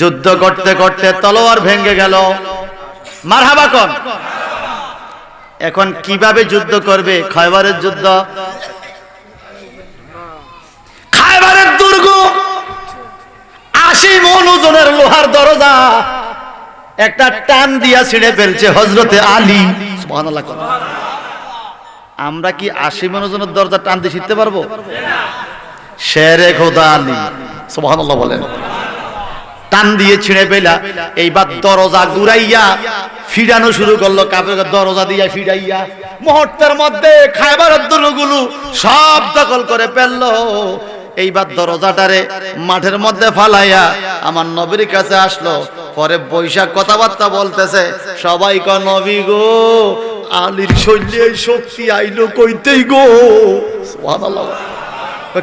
যুদ্ধ করতে করতে তলোয়ার ভেঙে গেল। মারহাবা কোন। এখন কিভাবে যুদ্ধ করবে? খয়বরের যুদ্ধ, খয়বরের দুর্গ, 80 মণ ওজনের লোহার দরজা একটা টান দিয়া ছিঁড়ে ফেলছে হযরতে আলী। সুবহানাল্লাহ। আমরা কি 80 মণ ওজনের দরজা টান দিয়ে ছিঁড়তে পারবো? শেরে খোদা আলী সুবহানাল্লাহ বলেন। টান দিয়ে ছিঁড়ে ফেলা, এইবার দরজা ঘুরাইয়া ফিরানো শুরু করলো। কাফেররা দরজা দিয়া ফিরাইয়া মুহূর্তের মধ্যে খায়বারের দুর্গগুলো সব দখল করে ফেললো। এইবার দরজাটারে মাঠের মধ্যে ফালাইয়া আমার নবীর কাছে আসলো। পরে বৈশাখ কথাবার্তা বলতেছে। সবাই কয় নবী গো, আলীর শৈলে শক্তি আইলো কইতেই গো। সুবহানাল্লাহ।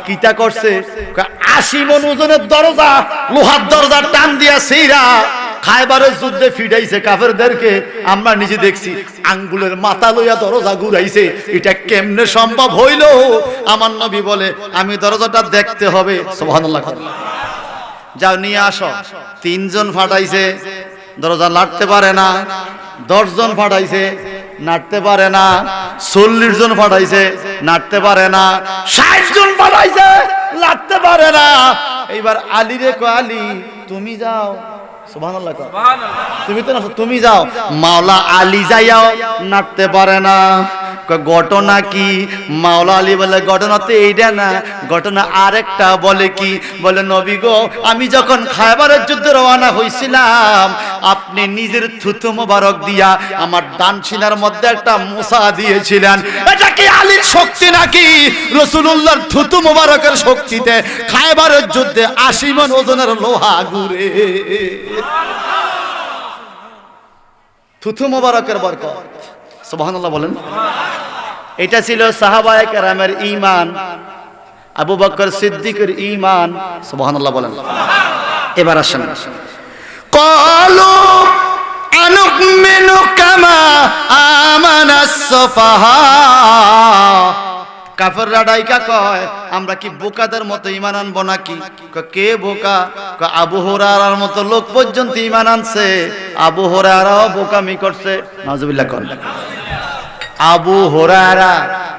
কিতা করছে? 80 মণ ওজনের দরজা, লোহার দরজা টান দিয়া সেইরা খায়বারের যুদ্ধে ফিরাইছে কাফেরদেরকে। আমরা নিজে দেখছি আঙ্গুলের মাথা লইয়া দরজা ঘুরাইছে। এটা কেমনে সম্ভব হইল? আমার নবী বলে আমি দরজাটা দেখতে হবে। সুবহানাল্লাহ। যাও নিয়ে আসো। 3 জন ফাটাইছে, দরজা লাটতে পারে না। 10 জন ফাটাইছে, নাড়তে পারে না। 40 জন ফাটাইছে, নাড়তে পারে না। 60 জন ফাটাইছে, লাটতে পারে না। এইবার আলী রে কয়, আলী তুমি যাও। সুবহানাল্লাহ। তুমি তো না, তুমি যাও। মাওলা আলী যাইও, নাড়তে পারে না। ঘটনা কি? মাওলা আলী বলে ঘটনা তো এইটা না, ঘটনা আরেকটা। বলে কি? বলে নবী গো, আমি যখন খায়বারের যুদ্ধে রওনা হইছিলাম, আপনি নিজের থুতু মোবারক দিয়া আমার ডান সিনার মধ্যে একটা মোসা দিয়েছিলেন। এটা কি আলীর শক্তি নাকি রাসূলুল্লাহর থুতু মোবারকের শক্তিতে খায়বারের যুদ্ধে 80 মণ ওজনের লোহা ঘুরে? থুতু মোবারকের বরকত। সুবহানাল্লাহ বলেন। এটা ছিল সাহাবায়ে কেরামের ঈমান, আবু বকর সিদ্দিকের ঈমান। সুবহানাল্লাহ বলেন। এবার আসেন। ক্বালু আনুমিনু কামা আমানাস সুফাহা। কাফেররা ডাইকা কয় আমরা কি বোকাদের মতো ঈমান আনবো নাকি? কে বোকা? আবু হুরায়রার মতো লোক পর্যন্ত ঈমান আনছে। আবু হুরায়রাও বোকামি করছে। নাউজুবিল্লাহ কোন। আবু হুরায়রা,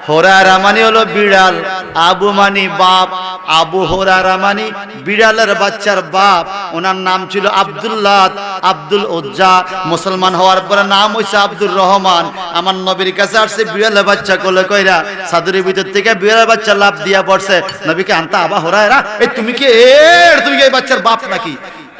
হুরায়রা মানে হলো বিড়াল, আবু মানে বাপ। আবু হুরায়রা মানে বিড়ালের বাচ্চার বাপ। ওনার নাম ছিল আব্দুল্লাহ, আব্দুল উজ্জা। মুসলমান হওয়ার পরে নাম হইছে আব্দুর রহমান। আমার নবীর কাছে আসছে বিড়ালের বাচ্চা কোলে কইরা, সাদরের ভিতর থেকে বিড়ালের বাচ্চা লাফ দিয়া পড়ছে। নবীকে আনতা আবা হুরায়রা, এই তুমি কি এই বাচ্চার বাপ নাকি?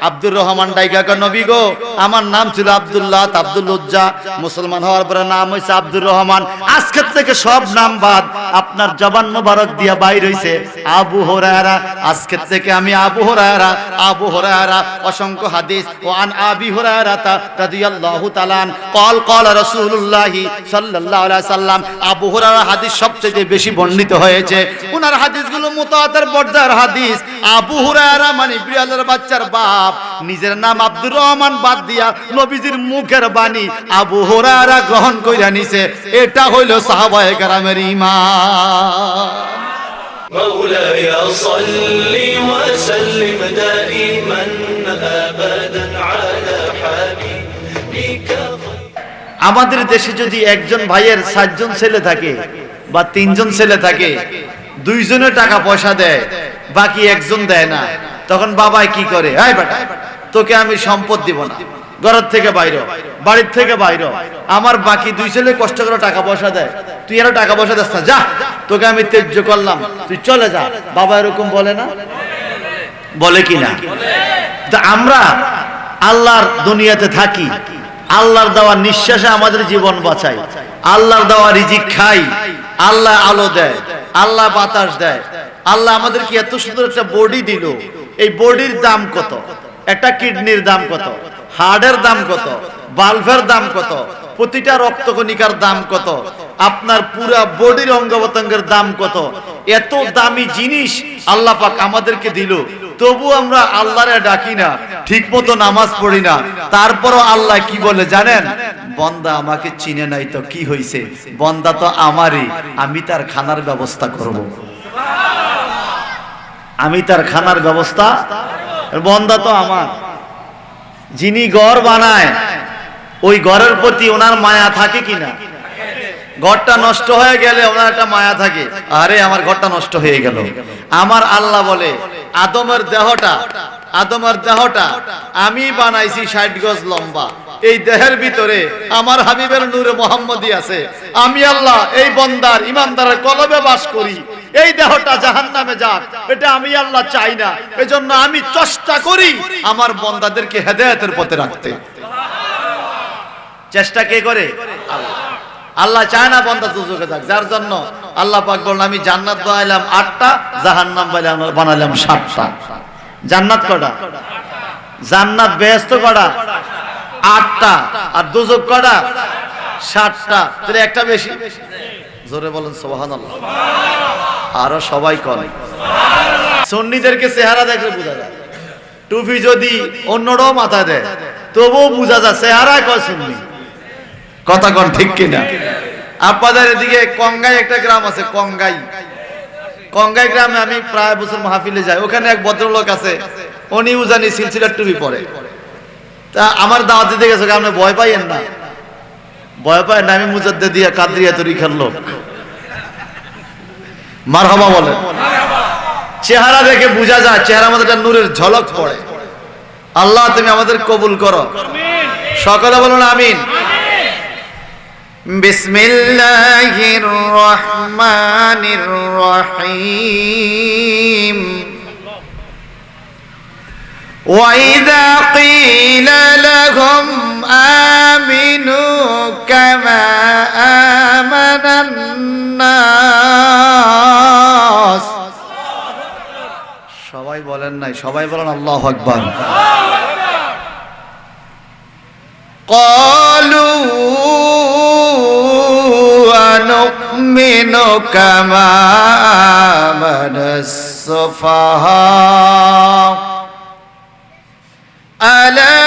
আব্দুর রহমান ডাইকা কয় নবী গো, আমার নাম ছিল আব্দুল্লাহ, আব্দুল উজ্জা। মুসলমান হওয়ার পরে নাম হইছে আব্দুর রহমান। আজকের থেকে সব নাম বাদ, আপনার জবান মোবারক দিয়া বাইর হইছে আবু হুরায়রা। আজকের থেকে আমি আবু হুরায়রা। আবু হুরায়রা অসংখ্য হাদিস। ওয়ান আবি হুরায়রা রাদিয়াল্লাহু তাআলা قال قال رسول الله সাল্লাল্লাহু আলাইহি সাল্লাম। আবু হুরায়রা হাদিস সবচেয়ে বেশি বর্ণিত হয়েছে। ওনার হাদিসগুলো মুতাওয়াতির পর্যায়ের হাদিস। আবু হুরায়রা মানে বিড়ালের বাচ্চার বাপ। নিজের নাম আব্দুর রহমান বাদ দিয়া নবীজির মুখের বাণী আবু হুরায়রা গ্রহণ কইরা নিছে। এটা হইল সাহাবায়ে কেরামের ঈমান। مولاي صل وسلم دائما ابدا على حبيبك। আমাদের দেশে যদি একজন ভাইয়ের 7 জন ছেলে থাকে বা 3 জন ছেলে থাকে, 2 জনে টাকা পয়সা দেয়, বাকি একজন দেয় না, তখন বাবা কি করে? এই বেটা, তোকে আমি সম্পদ দিব না, ঘর থেকে বাইরে, বাড়ির থেকে বাইরে, আমার বাকি 2 ছেলে কষ্ট করে টাকা পয়সা দেয়, তুই এর টাকা পয়সা দিস না, যা, তোকে আমি ত্যায্য করলাম, তুই চলে যা। বাবা এরকম বলে না? বলে কি না? তো আমরা আল্লাহর দুনিয়াতে থাকি, আল্লাহর দেওয়া নিঃশ্বাসে আমাদের জীবন বাঁচাই, আল্লাহর দেওয়া রিজিক খাই, আল্লাহ আলো দেয়, আল্লাহ বাতাস দেয়। আল্লাহ আমাদেরকে এত সুন্দর একটা বডি দিল। এই বডির দাম কত? একটা কিডনির দাম কত? হার্টের দাম কত? বাল্বের দাম কত? প্রতিটা রক্তকণিকার দাম কত? আপনার পুরা বডির অঙ্গ প্রত্যঙ্গের দাম কত? এত দামি জিনিস আল্লাহ পাক আমাদেরকে দিল, তবু আমরা আল্লাহরে ডাকি না, ঠিক মতো নামাজ পড়ি না। তারপরও আল্লাহ কি বলে জানেন? বন্দা আমাকে চিনে নাই তো কি হইছে, বন্দা তো আমারই, আমি তার খানার ব্যবস্থা করব। আমি তার খানার ব্যবস্থা, বন্দা তো আমার। যিনি ঘর বানায় ওই ঘরের প্রতি ওনার মায়া থাকে কিনা? ঘরটা নষ্ট হয়ে গেলে ওনার একটা মায়া থাকে, আরে আমার ঘরটা নষ্ট হয়ে গেল। আমার আল্লাহ বলে আদমের দেহটা আমি বানাইছি 60 গজ লম্বা, এই দেহের ভিতরে আমার হাবিবের নূরে মুহাম্মদী আছে। আমি আল্লাহ এই বান্দার ইমানদারের কলবে বাস করি, এই দেহটা জাহান্নামে যাক এটা আমি আল্লাহ চাই না। এজন্য আমি চেষ্টা করি আমার বান্দাদেরকে হেদায়েতের পথে রাখতে। চেষ্টা কে করে? আল্লাহ। আল্লাহ চায় না বান্দা দুজকে যাক, যার জন্য আল্লাহ পাক বলেন আমি জান্নাত বানাইলাম 8টা, জাহান্নাম বানাইলাম 7টা। জান্নাত কয়টা? জান্নাত বেহেশত কয়টা? 8টা। আর দুজক কয়টা? 7টা। তাহলে একটা বেশি। জোরে বলেন সুবহানাল্লাহ। আরো সবাই কর। সুন্নিদেরকে চেহারা দেখলে বোঝা যায়, টুপি যদি অন্যরাও মাথা দেয় তবুও বোঝা যায় চেহারা কয় সুন্নি। কথা কোন ঠিক কিনা? আপনাদের এদিকে কঙ্গাই একটা গ্রাম আছে, কঙ্গাই গ্রামে আমি প্রায় বছর মাহফিলে যাই। ওখানে এক ভদ্রলোক আছে, উনি উজানি সিলসিলার টুপি পরে। তা আমার দাওয়াত দিতে গেছে, আপনি ভয় পাইয়েন না, আমি মুজাদ্দিদিয়া কাদরিয়া তরিকার লোক। মারহাবা বলেন। চেহারা দেখে বোঝা যায়, চেহারার মধ্যে একটা নূরের ঝলক পড়ে। আল্লাহ তুমি আমাদের কবুল করো, সকলে বলুন আমিন। বিসমিল্লাহির রহমানির রহিম। وَإِذَا قِيلَ لَهُمْ آمِنُوا كَمَا آمَنَ النَّاسُ। সবাই বলেন নাই, সবাই বলেন আল্লাহু আকবার। قَالُوا أَنُؤْمِنُ كَمَا آمَنَ السُّفَهَاءُ أَلَا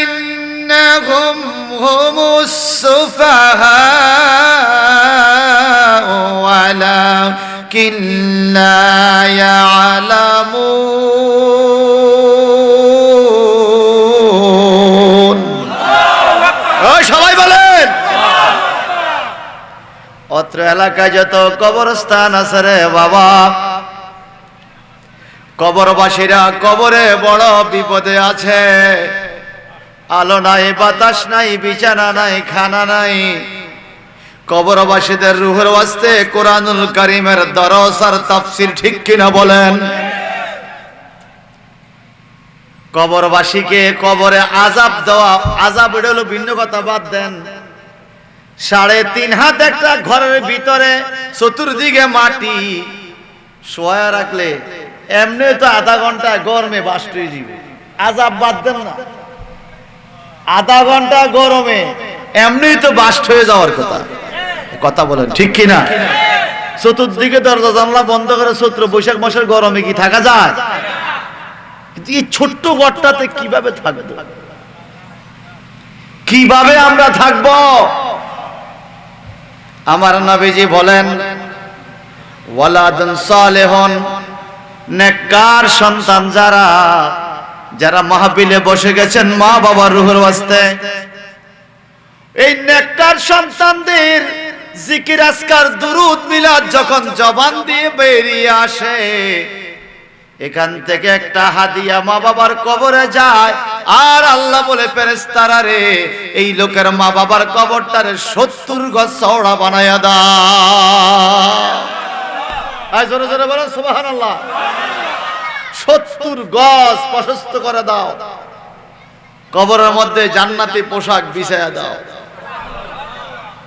إِنَّهُمْ هُمُ السُّفَهَاءُ وَلَكِنْ لَا يَعْلَمُونَ। সবাই বলেন। অত্র এলাকায় যত কবরস্থান আছে রে বাবা, কবরবাসীরা কবরে বড় বিপদে আছে। আলো নাই, বাতাস নাই, বিছানা নাই, খানা নাই। কবরবাসীদের রূহের ওয়াস্তে কোরআনুল কারীমের দরস আর তাফসীর ঠিক কিনা বলেন? কবরবাসীকে কবরে আযাব দেওয়া, আযাব এটা হলো ভিন্ন কথা, বাদ দেন। 3.5 হাত একটা ঘরের ভিতরে চতুর্দিকে মাটি শোয়া রাখলে এমনি তো আধা ঘন্টা গরমে বাস্ট হয়ে যাবে। আযাব বাদ দেন না, আধা ঘন্টা গরমে এমনি তো বাস্ট হয়ে যাওয়ার কথা। কথা বলেন ঠিক কিনা? চতুর্দিকে দরজা জানলা বন্ধ করে চৈত্র বৈশাখ মাসের গরমে কি থাকা যায়? এই ছোট্ট ঘরটাতে কিভাবে থাকবো? কিভাবে আমরা থাকব? আমার নবীজি বলেন ওয়ালাদুন সালেহুন, নেককার সন্তান যারা মাহফিলে বসে গেছেন মা বাবার রূহের ওয়াস্তে, এই নেককার সন্তানদের জিকির আজকার দুরূদ মিলাদ যখন জবান দিয়ে বেরিয়ে আসে, এখান থেকে একটা হাদিয়া মা বাবার কবরে যায়। আর আল্লাহ বলে ফেরেশতারা রে, এই লোকের মা বাবার কবরটারে 70 গজ চওড়া বানায়া দাও। আয় জোরে জোরে বলো সুবহানাল্লাহ। 70 গজ প্রশস্ত করে দাও, কবরের মধ্যে জান্নাতি পোশাক বিছায়া দাও।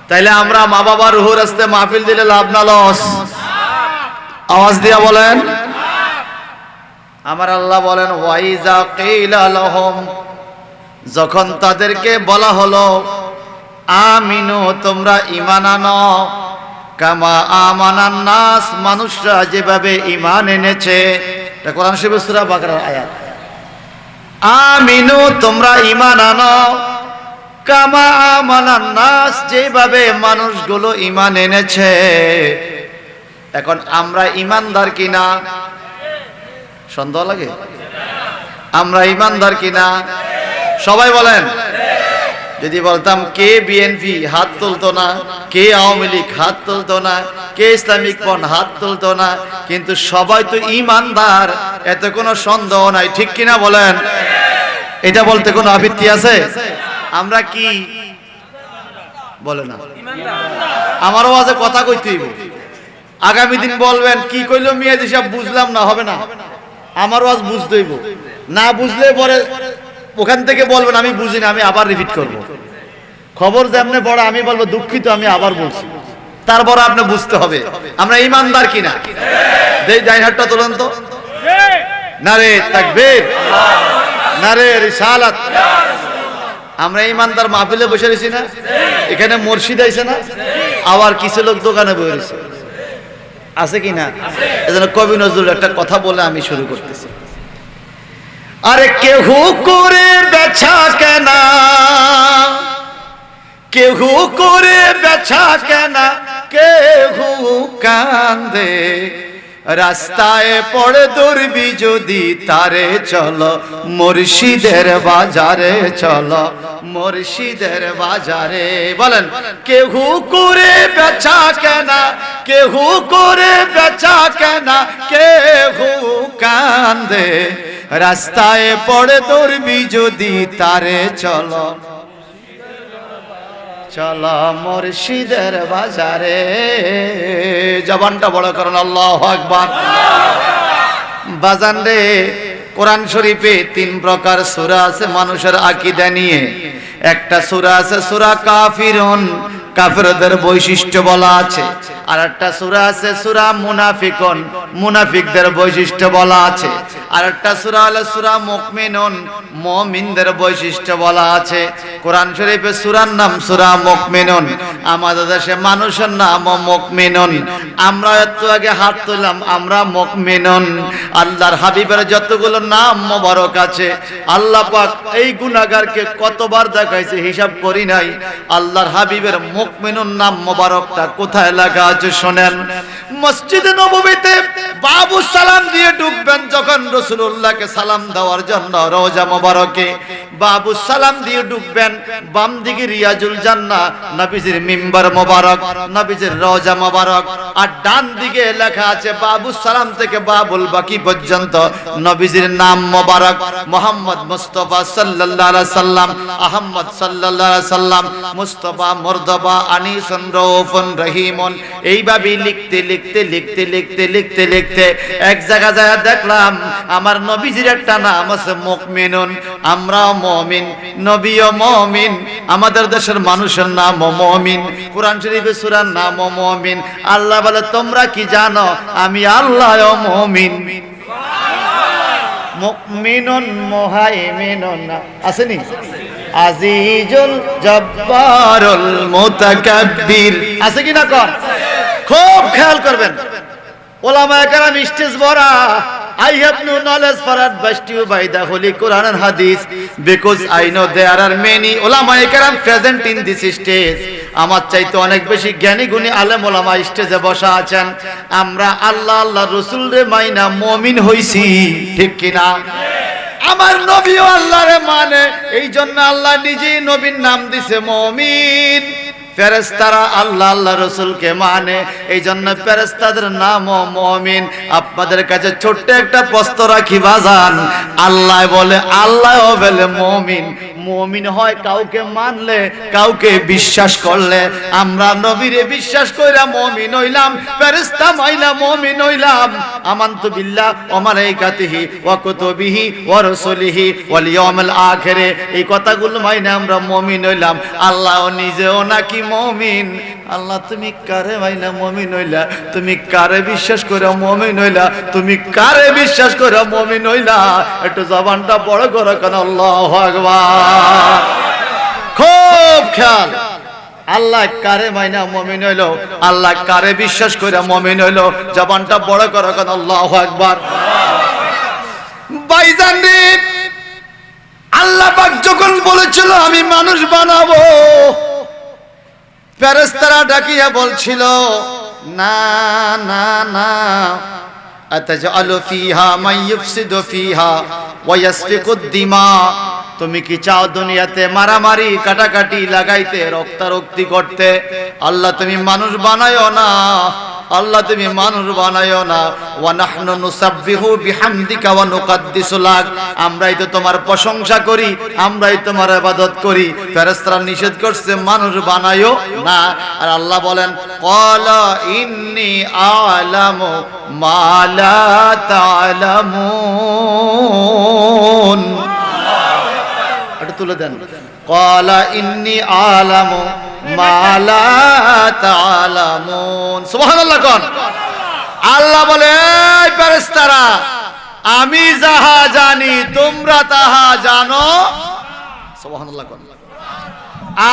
তাইলে আমরা মা বাবার রূহের রাস্তায় মাহফিল দিলে লাভ না লস? আওয়াজ দিয়া বলেন। আমার আল্লাহ বলেন ওয়াইজা কিলা লাহুম, যখন তাদেরকে বলা হলো আমিনু তোমরা ঈমান আনো, কামা আমানান নাস মানুষরা যেভাবে ঈমান এনেছে। এটা কোরআন শরীফের সূরা বাকারার আয়াত। আমিনু তোমরা ঈমান আনো, কামা আমানান নাস যেভাবে মানুষগুলো ঈমান এনেছে। এখন আমরা ঈমানদার কিনা সন্দেহ লাগে? আমরা ঈমানদার কিনা সবাই বলেন। যদি বলতাম কে বিএনপি, হাত তুলতো না, কে আওয়ামী লীগ হাত তুলতো না, কে ইসলামিক ফ্রন্ট হাত তুলতো না, কিন্তু সবাই তো ঈমানদার, এতে কোনো সন্দেহ নাই, ঠিক কিনা বলেন? এটা বলতে কোনো আপত্তি আছে? আমরা কি বলে না, আমারও আজকে কথা কইতে হইব। আগামী দিন বলবেন কি কইলো মিয়াজি সাহেব বুঝলাম না, হবে না, আমারও আজ বুঝতে হইব। না বুঝলে পরে ওখান থেকে বলবেন আমি বুঝি না, আমি আবার রিপিট করব। খবর যেমনে বড় আমি বলবো দুঃখিত, আমি আবার বলছি, তারপর আপনি বুঝতে হবে আমরা ঈমানদার কিনা। দেই ডাইন হাতটা তোলেন তো। নারে তাকবীর, নারে রিসালাত। আমরা ঈমানদার মাহফিলে বসে রয়েছি না, এখানে মুর্শিদ আইছে না, আবার কিছু লোক দোকানে বসে রয়েছে, আছে কিনা? এজন্য কবি নজরুল একটা কথা বলে আমি শুরু করতেছি। আরে কেহু করে বেচা কেনা, কেহু করে বেচা কেনা, কেহু কান্দে, রাস্তায় পড়ে দৌড়বি যদি তারে চলো মুর্শিদের বাজারে, চলো মুর্শিদের বাজারে। বলেন কেহু করে বেচা কেনা, কেহু করে বেচা কেনা, কেহু কান্দে, রাস্তায় পড়ে দৌড়বি যদি তারে চলো, চলো মুর্শিদের বাজারে। জবানটা বড় করুন আল্লাহু আকবার। বাজান রে, কোরআন শরীফে 3 প্রকার সূরা আছে মানুষের আকীদা নিয়ে। একটা সূরা আছে সূরা কাফিরুন, কাফেরদের বৈশিষ্ট্য বলা আছে। আর একটা সূরা আছে সূরা মুনাফিকুন, মুনাফিকদের বৈশিষ্ট্য বলা আছে। আর একটা সূরা হলো সূরা মুমিনুন, মুমিনদের বৈশিষ্ট্য বলা আছে। কোরআন শরীফে সূরার নাম সূরা মুমিনুন, আমাদের দেশে মানুষের নাম মুমিনুন। আমরা একটু আগে হাত তুললাম, আমরা মুমিনুন। আল্লাহর হাবিবের যতগুলো নাম মোবারক আছে, আল্লাহ পাক এই গুনাহগারকে কতবার দেখাইছে হিসাব করি নাই। আল্লাহর হাবিবের মুমিনুন নাম মোবারকটা কোথায় লেখা আছে শুনেন। মসজিদে নববীতে বাবু সালাম দিয়ে ঢুকবেন, যখন রাসূলুল্লাহকে সালাম দেওয়ার জন্য রওজা মোবারকে বাবু সালাম দিয়ে ঢুকবেন, বাম দিকে রিয়াজুল জান্নাহ, নবীজির মিম্বার মোবারক, নবীজির রওজা মোবারক। আর ডান দিকে লেখা আছে বাবু সালাম থেকে বাবুল বাকি পর্যন্ত নবীজির নাম মোবারক, মুহাম্মদ মুস্তাফা সাল্লাল্লাহু আলাইহি সাল্লাম, আহমদ সাল্লাল্লাহু আলাইহি সাল্লাম, মুস্তাফা মুর্তবা আনিসুন রউফুন রহিমুন। এইভাবে লিখতে লিখতে লিখতে লিখতে লিখতে লিখতে এক জায়গায় যায় দেখলাম আমার নবীজির একটা নাম আছে মুমিনুন। আমরাও মুমিন, নবীও মুমিন, আমাদের দেশের মানুষের নাম মুমিন, কোরআন শরীফে সূরার নাম মুমিন। আল্লাহ বলে তোমরা কি জানো আমি আল্লাহও মুমিন। মুমিনুন মুহাইমিনুন আসেনি, আজিজুল জব্বারুল মুতাকাব্বির আছে কি না? কর খুব খেয়াল করবেন। ওলামায়ে কেরাম স্টেজ ভরা। I have no knowledge for advice to you by the Holy Quran and Hadith, because I know there are many ulama-e kiram present in this stage. আমার চাইতে অনেক বেশি জ্ঞানী গুণী আলেম ওলামা স্টেজে বসা আছেন। আমরা আল্লাহ আল্লাহ রাসূল রে মাইনা মুমিন হইছি, ঠিক কিনা? আমার নবীও আল্লাহরে মানে, এই জন্য আল্লাহ নিজেই নবীর নাম দিছে মুমিন। ফেরেশতারা আল্লাহ আল্লাহ রাসূলকে মানে, এই জন্য ফেরেশতাদের নামও মুমিন। আপনাদের কাছে ছোট্ট একটা প্রশ্ন রাখি বাজান, আল্লাহ বলে আল্লাহও বলে মুমিন। মুমিন হয় কাউকে মানলে, কাউকে বিশ্বাস করলে। আমরা নবীরে বিশ্বাস কইরা মুমিন হইলাম, ফেরেশতা মাইনা মুমিন হইলাম। আমানতু বিল্লাহ ওয়া মালাইকাতিহি ওয়া কুতুবিহি ওয়া রাসূলিহি ওয়াল ইয়াউমিল আখিরে, এই কথাগুলো মাইনা আমরা মুমিন হইলাম। আল্লাহ নিজেও নাকি মুমিন। আল্লাহ তুমি কারে মাইনা মুমিন হইলা? তুমি কারে বিশ্বাস করে মুমিন হইলা? তুমি কারে বিশ্বাস করে মুমিন হইলা? একটু জবানটা বড় করে কেন আল্লাহু আকবার। খুব খেয়াল, আল্লাহ কারে মাইনা মুমিন হইলো, আল্লাহ কারে বিশ্বাস করে মুমিন হইলো, জবানটা বড় করে কেন আল্লাহু আকবার। ভাইজান রে, আল্লাহ পাক যখন বলেছিল আমি মানুষ বানাবো, ফেরেশতারা ডাকিয়া বলছিল না না না, আতাজআলু ফিহা মান ইউফসিদু ফিহা ওয়া ইয়াসফিকুদ দিমা, তুমি কি চাও দুনিয়াতে মারামারি কাটাকাটি লাগাইতে রক্তারক্তি করতে? আল্লাহ তুমি মানুষ বানায়ো না, আল্লাহ তুমি মানুষ বানায়ো না। ওয়া নাহনু নুসাব্বিহু বিহামদিকা ওয়া নুকাদ্দিসু লাক, আমরাই তো তোমার প্রশংসা করি, আমরাই তোমার ইবাদত করি। ফেরেশতারা নিষেধ করছে মানুষ বানায়ো না। আর আল্লাহ বলেন ক্বালা ইন্নী আ'লামু মা লা তা'লামুন। এটা তুলে দেন। ক্বালা ইন্নী আ'লামু মা লা তা'লামুন। সুবহানাল্লাহ কোন। আল্লাহ বলে এই ফেরেশতারা, আমি যাহা জানি তোমরা তাহা জানো। সুবহানাল্লাহ কোন।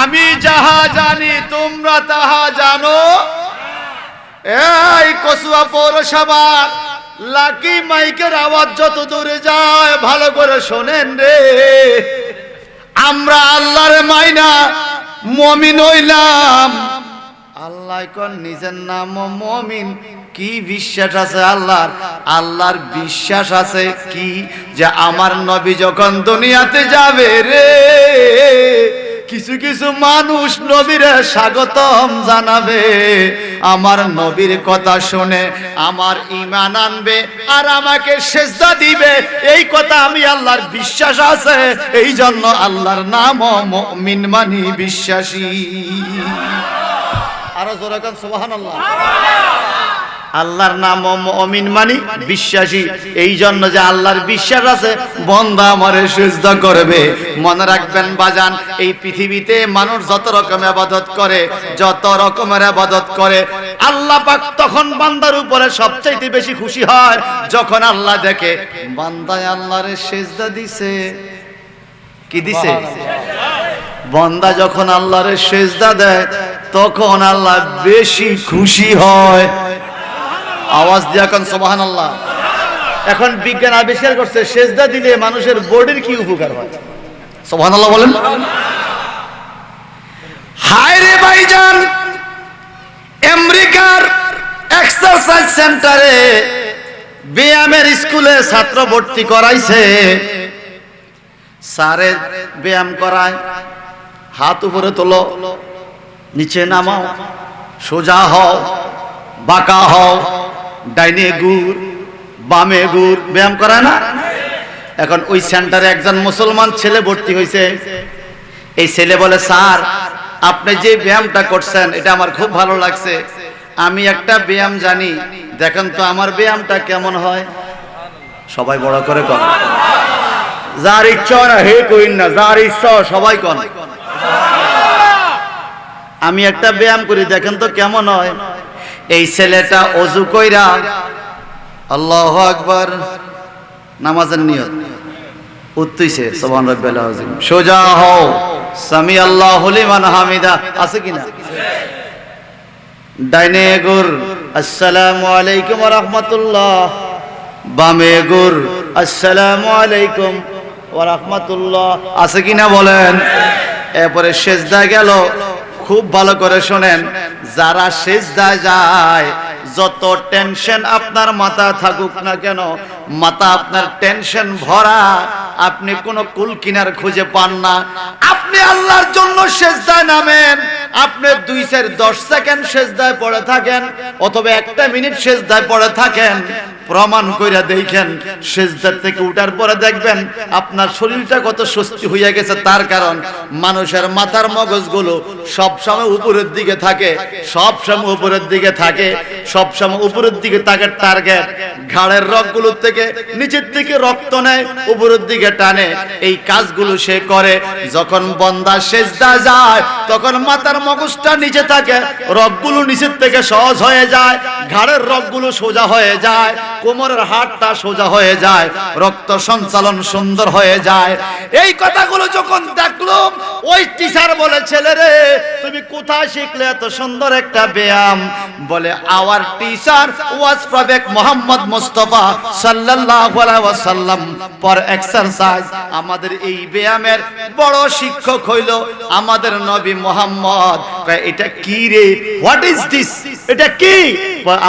আমি যাহা জানি তোমরা তাহা জানো। এই কসুয়া পৌরসভার লাকি মাইকের আওয়াজ যত দূরে যায় ভালো করে শোনেন রে। আমরা আল্লাহর মাইনা মুমিন হইলাম। আল্লাহ কোন নিজের নাম মুমিন। কি বিশ্বাস আছে আল্লাহর? আল্লাহর বিশ্বাস আছে কি যে আমার নবী যখন দুনিয়াতে যাবে রে, কিছু কিছু মানুষ নবীরে স্বাগতম জানাবে, আমার নবীর কথা শুনে আমার ঈমান আনবে আর আমাকে সিজদা দিবে। এই কথা আমি আল্লাহর বিশ্বাস আছে, এই জন্য আল্লাহর নাম মুমিন মানি বিশ্বাসী। আরো জোরে কোন সুবহানাল্লাহ। আল্লাহর নাম মুমিন মানি বিশ্বাসী, এই জন্য যে আল্লাহর বিশ্বাস আছে বান্দা আমারে সিজদা করবে। মনে রাখবেন বাজান, এই পৃথিবীতে মানুষ যত রকম ইবাদত করে, যত রকমের ইবাদত করে, আল্লাহ পাক তখন বান্দার উপরে সবচাইতে বেশি খুশি হয় যখন আল্লাহ দেখে বান্দায় আল্লাহরে সিজদা দিছে। কি দিছে? বান্দা যখন আল্লাহরে সিজদা দেয় তখন আল্লাহ বেশি খুশি হয়। আওয়াজ দিয়া কোন সুবহানাল্লাহ। এখন বিজ্ঞান আবিষ্কার করছে সিজদা দিলে মানুষের বডির কি উপকার হয়। সুবহানাল্লাহ বলেন। হায় রে ভাইজান, আমেরিকার এক্সারসাইজ সেন্টারে ব্যায়ামের স্কুলে ছাত্র ভর্তি করাইছে। স্যারে ব্যায়াম করায়, হাত উপরে তোলো, নিচে নামাও, সোজা হও, বাঁকা হও, ডাইনে ঘুর, বামে ঘুর, ব্যায়াম করায় না? এখন ওই সেন্টারে একজন মুসলমান ছেলে ভর্তি হয়েছে। এই ছেলে বলে, স্যার আপনি যে ব্যায়ামটা করছেন এটা আমার খুব ভালো লাগছে, আমি একটা ব্যায়াম জানি, দেখেন তো আমার ব্যায়ামটা কেমন হয়। সবাই বড় করে কন। যার ইচ্ছা না হে কইন না, যার ইচ্ছা সবাই কন। আমি একটা ব্যায়াম করি, দেখেন তো কেমন হয়। এই ছেলেটা ওযু কইরা আল্লাহু আকবার নামাজের নিয়ত উত্তইছে, সুবহান রাব্বিল আযীম, সোজা হও, সামি আল্লাহু লিমান হামিদা, আছে কিনা? ডাইনে গুর, আসসালামু আলাইকুম ওয়া রাহমাতুল্লাহ, বামে গুর, আসসালামু আলাইকুম ওয়া রাহমাতুল্লাহ, আছে কিনা বলেন? এরপরে সিজদা গেল। খুব ভালো করে শোনেন, যারা সিজদায় যায় যত টেনশন আপনার মাথা থাকুক না কেন, মাথা আপনার টেনশন ভরা, আপনি কোনো কুল কিনার খুঁজে পান না। আপনি আল্লাহর জন্য সিজদায় নামেন, আপনি 2-10 সেকেন্ড সিজদায় পড়ে থাকেন অথবা 1 মিনিট সিজদায় পড়ে থাকেন, প্রমাণ কইরা দেখেন সিজদার থেকে উঠার পরে দেখবেন আপনার শরীরটা কত স্বস্তি হয়ে গেছে। তার কারণ মানুষের মাথার মগজগুলো সব সময় উপরের দিকে থাকে, সব সময় উপরের দিকে থাকে, সব সময় উপরের দিকে থাকে টার্গেট। ঘাড়ের রগগুলো থেকে নিচের দিকে রক্ত নেয়, উপরের দিকে টানে, এই কাজগুলো সে করে। যখন বান্দা সিজদা যায় তখন মাথার মগজটা নিচে থাকে, রগগুলো নিচের থেকে সহজ হয়ে যায়, ঘাড়ের রগগুলো সোজা হয়ে যায়, কোমরের হাড়টা সোজা হয়ে যায়, রক্ত সঞ্চালন সুন্দর হয়ে যায়। এই কথাগুলো যখন দেখলাম, ওই টিচার বলে, ছেলে রে তুমি কোথায় শিখলে এত সুন্দর একটা ব্যায়াম? বলে, our teacher was prophet Muhammad Mustafa সাল্লাল্লাহু আলাইহি ওয়াসাল্লাম ফর এক্সারসাইজ। আমাদের এই ব্যায়ামের বড় শিক্ষক হইল আমাদের নবী মুহাম্মদ। এটা কি রে? What is this? এটা কি?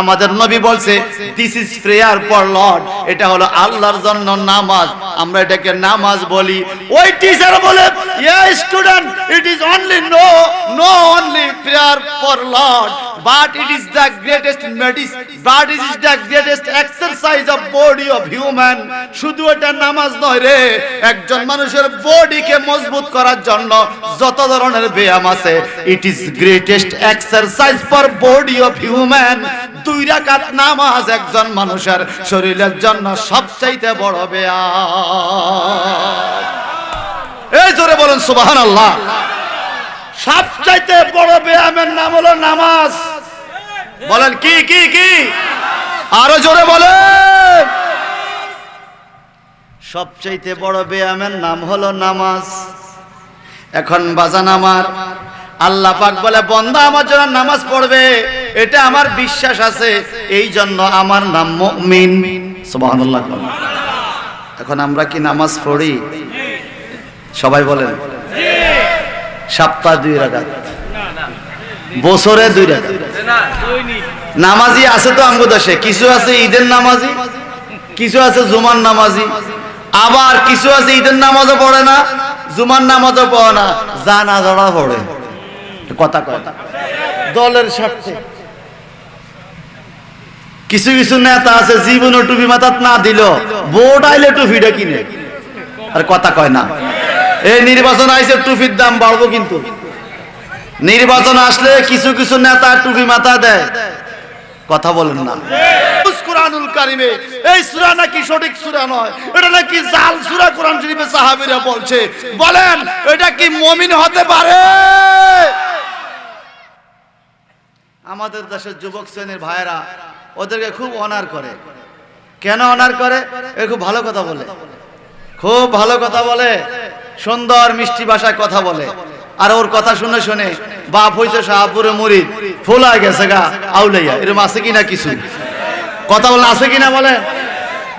আমাদের নবী বলছে this is prayer for Lord, এটা হলো আল্লাহর জন্য নামাজ, আমরা এটাকে নামাজ বলি। ওই টিচার বলে ইয়া student, it is only no only prayer for lord, but it is the greatest medicine, but it is the greatest exercise of body of human. শুধু এটা নামাজ নয় রে, একজন মানুষের বডিকে মজবুত করার জন্য যত ধরনের ব্যায়াম আছে, it is greatest exercise for body of human. 2 রাকাত নামাজ একজন মানুষের শরীরের জন্য সবচাইতে বড় ব্যায়াম। এই জোরে বলেন সুবহানাল্লাহ। সবচাইতে বড় ব্যায়ামের নাম হলো নামাজ। বলেন কি কি কি? আরো জোরে বলেন। সবচাইতে বড় ব্যায়ামের নাম হলো নামাজ। এখন বাজান আমার, আল্লাহ পাক বলে বান্দা আমার জন্য নামাজ পড়বে, এটা আমার বিশ্বাস আছে, এই জন্য আমার নাম মুমিন। সুবহানাল্লাহ। এখন আমরা কি নামাজ পড়ি? সবাই বলেন। সপ্তাহে 2 রাকাত, বছরে 2 রাকাত। নামাজি আছে তো আমগো দেশে, কিছু আছে ঈদের নামাজি, কিছু আছে জুমার নামাজি, আবার কিছু আছে ঈদের নামাজও পড়ে না, জুমার নামাজও পড়ে না, জানাজাও পড়ে। কথা কয় দলের স্বার্থে। কিছু কিছু নেতা আছে জীবনে টুপি মাথাত না দিল, ভোট আইলে টুপিটা কিনে, আর কথা কয় না। এই নির্বাচন আইছে, টুপির দাম বাড়বো, কিন্তু নির্বাচন আসলে কিছু কিছু নেতা টুপি মাথা দেয়, কথা বলেন না। কুরআনুল কারিমে এই সূরা নাকি সঠিক সূরা নয়, এটা নাকি জাল সূরা কোরআন শরীফে সাহাবীরা বলছে। বলেন এটা কি মুমিন হতে পারে? আমাদের দেশের যুবক শ্রেণীর ভাইরা ওদেরকে খুব অনার করে। কেন অনার করে? এ খুব ভালো কথা বলে, খুব ভালো কথা বলে, সুন্দর মিষ্টি ভাষায় কথা বলে। আর ওর কথা শুনে শুনে বাপ হইছে শাহপুরে মুরিদ, ফুলা গেছে গা আউলাইয়া, এরকম আছে কিনা কিছু? কথা বলেন আছে কিনা বলেন।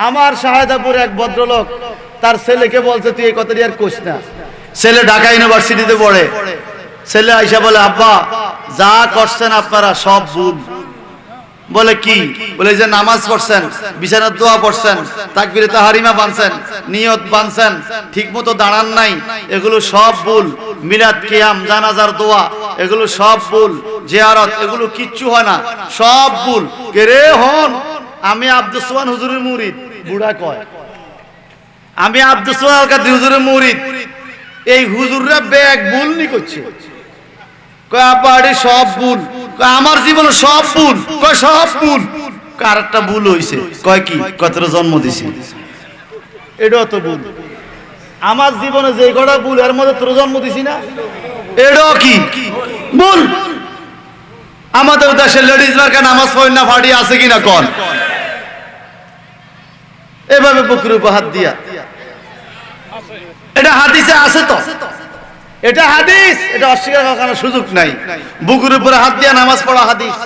আমার শাহাদাপুরে এক ভদ্রলোক তার ছেলেকে বলছে তুই এই কথাটি আর কোস না। ছেলে ঢাকা ইউনিভার্সিটিতে পড়ে। ছেলে আইসা বলে আব্বা যা করছেন আপনারা সব ভুল। বলে কি? বলে যে নামাজ পড়ছেন, বিছানার দোয়া পড়ছেন, তাকবীরে তাহরিমা বানছেন, নিয়ত বানছেন, ঠিকমতো দাঁড়ান নাই, এগুলো সব ভুল। মিলাদ কিয়াম জানাজার দোয়া এগুলো সব ভুল। জিয়ারত এগুলো কিচ্ছু হয় না, সব ভুল। কে রে হন? আমি আব্দুস সোহান হুজুরের মুরিদ। বুড়া কয় আমি আব্দুস সোহান আল কাদরি হুজুরের মুরিদ। এই হুজুররা ব্যাগ ভুল নি করছে। কয় আব্বা এটি সব ভুল। কয় আমার জীবনে সব ভুল। কয় সব ভুল। কার একটা ভুল হইছে? কয় কি? কত জন্ম দিছি, এটাও তো ভুল। আমার জীবনে যে কটা ভুল এর মধ্যে তোর জন্ম দিছি না, এটাও কি ভুল? আমাদের দেশে লেডিজ মার্কা নামাজ পড়ে না ফাড়ি আছে কিনা কোন? এভাবে বুকের উপর হাত দিয়া, এটা হাদিসে আছে তো, এটা হাদিস, এটা অস্বীকার করার সুযোগ নাই। বুকের উপরে হাত দিয়া নামাজ পড়া হাদিস,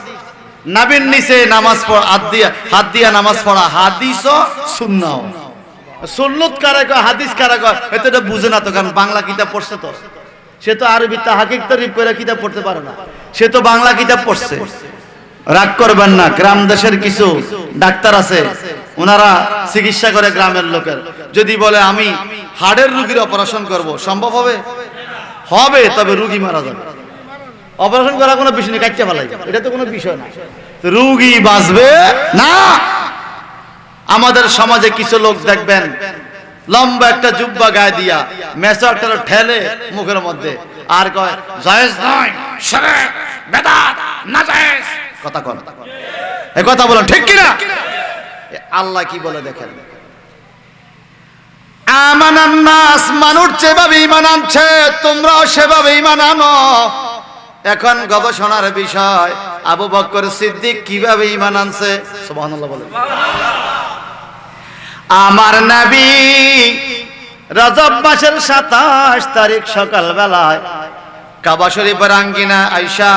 নাবির নিচে নামাজ পড়া হাত দিয়া নামাজ পড়া হাদিসও সুন্নাহ। সুন্নত কারা কয়, হাদিস কারা কয়, এটা বুঝে না তো, কারণ বাংলা কিতাব পড়ছে তো। সে তো আরবি তাহকিক তারিফ করে কিতাব পড়তে পারে না, সে তো বাংলা কিতাব পড়ছে। রাগ করবেন না, গ্রাম দেশের কিছু ডাক্তার আছে, ওনারা চিকিৎসা করে গ্রামের লোকের। যদি বলে আমি হাড়ের রোগীর অপারেশন করব, সম্ভব হবে? হবে, তবে রোগী মারা যাবে। অপারেশন করা কোনো বিষয় নেই, কাটতে ফেলাই, এটা তো কোনো বিষয় না, রোগী বাঁচবে না। আমাদের সমাজে কিছু লোক দেখবেন লম্বা একটা জুব্বা গায়ে দিয়া মেসরটা ঠেলে মুখের মধ্যে, আর কয় জায়েজ নয়, শিরক, বেদাত, নাজায়েজ। কথা কন, এই কথা বলেন ঠিক কিনা? আল্লাহ কি বলে দেখেন, আমানান নাস, মানুষ যেভাবে ঈমান আনছে তোমরাও সেভাবে ঈমান আনো। এখন গবেষণার বিষয় আবু বকর সিদ্দিক কিভাবে ঈমান আনছে, সুবহানাল্লাহ বলেন। আমার নবী রজব মাসের 27 তারিখ সকাল বেলায় কাবা শরীফের আঙ্গিনা আয়েশা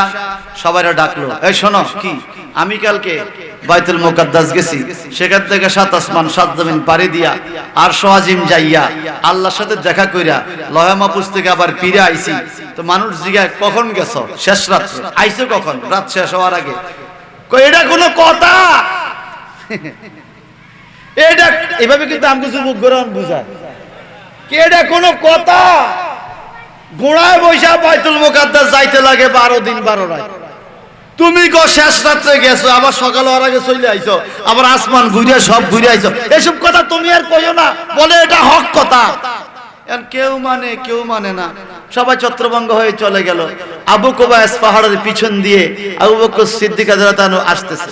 সবাই ডাকলো, এই শোনো, কি আমি কালকে বাইতুল মুকাদ্দাস গেছি, সেখান থেকে 7 আসমান 7 জমিন পাড়ি দিয়া আরশ আজিম যাইয়া আল্লাহর সাথে দেখা কইরা লওহে মাহফুজ থেকে আবার ফিরে আইছি। তো মানুষ জিজ্ঞাসা কখন গেছো? শেষ রাত্রে। আইছো কখন? রাত শেষ হওয়ার আগে। এটা কোনো কথা? এটা এভাবে কিন্তু আমি কিছু মুখ গ্রহণ বুঝায় কি এটা কোনো কথা? ঘোড়ায় বৈশা বাইতুল মুকাদ্দাস যাইতে লাগে 12 দিন 12 রাত। তুমি গো শেষ রাত্রে গেছো, আবার সকাল হওয়ার আগে চলে আইছো, আবার আসমান ঘুরে সব ঘুরে আইছো। এসব কথা তুমি আর কইও না, বলে এটা হক কথা। কেউ মানে কেউ মানে না, সবাই ছত্রভঙ্গ হয়ে চলে গেল। আবু কুবাইস পাহাড়ের পিছন দিয়ে আবু বকর সিদ্দিক রাদিয়াল্লাহু তাআলা আসতেছে,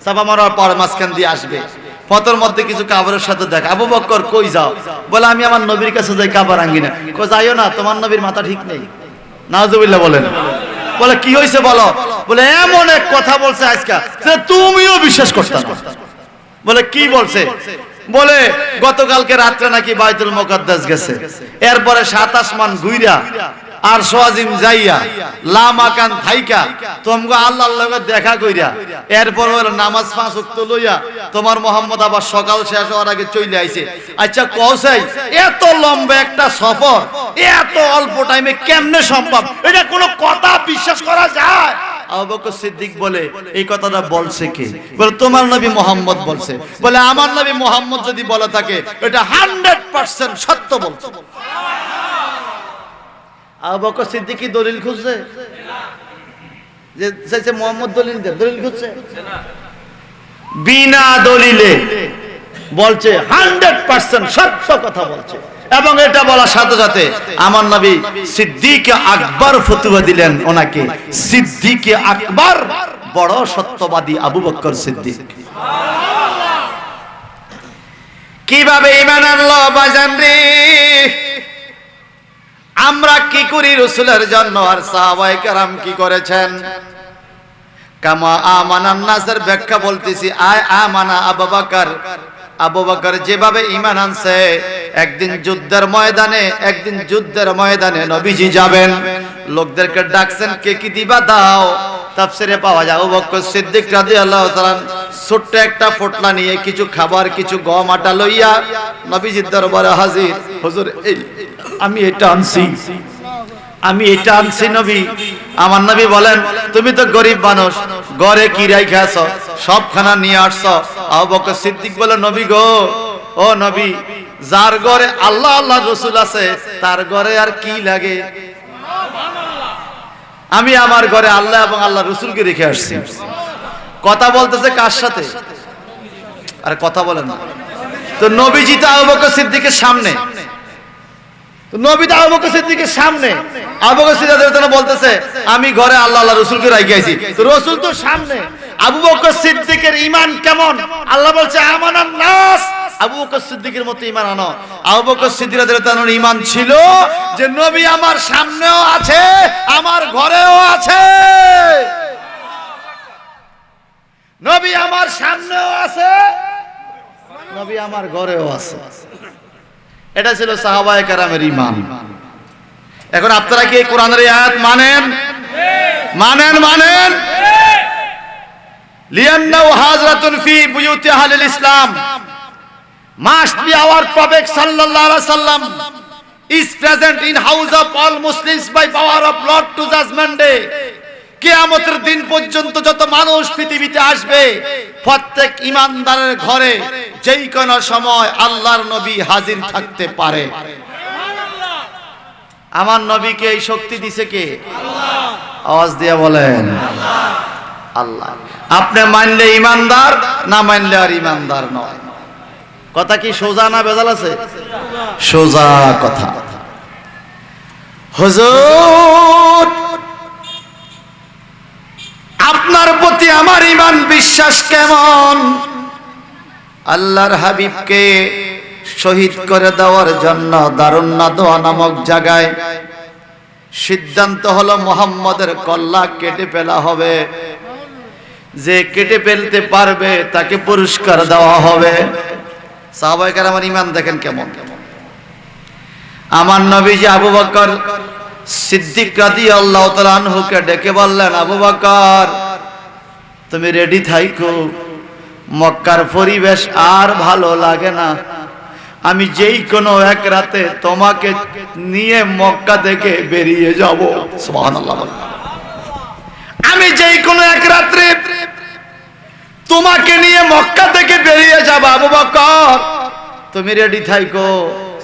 সাফা মারার পর মাঝখান দিয়ে আসবে। পথের মধ্যে কিছু কাবরের সাথে দেখা। আবু বকর কই যাও? বলে আমি আমার নবীর কাছে যাই কাবার আঙ্গিনা। কই যাইও না, তোমার নবীর মাথা ঠিক নেই। নাউজুবিল্লাহ বলেন। বলে কি হয়েছে বলো? বলে এমন এক কথা বলছে আজকে যে তুমিও বিশ্বাস করতে না। বলে কি বলছে? বলে গতকালকে রাত্রে নাকি বাইতুল মুকাদ্দাস গেছে, এরপরে 7 আসমান ঘুইরা আর সোয়াজিম যাইয়া লামাকান থাইকা তোমগো আল্লাহর লগে দেখা কইরা এরপর নামাজ 5 ওয়াক্ত লইয়া তোমার মুহাম্মদ আবার সকাল শেষ হওয়ার আগে চলে আইছে। আচ্ছা কওসাই এত লম্বা একটা সফর এত অল্প টাইমে কেমনে সম্ভব? এটা কোনো কথা বিশ্বাস করা যায়? আবু বকর সিদ্দিক বলে এই কথাটা বলছে কে? বলে তোমার নবী মুহাম্মদ বলছে। বলে আমার নবী মুহাম্মদ যদি বলে থাকে এটা 100% সত্য বলছে। আবু বকর সিদ্দিক কি দলিল খুঁজছে? যে চাইছে মুহাম্মদ দলিল দে, দলিল খুঁজছে না, বিনা দলিলে বলছে 100% সত্য কথা বলছে। এবং এটা বলার সাথে সাথে আমার নবী সিদ্দিক আকবর ফতোয়া দিলেন ওনাকে, সিদ্দিক আকবর, বড় সত্যবাদী আবু বকর সিদ্দিক। কিভাবে ঈমান আনলো বাজান রে? আমরা কি করি রাসূলের জন্য, আর সাহাবায়ে কেরাম কি করেছেন? কামা আমানান নাসের ব্যাখ্যা বলতেছি। আয় আমানা আবু বকর, আবু বকর যেভাবে ঈমান আনছে, একদিন যুদ্ধের ময়দানে নবীজি যাবেন, লোকদেরকে ডাকছেন কে কি দিবা দাও। তাফসিরে পাওয়া যায় আবু বকর সিদ্দিক রাদিয়াল্লাহু তাআলা ছোট্ট একটা ফটলা নিয়ে কিছু খাবার কিছু গম আটা লইয়া নবীজির দরবারে হাজির। হুজুর আমি এটা আনছি নবী। আমার নবী বলেন তুমি তো গরিব মানুষ, ঘরে কি রাইখা আছো? সব খানা নিয়ে আসছো। আবু বকর সিদ্দিক বলে নবী গো, ও নবী, যার ঘরে আল্লাহ আল্লাহ রাসূল আছে তার ঘরে আর কি লাগে? আমি আমার ঘরে আল্লাহ এবং আল্লাহ রাসূলকে রেখে আসছি। কথা বলতেছে কার সাথে? আরে কথা বলেন না তো। নবীজি তো আবু বকর সিদ্দিকের সামনে, নবী তো আবু বকর সিদ্দিকের সামনে। আবু বকর সিদ্দিক রাদিয়াল্লাহু বলতেছে আমি ঘরে আল্লাহ আল্লাহ রাসূলকে রেখে আইছি, তো রাসূল তো সামনে। আবু বকর সিদ্দিকের ঈমান কেমন? আল্লাহ বলছে আমানান নাস, আবু বকর সিদ্দিকের মতো ঈমান আনো। আবু বকর সিদ্দিক রাদিয়াল্লাহু তাআলার ঈমান ছিল যে নবী আমার সামনেও আছে, আমার ঘরেও আছে। নবী আমার সামনেও আছে, নবী আমার ঘরেও আছে। এটা ছিল সাহাবায়ে কেরামের ঈমান। এখন আপনারা কি এই কোরআনের আয়াত মানেন? মানেন? লিয়ান্নাহু হাজরাতুন ফি বুয়ুতি আহলিল ইসলাম, must be our prophet sallallahu alaihi wasallam is present in house of all Muslims by power of Lord to judgment day. কিয়ামতের দিন পর্যন্ত যত মানুষ পৃথিবীতে আসবে, প্রত্যেক ঈমানদারের ঘরে যেই কোন সময় আল্লাহর নবী হাজির থাকতে পারে। আমার নবীকে এই শক্তি দিছে কে? আল্লাহ। আওয়াজ দিয়ে বলেন আল্লাহ। আপনি মানলে ঈমানদার, না মানলে আর ঈমানদার নয়। কথা কি সোজা না বেজাল আছে? সোজা কথা। হুজুর আপনার প্রতি আমার ঈমান বিশ্বাস কেমন? আল্লাহর হাবিবকে শহীদ করে দেওয়ার জন্য দারুন নাদওয়া নামক জায়গায় সিদ্ধান্ত হলো মুহাম্মদের কল্লা কেটে ফেলা হবে। যে কেটে ফেলতে পারবে তাকে পুরস্কার দেওয়া হবে। সাহাবায়ে কেরামের ঈমান দেখেন কেমন। আমার নবীজি আবু বকর সিদ্দিক রাদিয়াল্লাহু তাআলা আনহুকে ডেকে বললেন, আবু বকর তুমি রেডি থাইকো, মক্কার পরিবেশ আর ভালো লাগে না। আমি যেই কোনো এক রাতে তোমাকে নিয়ে মক্কা থেকে বেরিয়ে যাব। সুবহানাল্লাহ। আমি যেই কোনো এক রাতে তোমাকে নিয়ে মক্কা থেকে বেরিয়ে যাব আবু বকর, তুমি রেডি থাইকো।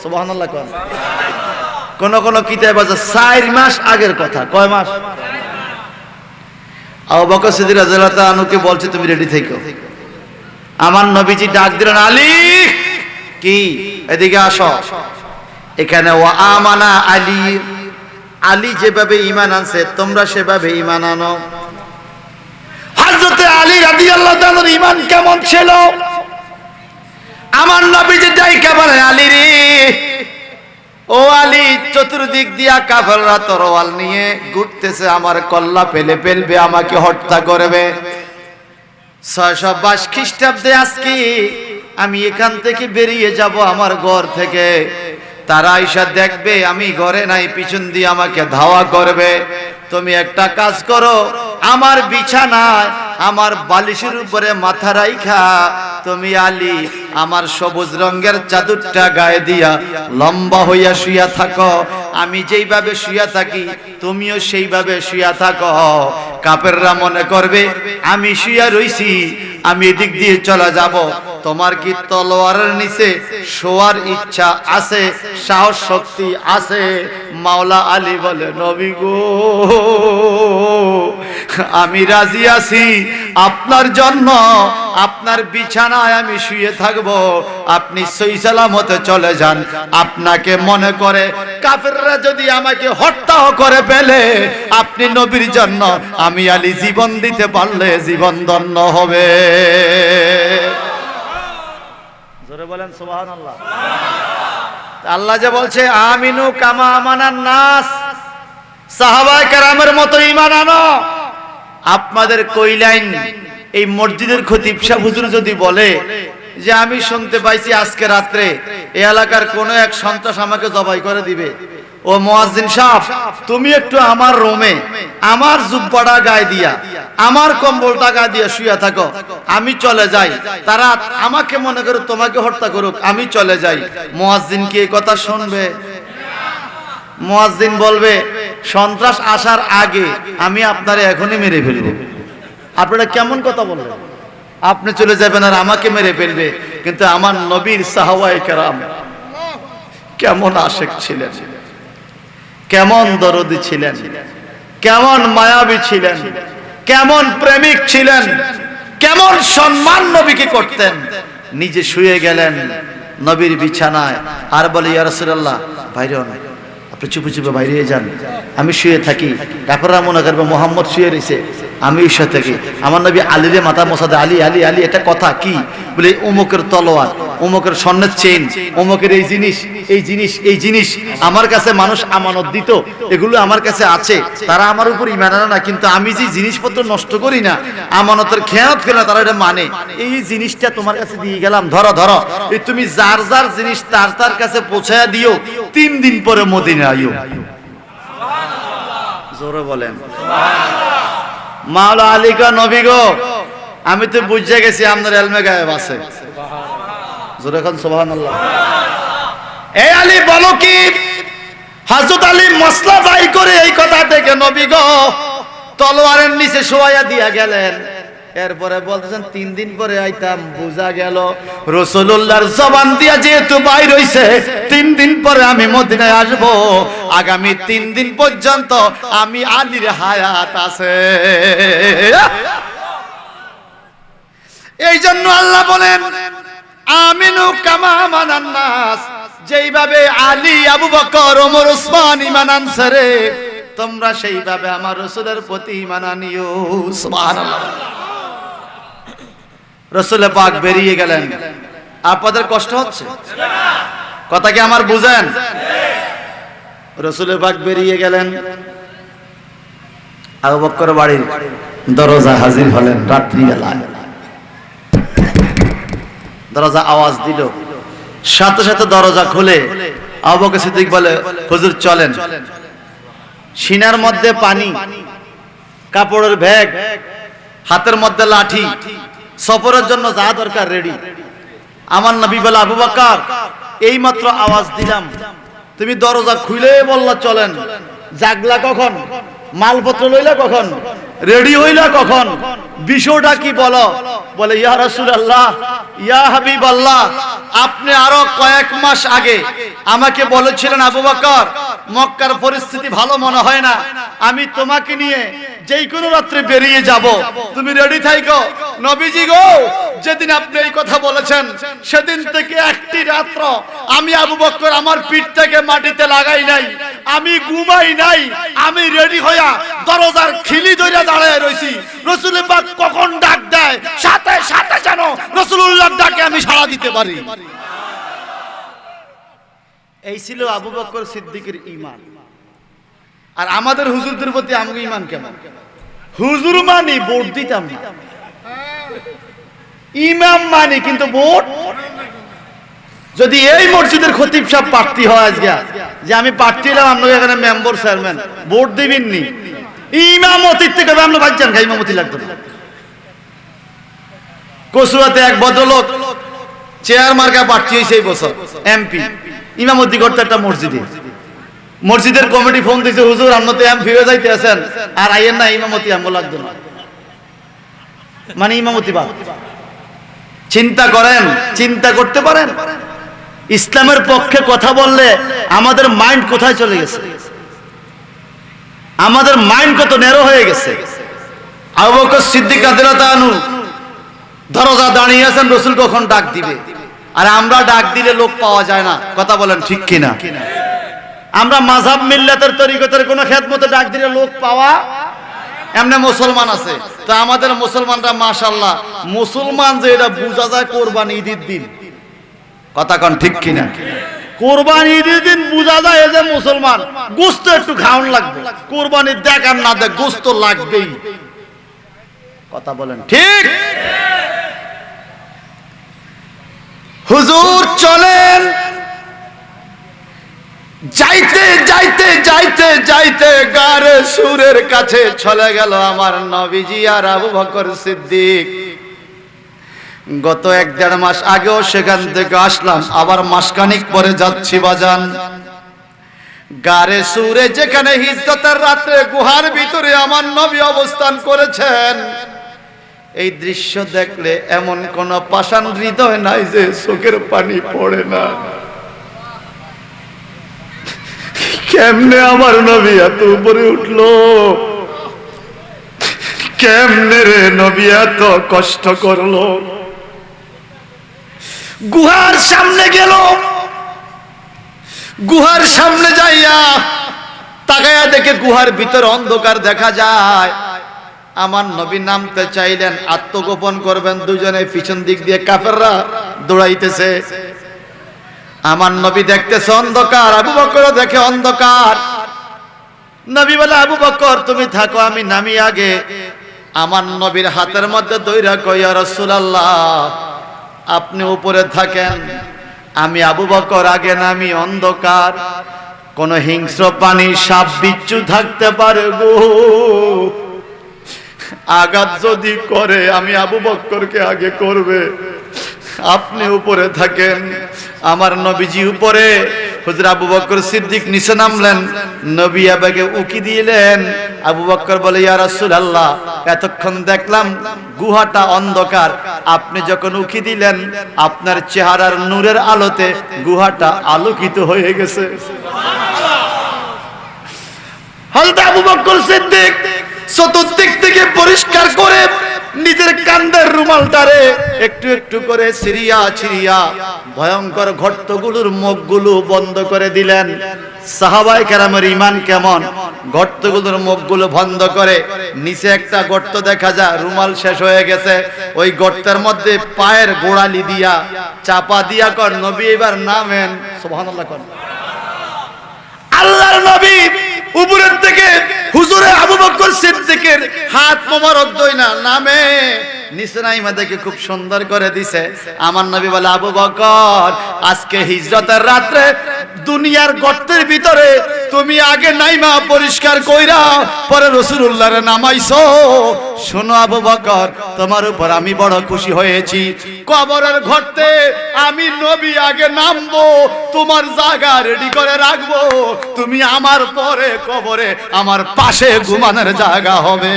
সুবহানাল্লাহ। কোন কোন কিতাবে আছে 4 মাস আগের কথা। কয় মাস? আবু বকর সিদ্দিক রাদিয়াল্লাহু তাআলা আনহুকে বলছে তুমি রেডি থাইকো। আমার নবীজি ডাক দিলেন, আলী কি এদিকে আসো। এখানে ওয়া আমানা আলী, আলী যেভাবে ঈমান আনছে তোমরা সেভাবে ঈমান আনো। হযরত আলী রাদিয়াল্লাহু তাআলার ঈমান কেমন ছিল? আমার নবীজি ডাইকা বলে, আলী রে, ও আলী, চতুর্দিক দিয়া কাফেররা তরোয়াল নিয়ে ঘুরতেছে, আমার কল্লা পেলে ফেলবে, আমাকে হত্যা করবে। 622 খ্রিস্টাব্দে আজকে আমি এখান থেকে বেরিয়ে যাব আমার ঘর থেকে, তারা আইসা দেখবে আমি ঘরে নাই, পিছন দিয়ে আমাকে ধাওয়া করবে। তুমি একটা কাজ করো, আমার বিছানায় আমার বালিশের উপরে মাথা রাইখা তুমি আলী আমার সবুজ রঙের চাদরটা গায়ে দিয়া লম্বা হইয়া শুয়া থাকো। আমি যেইভাবে শুয়া থাকি তুমিও সেইভাবে শুয়া থাকো। কাফেররা মনে করবে আমি শুয়া রইছি, আমি এদিক দিয়ে চলে যাব। তোমার কি তলোয়ারের নিচে শোয়ার ইচ্ছা আছে, সাহস শক্তি আছে? মাওলা আলী বলে, নবী গো, আমি রাজি আছি আপনার জন্য, আপনার বিছানায় আমি শুয়ে থাকব, আপনি সহি সালামতে চলে যান। আপনাকে মনে করে কাফেররা যদি আমাকে হত্যা করে ফেলে, আপনি নবীর জন্য আমি আলী জীবন দিতে পারলে জীবন ধন্য হবে। জোরে বলেন সুবহানাল্লাহ। আল্লাহ যে বলছে আমিনু কামা আমানান নাস, সাহাবায়ে কেরামের মতো ঈমান আনো। আপনাদের কইলাইন এই মসজিদের খতিব সাহেব হুজুর যদি বলে যে আমি শুনতে পাইছি আজকে রাত্রে এই এলাকার কোন এক সন্ত্রাস আমাকে জবাই করে দিবে, ও মুয়াজ্জিন সাহেব তুমি একটু আমার রুমে আমার জুব্বাটা গায়ে দিয়া আমার কম্বলটা গায়ে দিয়া শুয়ে থাকো, আমি চলে যাই। তারা আমাকে মনে করে তোমাকে হত্যা করুক, আমি চলে যাই। মুয়াজ্জিন কি এই কথা শুনবে? মুয়াজ্জিন বলবে সন্ত্রাস আসার আগে আমি আপনারে এখনই মেরে ফেলবো। আপনারা কেমন কথা বললেন? আপনি চলে যাবেন আর আমাকে মেরে ফেলবে। কিন্তু আমার নবীর সাহাবায়ে কেরাম কেমন আশিক ছিলেন, কেমন দরদি ছিলেন, কেমন মায়াবী ছিলেন, কেমন প্রেমিক ছিলেন, কেমন সম্মান নবীকে করতেন। নিজে শুয়ে গেলেন নবীর বিছানায় আর বলে, ইয়া রাসূলুল্লাহ বাইরে না, আপনি চুপে চুপে বাইরে যান, আমি শুয়ে থাকি। কাফেররা মনে করবে মোহাম্মদ শুয়ে রয়েছে, আমি শুয়ে থাকি। আমার নবী আলীরে মাথা মোসাদে, আলী আলী আলী, এটা কথা কি? বলে অমুকের তলোয়ার, অমুকের স্বর্ণের চেইন, অমুকের এই জিনিস এই জিনিস এই জিনিস আমার কাছে মানুষ আমানত দিত, এগুলো আমার কাছে আছে। তারা আমার উপর ঈমান আনে না, কিন্তু আমি যে জিনিসপত্র নষ্ট করি না, আমানতের খেয়ানত করি না, তারা এটা মানে। এই জিনিসটা তোমার কাছে দিয়ে গেলাম, ধরো ধরো। এই তুমি যার যার জিনিস তার তার কাছে পৌঁছায়া দিও, 3 দিন পরে মদিনা আইও। জোরে বলেন মাওলা আলী গো, নবী গো, আমি তো বুঝে গেছি আপনার এলমে গায়েব আছে। জোরে খান সুবহানাল্লাহ। এই আলী বলো কি? হযরত আলী মসলা বাই করে এই কথা থেকে নবী গো তলোয়ারের নিচে শোয়াইয়া দিয়া গেলেন। এরপরে বলতেছেন 3 দিন পরে আইতাম। বোঝা গেল রাসূলুল্লাহর জবান দিয়া যেহেতু বাইর হইছে 3 দিন পরে আমি মদিনায় আসব, আগামী 3 দিন পর্যন্ত আমি আলীর হায়াত আছে। এই জন্য আল্লাহ বলেন আমিনু কামা আমানান নাস, যেইভাবে আলী, আবু বকর, ওমর, ওসমান ঈমান আনছে রে, তোমরা সেইভাবে আমার রাসূলের প্রতি ঈমান আনিও। সুবহানাল্লাহ। রাসূল পাক বেরিয়ে গেলেন। আপনাদের কষ্ট হচ্ছে? কথা কি আমার বুঝেন? রাসূল পাক বেরিয়ে গেলেন। আবু বকর বাড়ির দরজা হাজির হলেন রাত্রিবেলা। দরজা আওয়াজ দিল, সাথে সাথে দরজা খুলে আবু বকর সিদ্দিক বলে, হুজুর চলেন। সিনার মধ্যে পানি, কাপড়ের ব্যাগ, হাতের মধ্যে লাঠি, সফরের জন্য যা দরকার রেডি। আমার নবী বলে, আবু বকর এই মাত্র আওয়াজ দিলাম, তুমি দরজা খুলে বললা চলেন, জাগলা কখন? মালপত্র লইলা কখন? রেডি হইলা কখন? বিষয়টা কি বলো? বলে ইয়া রাসূলুল্লাহ, ইয়া হাবিবাল্লাহ, আপনি আরো কয়েক মাস আগে আমাকে বলেছিলেন আবু বকর, মক্কার পরিস্থিতি ভালো মনে হয় না, আমি তোমাকে নিয়ে যেই কোনো রাত্রে বেরিয়ে যাব, তুমি রেডি থাইকো। নবীজি গো, যেদিন আপনি এই কথা বলেছেন সেদিন থেকে একটি রাত্র আমি আবু বকর আমার পিঠটাকে মাটিতে লাগাই নাই, আমি ঘুমাই নাই, আমি রেডি হইয়া দরজার খিলি ধরে দাঁড়ায় রইছি। রাসূল পাক কখন ডাক দেয় সাথে সাথে যেন রাসূলুল্লাহর ডাকে আমি সাড়া দিতে পারি। এই ছিল আবু বকর সিদ্দিকের ঈমান। আর আমাদের হুজুরদের প্রতি আমাকে ঈমান কেমন? হুজুর মানি, ভোট দিতাম না। ইমাম মানি, কিন্তু ভোট। যদি এই মসজিদের খতিব সাহেব প্রার্থী হয় আজকে, যে আমি প্রার্থী হলাম, আপনাকে এখানে মেম্বার চেয়ারম্যান, ভোট দিবেন নি, ইমামতির থেকে আমরা বাচ্চান খাই, ইমামতি লাগতো না। কসুয়াতে এক ভদ্রলোক চেয়ার মার্কা প্রার্থী হয়েছে এই বছর এমপি, ইমামতি করতে একটা মসজিদে। মসজিদের কমিটি ফোন দিয়েছে, হুজুর আপনি তো এমপি হয়ে যাইতে আছেন, আর আইয়েন না, ইমামতি আমগো লাগতো না। মানে ইমামতি বা চিন্তা করেন, চিন্তা করতে পারেন ইসলামের পক্ষে কথা বললে আমাদের মাইন্ড কোথায় চলে গেছে, আমাদের মাইন্ড কত ন্যারো হয়ে গেছে। আবু বকর সিদ্দিক রাদিয়াল্লাহু আনহু দরজা দাঁড়িয়ে আছেন, রাসূল কখন ডাক দিবে, আর আমরা ডাক দিলে লোক পাওয়া যায় না। কথা বলেন ঠিক কিনা? আমরা মাযহাব মিল্লাতের তরিকতের কোন খেদমতে ডাক দিলে লোক পাওয়া, এমনি মুসলমান আছে তো আমাদের মুসলমানরা মাশাআল্লাহ, মুসলমান যে এটা বোঝা যায় কোরবানি ঈদের দিন। কথা কোন ঠিক কিনা? কোরবানি ঈদের দিন বোঝা যায় এই যে মুসলমান, গোশত একটু খাওয়ান লাগবে, কোরবানি দেখ আর না দেখ গোশত লাগবেই। কথা বলেন ঠিক? হুজুর চলেন, যাইতে যাইতে যাইতে যাইতে গারে সুরের কাছে চলে গেল আমার নবীজি আর আবু বকর সিদ্দিক। গত 1-1.5 মাস আগেও সেখান থেকে আসলাম, আবার মাসখানিক পরে যাচ্ছি বাজান। গারে সুরে যেখানে হিজরতের রাতে গুহার ভিতরে আমার নবী অবস্থান করেছেন, এই দৃশ্য দেখলে এমন কোন পাষাণ হৃদয় নাই যে চোখের পানি পড়ে না। কেমনে আমার নবী এত উপরে উঠলো, কেমনে রে নবী এত কষ্ট করলো। গুহার সামনে গেল, গুহার সামনে যাইয়া তাকায়া দেখে গুহার ভিতর অন্ধকার দেখা যায়। আমার নবী নামতে চাইলেন, আত্মগোপন করবেন, দুজনে পিছন দিক দিয়ে কাফেররা দৌড়াইতেছে। আমার নবী দেখতেছে অন্ধকার, আবু বকর দেখে অন্ধকার। নবী বলে আবু বকর তুমি থাকো, আমি নামি আগে। আমার নবীর হাতের মধ্যে দইরা কই, ইয়া রাসূলুল্লাহ আপনি উপরে থাকেন, আমি আবু বকর আগে নামি। অন্ধকার, কোন হিংস্র প্রাণী সাপ বিচ্ছু থাকতে পারে গো, আঘাত যদি করে আমি আবু বকরকে আগে করবে, আপনি উপরে থাকেন। আমার নবীজি উপরে, হুজুর আবু বকর সিদ্দিক নিচে নামলেন, নবী আবেগে উকি দিলেন। আবু বকর বলে ইয়া রাসূলুল্লাহ এতক্ষণ দেখলাম গুহাটা অন্ধকার, আপনি যখন উকি দিলেন আপনার চেহারার নূরের আলোতে গুহাটা আলোকিত হয়ে গেছে। হযরত আবু বকর সিদ্দিক চতুর্দিক থেকে পরিষ্কার করে নিজের কান্দের রুমালটারে একটু একটু করে ছিঁড়িয়া ছিঁড়িয়া ভয়ঙ্কর গর্তগুলোর মুখগুলো বন্ধ করে দিলেন। সাহাবায়ে কেরামের ঈমান কেমন, গর্তগুলোর মুখগুলো বন্ধ করে, নিচে একটা গর্ত দেখা যায়, রুমাল শেষ হয়ে গেছে, ওই গর্তের মধ্যে পায়ের গোড়ালি দিয়া চাপা দিয়া কর নবী এবার নামেন। সুবহানাল্লাহ কর। আল্লাহর নবী উপরের থেকে হুজুরে আবু বকর সিদ্দিকের হাত মোবারক দইনা নামে, নিচনাইমা দেখে খুব সুন্দর করে দিছে। আমার নবী বলে, আবু বকর, আজকে হিজরতের রাত্রে দুনিয়ার গর্তের ভিতরে তুমি আগে নাইমা পরিষ্কার কইরা পরে রাসূলুল্লাহরে নামাইছো। শোনো আবু বকর, তোমার উপর আমি বড় খুশি হয়েছি। কবরের গর্তে আমি নবী আগে নামবো, তোমার জায়গা রেডি করে রাখবো, তুমি আমার পরে কবরে আমার পাশে ঘুমানোর জায়গা হবে।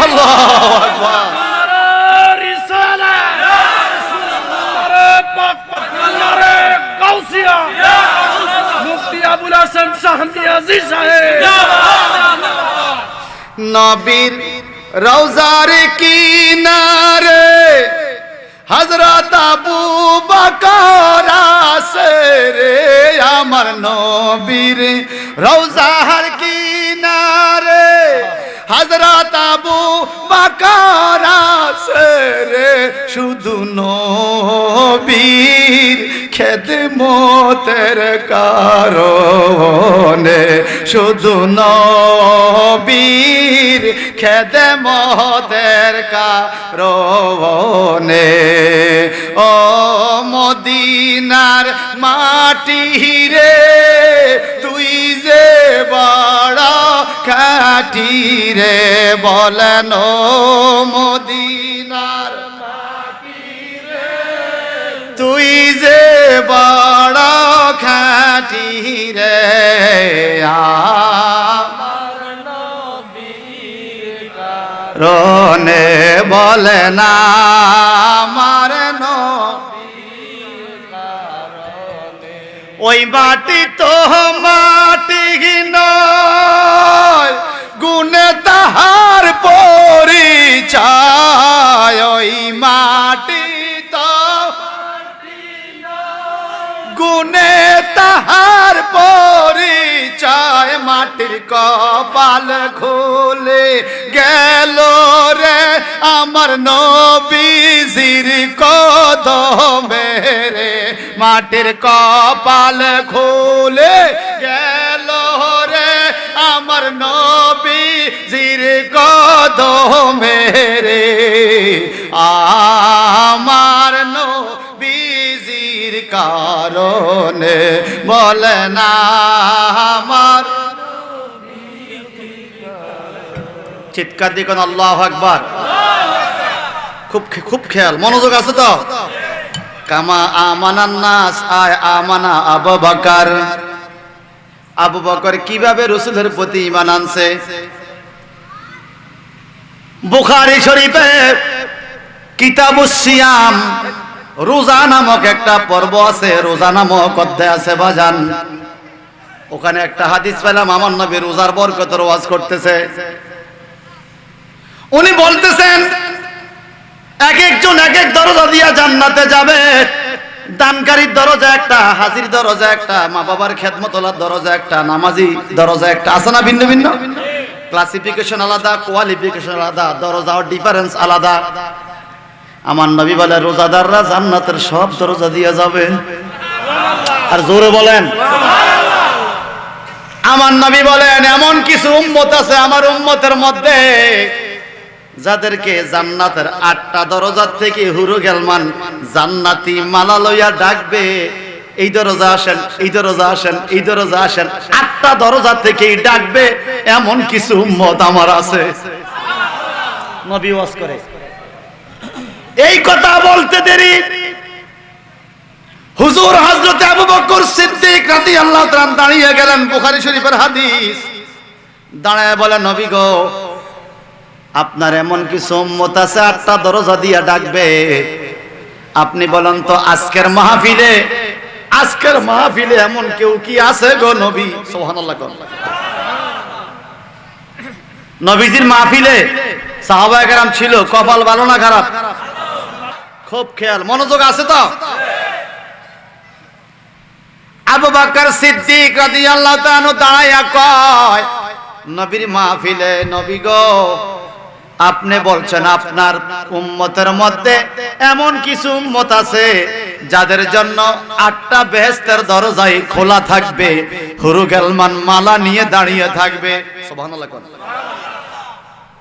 আল্লাহু আকবার। নবীর রওজার কিনারে হযরত আবু বকর আছে রে, আমার নবীর রওজার কিনারে হযরত আবু বকর আছে রে, শুধু নবীর খেদমতের কারণে, শুধু নবীর খেদমতের কারণে। ও মদিনার মাটি রে, তুই যে বড় খাঁটি রে, বলেন ও মদিনার মাটি রে, তুই যে বড় খাঁটি রে, আমার নবীর কারণে, বলে না আমার নবীর কারণে। ওই মাটি তো মাটি নয়, গুণে তাহার পরিচয়। ওই মাটি তো গুণে তাহার পরিচয়। মাটির কপাল খুলে গেল রে, আমার নবীজির কদমে রে, মাটির কপাল খুলে গেল রে, আমার নবীজির কদমে রে, আমার নবীজির কারণে, বলে না আমার। চিৎকার দিয়ে কোন আল্লাহু আকবার। খুব খেয়াল, মনোযোগ আছে তো। কামা আমানান নাস, আয় আমানা আবু বকর। আবু বকর কিভাবে রাসূলের প্রতি ঈমান আনছে? বুখারী শরীফে কিতাবুস সিয়াম, রোজা নামক একটা পর্ব আছে, রোজা নামক অধ্যায় আছে বাজান। ওখানে একটা হাদিস পেলাম, আমার নবী রোজার বরকতের ওয়াজ করতেছে। উনি বলতেছেন এক একজন এক এক দরজা দিয়া জান্নাতে যাবে। দানকারীর দরজা একটা, হাজির দরজা একটা, মা বাবার খেদমতলার দরজা একটা, নামাজি দরজা একটা। আছে না ভিন্ন ভিন্ন? ক্লাসিফিকেশন আলাদা, কোয়ালিফিকেশন আলাদা, দরজার ডিফারেন্স আলাদা। আমার নবী বলে রোজাদাররা জান্নাতের সব দরজা দিয়ে যাবে। আর জোরে বলেন। আমার নবী বলেন এমন কিছু উম্মত আছে আমার উম্মতের মধ্যে যাদেরকে জান্নাতের 8টা দরজার থেকে হুরু গেলমান জান্নাতি মালা লইয়া ডাকবে, এই দরজা আসেন, এই দরজা আসেন, এই দরজা আসেন। 8টা দরজা থেকেই ডাকবে, এমন কিছু উম্মত আমার আছে। নবী ওয়াজ করে। এই কথা বলতে দেরি হুজুর হযরত আবু বকর সিদ্দিক রাদিয়াল্লাহু তাআলা দাঁড়িয়ে গেলেন। বুখারী শরীফের হাদিস। দাঁড়ায় বলে, নবী গো, আপনার এমন কিছু উম্মত আছে 8টা দরজা দিয়া ডাকবে, আপনি বলেন তো আজকের মাহফিলে এমন কেউ কি আছে গো নবী? সুবহানাল্লাহ। নবীজির মাহফিলে সাহাবায়ে কেরাম ছিল, কপাল ভালো না খারাপ? খুব খেয়াল, মনোযোগ আছে তো। আবু বকর সিদ্দিক রাদিয়াল্লাহু তাআলা দাঁড়ায়া কয়, নবীর মাহফিলে, নবী গো, আপনি বলছেন আপনার উম্মতের মধ্যে এমন কিছু উম্মত আছে যাদের জন্য 8টা বেহেশতের দরজাই খোলা থাকবে, হুরু গেলমান মালা নিয়ে দাঁড়িয়ে থাকবে। সুবহানাল্লাহ।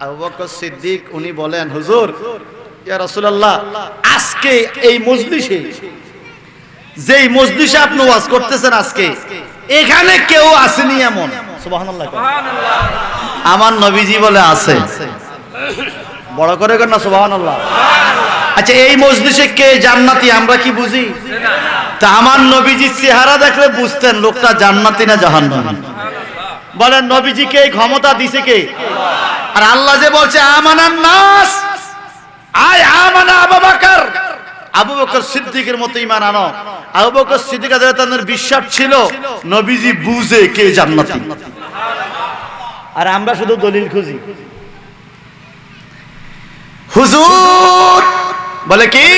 আবু বকর সিদ্দিক উনি বলেন, হুজুর ইয়া রাসূলুল্লাহ, আজকে এই মজলিসে, যেই মজলিসে আপনি ওয়াজ করতেছেন আজকে, এখানে কেউ আসেনি এমন। সুবহানাল্লাহ। আমার নবীজি বলে আছে। বড় করে কর না সুবহানাল্লাহ। আচ্ছা, এই মজলিসে কে জান্নাতি আমরা কি বুঝি? তা আমার নবীজির চেহারা দেখলে বুঝতেন লোকটা জান্নাতি না জাহান্নামী। বলেন নবীজিকে এই ক্ষমতা দিছে কে? আর আল্লাহ যে বলছে আমানান নাস, আয় আমানা আবু বকর, আবু বকর সিদ্দিকের মতো ঈমান আনো। আবু বকর সিদ্দিক রাদিয়াল্লাহু তাআলার বিশ্বাস ছিল নবীজি বুঝে কে জান্নাতি। আর আমরা শুধু দলিল খুঁজি। হুজুর বলে কি?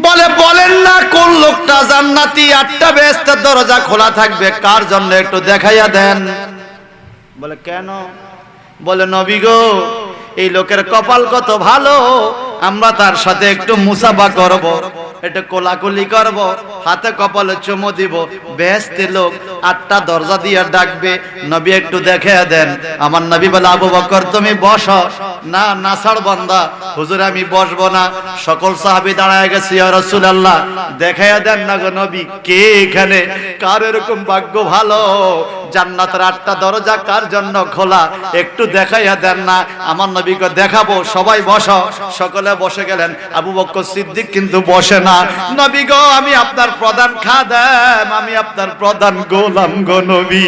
বলে বলেন না কোন লোকটা জান্নাতি? 8টা বেহেশতের দরজা খোলা থাকবে, কার জন্য একটু দেখাইয়া দেন। বলে কেন? বলে নবী গো, এই লোকের কপাল কত ভালো, আমরা তার সাথে একটু মুসাফা করব, একটু কোলাকুলি করব, হাতে কপালে চুমু দিব। বেহেশতের লোক 8টা দরজা দিয়ে ডাকবে, নবী একটু দেখাইয়া দেন। আমার নবী বলে আবু বকর তুমি বসো। না নাসাড় বান্দা, হুজুর আমি বসবো না। সকল সাহাবী দাঁড়ায় গেছে, ইয়া রাসূলুল্লাহ দেখাইয়া দেন না গো নবী, কে এখানে, কার এরকম ভাগ্য ভালো, জান্নাতের 8টা দরজা কার জন্য খোলা, একটু দেখাইয়া দেন না। আমার নবীকে দেখাবো, সবাই বসো। সকলে বসে গেলেন। আবু বকর সিদ্দিক কিন্তু বসে না। নবী গো, আমি আপনার প্রধান খাদেম, আমি আপনার প্রধান গোলাম গো নবী,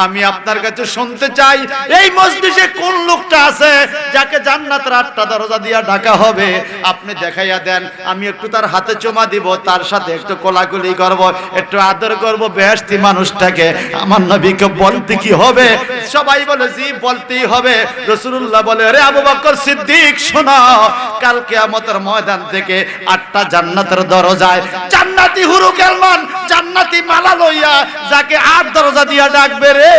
আমি আপনার কাছে শুনতে চাই এই মজলিসে কোন লোকটা আছে যাকে জান্নাতের 8টা দরজা দিয়া ডাকা হবে, আপনি দেখাইয়া দেন। আমি একটু তার হাতে চুমা দিব, তার সাথে একটু কোলাকুলি করব, একটু আদর করব বেহেশতি মানুষটাকে। আমার নবীকে বলতে কি হবে? সবাই বলে জি বলতেই হবে। রাসূলুল্লাহ বলে, রে আবু বকর সিদ্দিক শোনো, কাল কিয়ামতের ময়দান থেকে 8টা জান্নাতের দরজায় জান্নাতি হুরু কেলমান, জান্নাতি মালা লইয়া যাকে 8 দরজা দিয়া ডাকবে রে,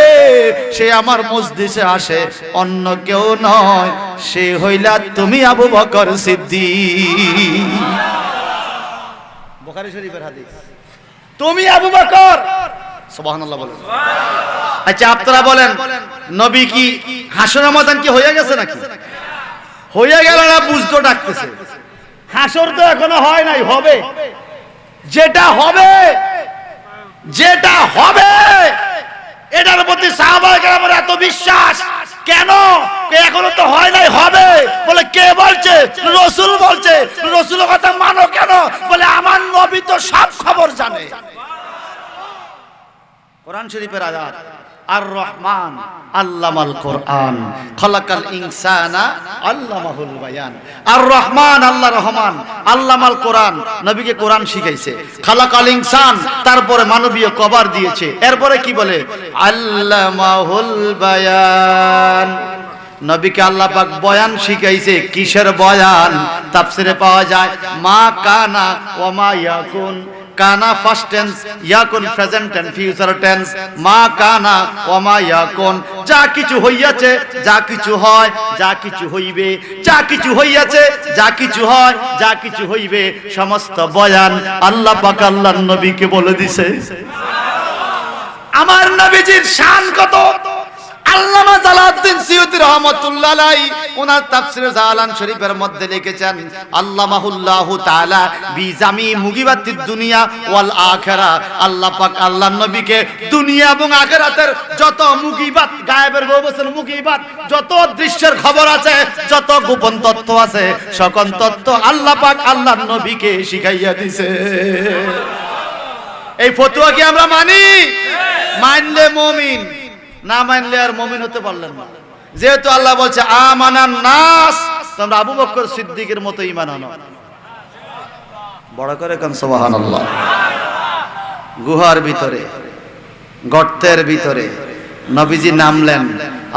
সে আমার মজলিসে আসে, অন্য কেউ নয়, সে হইলা তুমি আবু বকর সিদ্দিক। বুখারী শরীফের হাদিস। তুমি আবু বকর। সুবহানাল্লাহ বলেন। আচ্ছা আপনারা বলেন, নবী কি হাসরের ময়দান কি হয়ে গেছে নাকি? হয়ে গেল না বুঝতো ডাকতেছে। হাসর তো এখনো হয় নাই, হবে। যেটা হবে, যেটা হবে, এটার প্রতি সাহাবায়ে কেরামের এত বিশ্বাস কেন? এখনো তো হয় নাই, হবে। বলে কে বলছে? রাসূল বলছে। রাসূলের কথা মানো কেন? বলে আমার নবী তো সব খবর জানে। কোরআন শরীফের আয়াত, আর রহমান আল্লামাল কোরআন খলাকাল ইনসানা আল্লামাহুল বায়ান। আর রহমান আল্লাহ রহমান, আল্লামাল কোরআন নবীকে কোরআন শিখাইছে। খলাকাল ইনসান তারপরে মানবীয় কভার দিয়েছে। এরপরে কি বলে? আল্লামাহুল বায়ান। নবীকে আল্লাহ পাক বয়ান শিখাইছে। কিসের বয়ান? তাফসিরে পাওয়া যায় মা কানা ওয়া মা ইয়াকুন। কানা ফার্স্ট টেন্স, ইয়াকুন প্রেজেন্ট টেন্স, ফিউচার টেন্স। মা কানা ওয়া মা ইয়াকুন, যা কিছু হইয়াছে, যা কিছু হয়, যা কিছু হইবে, যা কিছু হইয়াছে, যা কিছু হয়, যা কিছু হইবে, সমস্ত বয়ান আল্লাহ পাক আল্লাহর নবীকে বলে দিয়েছে। আমার নবীজির শান কত! আল্লামা জালালউদ্দিন সিয়ুতী রাহমাতুল্লাহ আলাইহি ওনার তাফসীরে জালান শরীফের মধ্যে লিখেছেন, আল্লামাহুল্লাহু তাআলা বিজামি মুগিবাতিদ দুনিয়া ওয়াল আখিরা। আল্লাহ পাক আল্লাহর নবীকে দুনিয়া এবং আখিরাতের যত মুগিবাত, গায়েবের গৌবসের মুগিবাত, যত দৃশ্যের খবর আছে, যত গোপন তথ্য আছে, সকল তথ্য আল্লাহ পাক আল্লাহর নবীকে শিখাইয়া দিয়েছে। এই ফতোয়া কি আমরা মানি? মানলে মুমিন, না মানলে আর মুমিন হতে পারলেন না। যেহেতু আল্লাহ বলছে আমানান নাস, তোমরা আবু বকর সিদ্দিকের মতো ঈমান আনো। বড় করে কোন সুবহানাল্লাহ। গুহার ভিতরে, গর্তের ভিতরে নবীজি নামলেন।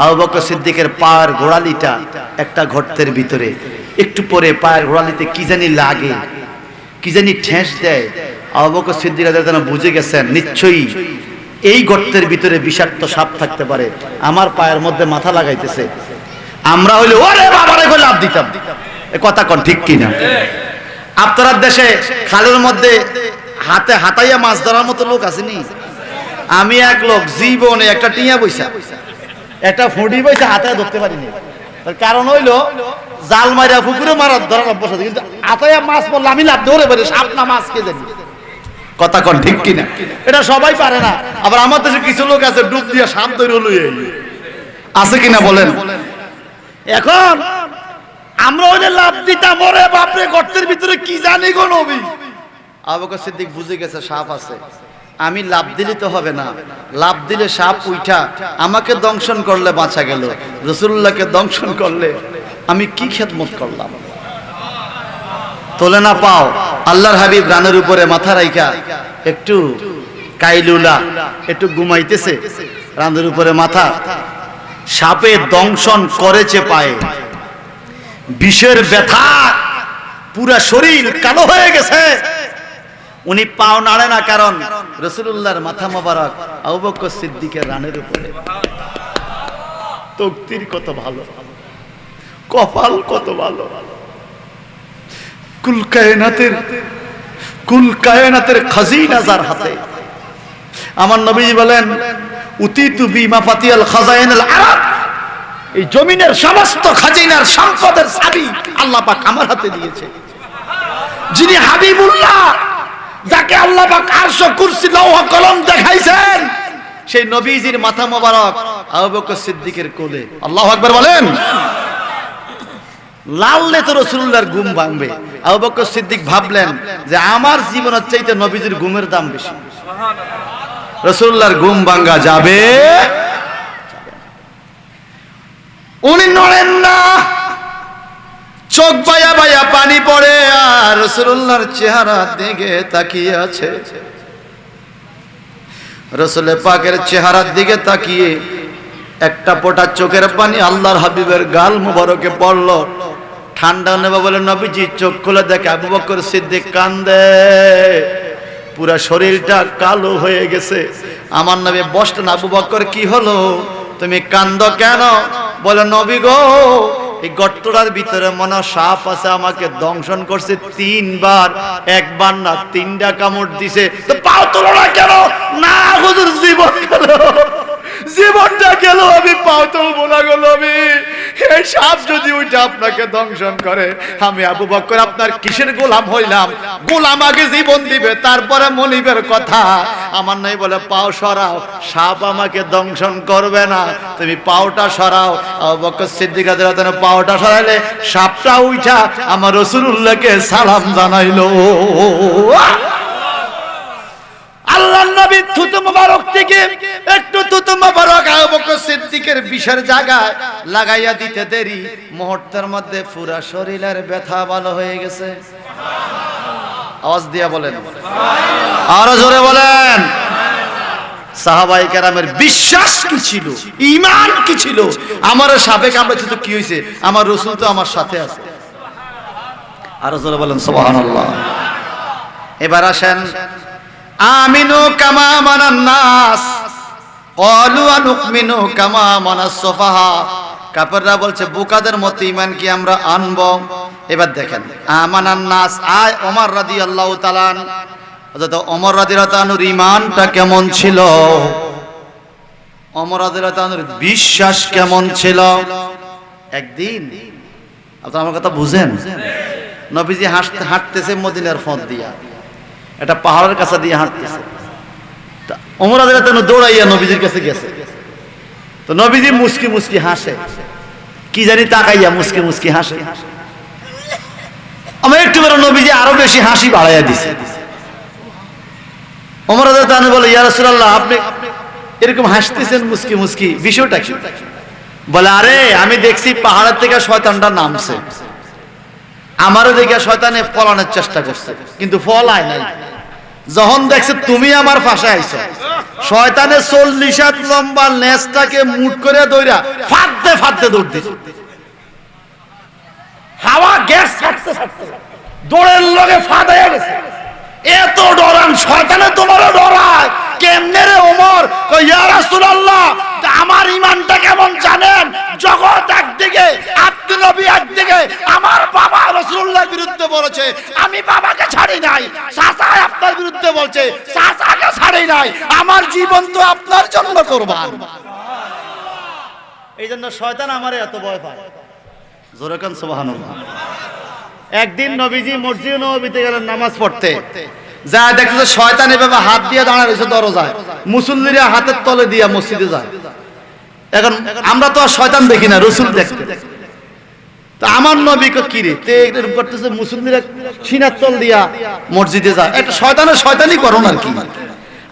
আবু বকর সিদ্দিকের পায়ের গোড়ালিটা একটা গর্তের ভিতরে। একটু পরে পায়ের গোড়ালিতে কি জানি লাগে, কি জানি ঠেস দেয়। আবু বকর সিদ্দিক রাদিয়াল্লাহু আনহু বুঝে গেছেন নিশ্চয়ই এই গর্তের ভিতরে বিষাক্ত সাপ থাকতে পারে, আমার পায়ের মধ্যে মাথা লাগাইতেছে। আমরা হইলে ওরে বাবারে কই লাভ দিতাম। এই কথা কোন ঠিক কিনা? আপনার দেশে খালের মধ্যে হাতে হাতাইয়া মাছ ধরার মতো লোক আসেনি? আমি এক লোক জীবনে একটা টিয়া বইসা, একটা ফুঁড়ি বইসা হাতে ধরতে পারিনি। তার কারণ হইলো জাল মারিয়া পুকুরে মারার ধরার অভ্যাস আছে, কিন্তু আতায়া মাছ বললে আমি লাভ ধরে পারি, সাপ না মাছ কে জানি। কথা কন ঠিক কিনা? এটা সবাই পারে না। আবার আমার দেশে কিছু লোক আছে ডুব দিয়ে সাপ ধরে লুয়ে আছে কিনা বলেন। এখন আমরা ওই লাভ দিতাম, ওরে বাপরে গর্তের ভিতরে কি জানি গো নবী। আবু বকর সিদ্দিক বুঝে গেছে সাপ আছে, আমি লাভ দিলে তো হবে না, লাভ দিলে সাপ উঠা আমাকে দংশন করলে বাঁচা গেল, রাসূলুল্লাহকে দংশন করলে আমি কি খেদমত করলাম। তোলে না পাও, আল্লাহর হাবিব রানের উপরে মাথা রাইখা একটু কাইলুলা একটু ঘুমাইতেছে, রানের উপরে মাথা, সাপে দংশন করেছে পায়ে, বিষের ব্যথা পুরা শরীর কালো হয়ে গেছে, উনি পাও নাড়ে না, কারণ রাসূলুল্লাহর মাথা মোবারক আবু বকর সিদ্দিকের রানের উপরে। তকদির কত ভালো, কপাল কত ভালো। কুল কায়নাতের খাজিনা যার হাতে। আমার নবীজি বলেন উতিতু বিমাফাতিয়াল খাজাইনুল আরব, এই জমিনের সমস্ত খাজিনার সম্পদের চাবি আল্লাহ পাক আমার হাতে দিয়েছে। যিনি হাবিবুল্লাহ, যাকে আল্লাহ পাক আরশ কুরসি লৌহ কলম দেখাইছেন, সেই নবীজির মাথা মোবারক আবু বকর সিদ্দিকের কোলে। আল্লাহু আকবার বলেন। লাললে তো রাসূলুল্লাহর ঘুম ভাঙবে। আবু বকর সিদ্দিক ভাবলেন যে আমার জীবনের চাইতে নবীজির ঘুমের দাম বেশি, রাসূলুল্লাহর ঘুম ভাঙা যাবে। উনি নড়েন না, চোখ বায়া বায়া পানি পড়ে, আর রাসূলুল্লাহর চেহারা দিকে তাকিয়ে আছে। রাসূল পাকের চেহারার দিকে তাকিয়ে একটা ফোঁটা চোখের পানি আল্লাহর হাবিবের গাল মুবারকে পড়ল। ঠান্ডা নেবা বলে নবীজি চোখ খুলে দেখে আবু বকর সিদ্দিক কান্দে, পুরা শরীরটা কালো হয়ে গেছে। আমার নবী বসলেন, আবু বকর কি হলো, তুমি কান্দো কেন? বলে নবী গো, এই গর্তটার ভিতরে মনে সাপ আছে, আমাকে দংশন করছে 3 বার, একবার না 3টা কামড় দিছে। তো পাও তোলো না কেন? না হুজুর, জীবন গেল, জীবনটা গেল, আমি পাও তুলবো না গো নবী। এই সাপ যদি ওইটা আপনাকে দংশন করে, আমি আবু বকর আপনার কিসের গোলাম হইলাম? গোলাম আগে জীবন দিবে, তারপরে মনিবের কথা। আমার নাই বলে পাও সরাও, সাপ আমাকে দংশন করবে না, তুমি পাওটা সরাও। আবু বকর সিদ্দিক রাদিয়াল্লাহু আনহু পাওটা সরাইলে সাপটা উঠা আমার রাসূলুল্লাহকে সালাম জানাইলো। আল্লাহর নবী থুতু মোবারক থেকে একটু থুতু মোবারক আবু বকর সিদ্দিকের বিষের জায়গায় লাগাইয়া দিতে দেরি, মুহূর্তের মধ্যে পুরা শরীরের ব্যথা ভালো হয়ে গেছে। আওয়াজ দিয়া বলেন, আরো জোরে বলেন। সাহাবায়ে কেরামের বিশ্বাস কি ছিল, ঈমান কি ছিল? আমার সাবেক আমরা তো কি হইছে, আমার রাসূল তো আমার সাথে আছে। আরো জোরে বলেন সুবহানাল্লাহ। এবার আসেন, আমিনু কামা আমানান নাস ক্বালু আনুমিনু কামা আমানাস সুফাহা। কাফেররা বলছে বোকাদের মতো ঈমান কি আমরা আনব? এবার দেখেন, আমানান নাস, আয় ওমর রাদিয়াল্লাহু তাআলা আনহু, হযরত ওমর রাদিয়াল্লাহু তাআলার ঈমানটা কেমন ছিল, ওমর রাদিয়াল্লাহু তাআলার বিশ্বাস কেমন ছিল। একদিন আপনারা আমার কথা বুঝেন, নবীজি হাঁটতেছে মদিনার পথ দিয়া, একটা পাহাড়ের কাছে দিয়ে হাঁটতেছে। ওমর রাদিয়াল্লাহু তাআলা দৌড়াইয়া নবীজির কাছে গেছে। তো নবীজি মুস্কি মুস্কি হাসে, কি জানি তাকাইয়া মুস্কি মুস্কি হাসে। আমার একটু বেরো নবীজি আরো বেশি হাসি বাড়াইয়া দিছে। ওমর রাদিয়াল্লাহু তাআলা বলে, ইয়া রাসূলুল্লাহ, আপনি এরকম হাসতেছেন মুস্কি মুস্কি, বিষয়টা কি? বলে, আরে আমি দেখছি পাহাড়ের থেকে শয়তানটা নামছে, আমারও দেখে শয়তানে পলানোর চেষ্টা করছে, কিন্তু ফলায় নাই। যখন দেখছে তুমি আমার পাশে আইছো, শয়তানে 40 হাত লম্বা লেজটাকে মুট করে দইরা ফাঁদতে ফাঁদতে দৌড় দিছে। হাওয়া গ্যাস ছাড়তে ছাড়তে দৌড়ের লগে ফাঁদাইয়া গেছে। এত ডরান শয়তানে, তোমারও ডরায় কেমনে রে ওমর? কই, ইয়া রাসূলুল্লাহ, আমার ঈমানটা কেমন জানেন? জগৎ একদিকে, আপনি নবী একদিকে, আমার বাবা রাসূলুল্লাহর বিরুদ্ধে বলেছে, আমি বাবাকে ছাড়ি নাই। চাচা আপনার বিরুদ্ধে বলছে, চাচাকে ছাড়ি নাই। আমার জীবন তো আপনার জন্য কুরবান। এই জন্য শয়তান আমারে এত ভয় পায়। জোরে কান সুবহানাল্লাহ। একদিন নবীজি মসজিদ নববীতে গেলেন নামাজ পড়তে, যা দেখতেছে শয়তান এভাবে হাত দিয়ে দাঁড়ায় রয়েছে দরজায়, মুসল্লিরা হাতের তলে দিয়ে মসজিদে যায়। এখন আমরা তো আর শয়তান দেখি না, রসুল দেখতে। তো আমার নবী কি রে তে এরকম করতেছে, মুসল্লিরা সিনার তল দিয়া মসজিদে যায়। একটা শয়তানি করো না আর কি।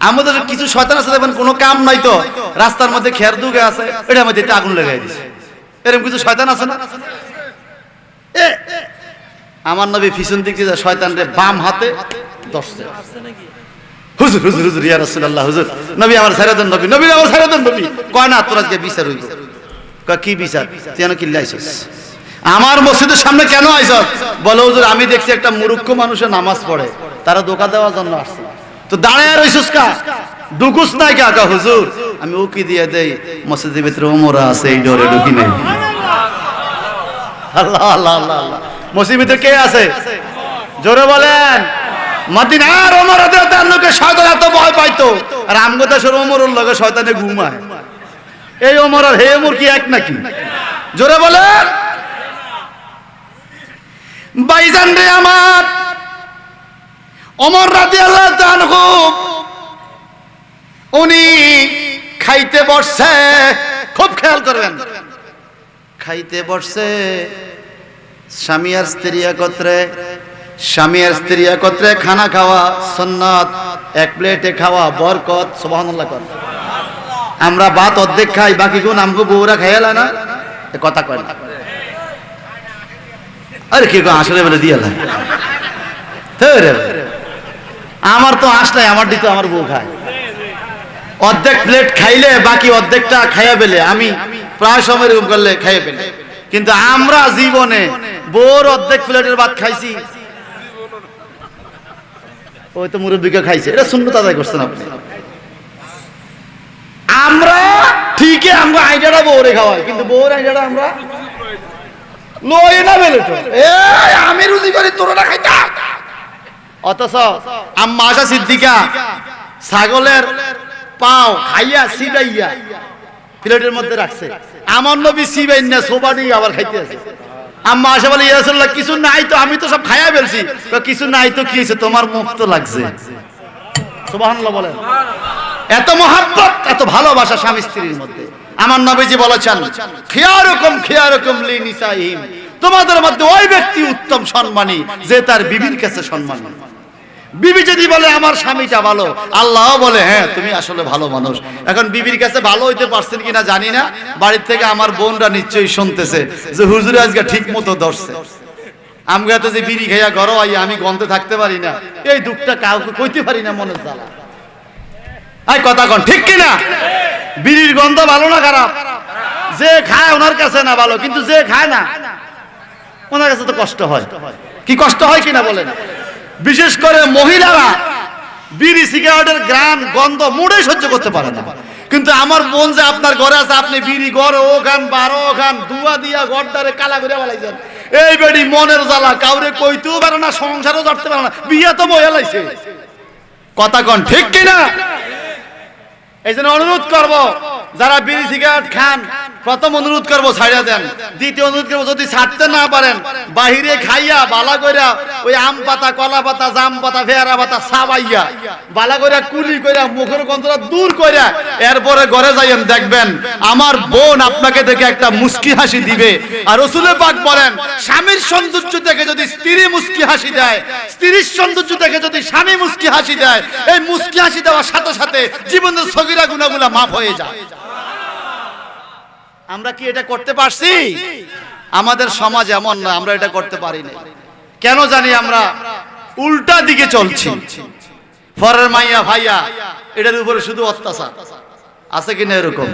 আমাদের কিছু শয়তান আছে দেখবেন কোনো কাম নাই তো রাস্তার মধ্যে খেয়ার দুগে আছে, এটার মধ্যে আগুন লাগাই দিছে, এরকম কিছু শয়তান আছে না? আমার নবী পিছন দিক দিয়ে শয়তানরে বাম হাতে ধরছে। হুজুর হুজুর হুজুর ইয়া রাসূলুল্লাহ, হুজুর নবী আমার ছেড়ে দেন, নবী নবী আমার ছেড়ে দেন। নবী কয় না তোর আজকে বিচার হইব। কয় কি বিচার? তুই কেন কিল্লা আইছিস আমার মসজিদের সামনে কেন আইছস? বলে হুজুর আমি দেখছি একটা মূর্খ মানুষে নামাজ পড়ে, তারা ধোঁকা দেওয়ার জন্য আসছে। তো দাঁড়ায় রইছিস কা, ঢুকুস নাই কা? হুজুর আমি উকি দিয়ে দেই মসজিদের ভিতরে ওমরা আছে, এই ডরে ঢুকি নাই। আল্লাহ আল্লাহ আল্লাহ আল্লাহ। মসজিদের ভিতরে কে আছে? জোরে বলেন। মদিনার ওমর রাদিয়াল্লাহু আনহুকে শয়তান এত ভয় পাইতো, আর আমগো দেশের ওমরের লগে শয়তানে ঘুমায়। এই ওমর আর হে ওমর কি এক নাকি? জোরে বলেন। ভাইজান রে আমার, ওমর রাদিয়াল্লাহু আনহু উনি খাইতে বসছে, খুব খেয়াল করবেন, খাইতে বসছে। স্বামী আর স্ত্রী একত্রে খানা খাওয়া সুন্নাত, এক প্লেটে খাওয়া বরকত। সুবহানাল্লাহ। আমরা ভাত অর্ধেক খাই, বাকি গুণ আমগো বউরা খাইলা না, কথা কয় না। আরে কি আসলে বলে দিয়ে আমার তো আস নাই, আমার দিতে আমার বউ খায়। অর্ধেক প্লেট খাইলে বাকি অর্ধেকটা খাইয়া পেলে, আমি প্রায় সময় এরকম করলে খাইয়া পেলে। কিন্তু আমরা জীবনে বউর অর্ধেক প্লেটের ভাত খাইছি, ওই তো মুরব্বীকে খাইছে, এটা সুন্নত আদায় করছেন আপনি। আমরা ঠিকই আমরা আইডিয়াটা বউরে খাওয়াই, কিন্তু বউর আইডিয়াটা আমরা লই না বেলে তো আমি রুজি করি তোরা খাইতা। অথচ আম্মা আশা সিদ্দিকা ছাগলের পাও খাইয়া সিবাইয়া প্লেটের মধ্যে রাখছে, আমার নবী সিবাইন না সোবানি আবার খাইতে আছে। আম্মা আশা বলে ইয়া রাসূলুল্লাহ কিছু নাই তো, আমি তো সব খাইয়া ফেলছি। কিছু নাই তো কি হয়েছে, তোমার মুখ তো লাগছে। সুবহানাল্লাহ বলেন। এত মহাব্বত, এত ভালোবাসা স্বামী স্ত্রীর মধ্যে। আমার নবীজি বলেছেন খিয়ারুকুম লিনিসাইহিম, তোমাদের মধ্যে ওই ব্যক্তি উত্তম সম্মানী যে তার বিবির কাছে সম্মানী। বিবি যদি বলে আমার স্বামীটা ভালো, আল্লাহ বলে হ্যাঁ তুমি আসলে ভালো মানুষ। এখন বিবির কাছে ভালো হইতে পারছেন কিনা জানি না, বাড়ির থেকে আমার বোনরা নিশ্চয়ই শুনতেছে যে হুজুর আজকে ঠিক মতো ধরছে। আমরা তো যে বিড়ি খাইয়া ঘর আইয়া আমি গন্ধে থাকতে পারি না, এই দুঃখটা কাউকে কইতে পারি না, মনের জ্বালা। আই কথা কন ঠিক কিনা? বিড়ির গন্ধ ভালো না খারাপ? যে খায় ওনার কাছে না ভালো, কিন্তু যে খায় না ওনার কাছে তো কষ্ট হয়। কি কষ্ট হয় কিনা বলেন? বিশেষ করে মহিলারা বিড়ি সিগারেটের গ্রাম গন্ধ মোটেই সহ্য করতে পারে না। কিন্তু আমার বোন যে আপনার ঘরে আছে, আপনি বিড়ি ঘরে ও খান 12 খান, দুয়া দিয়া ঘরটারে কালা করে বলাইছেন, এই বেড়ি মনের জ্বালা কাউরে কইতেও পারে না, সংসারও করতে পারে না, বিয়া তো বইয়া লাইছে। কথা কন ঠিক কিনা? এই জন্য অনুরোধ করব, যারা বিড়ি সিগারেট খান, প্রথম অনুরোধ করব ছাইড়া দেন। দ্বিতীয় অনুরোধ করব যদি ছাড়তে না পারেন, বাহিরে খাইয়া বালা কইরা ওই আম পাতা, কলা পাতা, জাম পাতা, ফেয়ারা পাতা সাবাইয়া বালা কইরা কুলি কইরা মুখের গন্ধটা দূর কইরা এরপরে ঘরে যাইয়েন, দেখবেন আমার বোন আপনাকে দেখে একটা মুস্কি হাসি দিবে। আর রাসূল পাক বলেন, স্বামীর সৌন্দর্য দেখে যদি স্ত্রী মুস্কি হাসি দেয়, স্ত্রীর সৌন্দর্য দেখে যদি স্বামী মুস্কি হাসি দেয়, এই মুস্কি হাসি দেওয়ার সাথে সাথে জীবনের সগীরা গুনাহগুলো মাফ হয়ে যায়। আমরা কি এটা করতে পারছি? আমাদের সমাজ এমন না, আমরা এটা করতে পারি না। কেন জানি আমরা উল্টা দিকে চলছি। ফরের মাইয়া ভাইয়া এটার উপরে শুধু অত্যাচার আছে কিনা এরকম?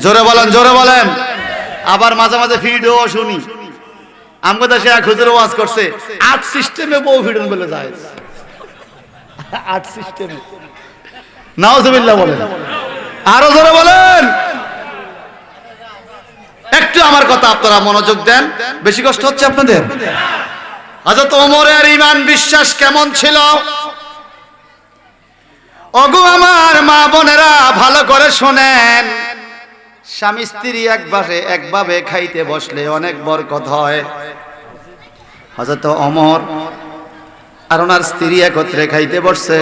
জোরে বলেন, জোরে বলেন। আবার মাঝে মাঝে ভিডিও শুনি, আমাদের দেশে এক হুজুর ওয়াজ করছে, আর্ট সিস্টেমে বউ ভিডিও বলে যায়। আর্ট সিস্টেমে নাউজুবিল্লাহ বলেন, আরো জোরে বলেন। একটু আমার কথা আপনারা মনোযোগ দেন, বেশি কষ্ট হচ্ছে আপনাদের? হযরত ওমরের ঈমান বিশ্বাস কেমন ছিল? ওগো আমার মা বোনেরা ভালো করে শোনেন, স্বামী স্ত্রী একভাবে খাইতে বসলে অনেক বরকত হয়। হযরত ওমর আর ওনার স্ত্রী একত্রে খাইতে বসছে।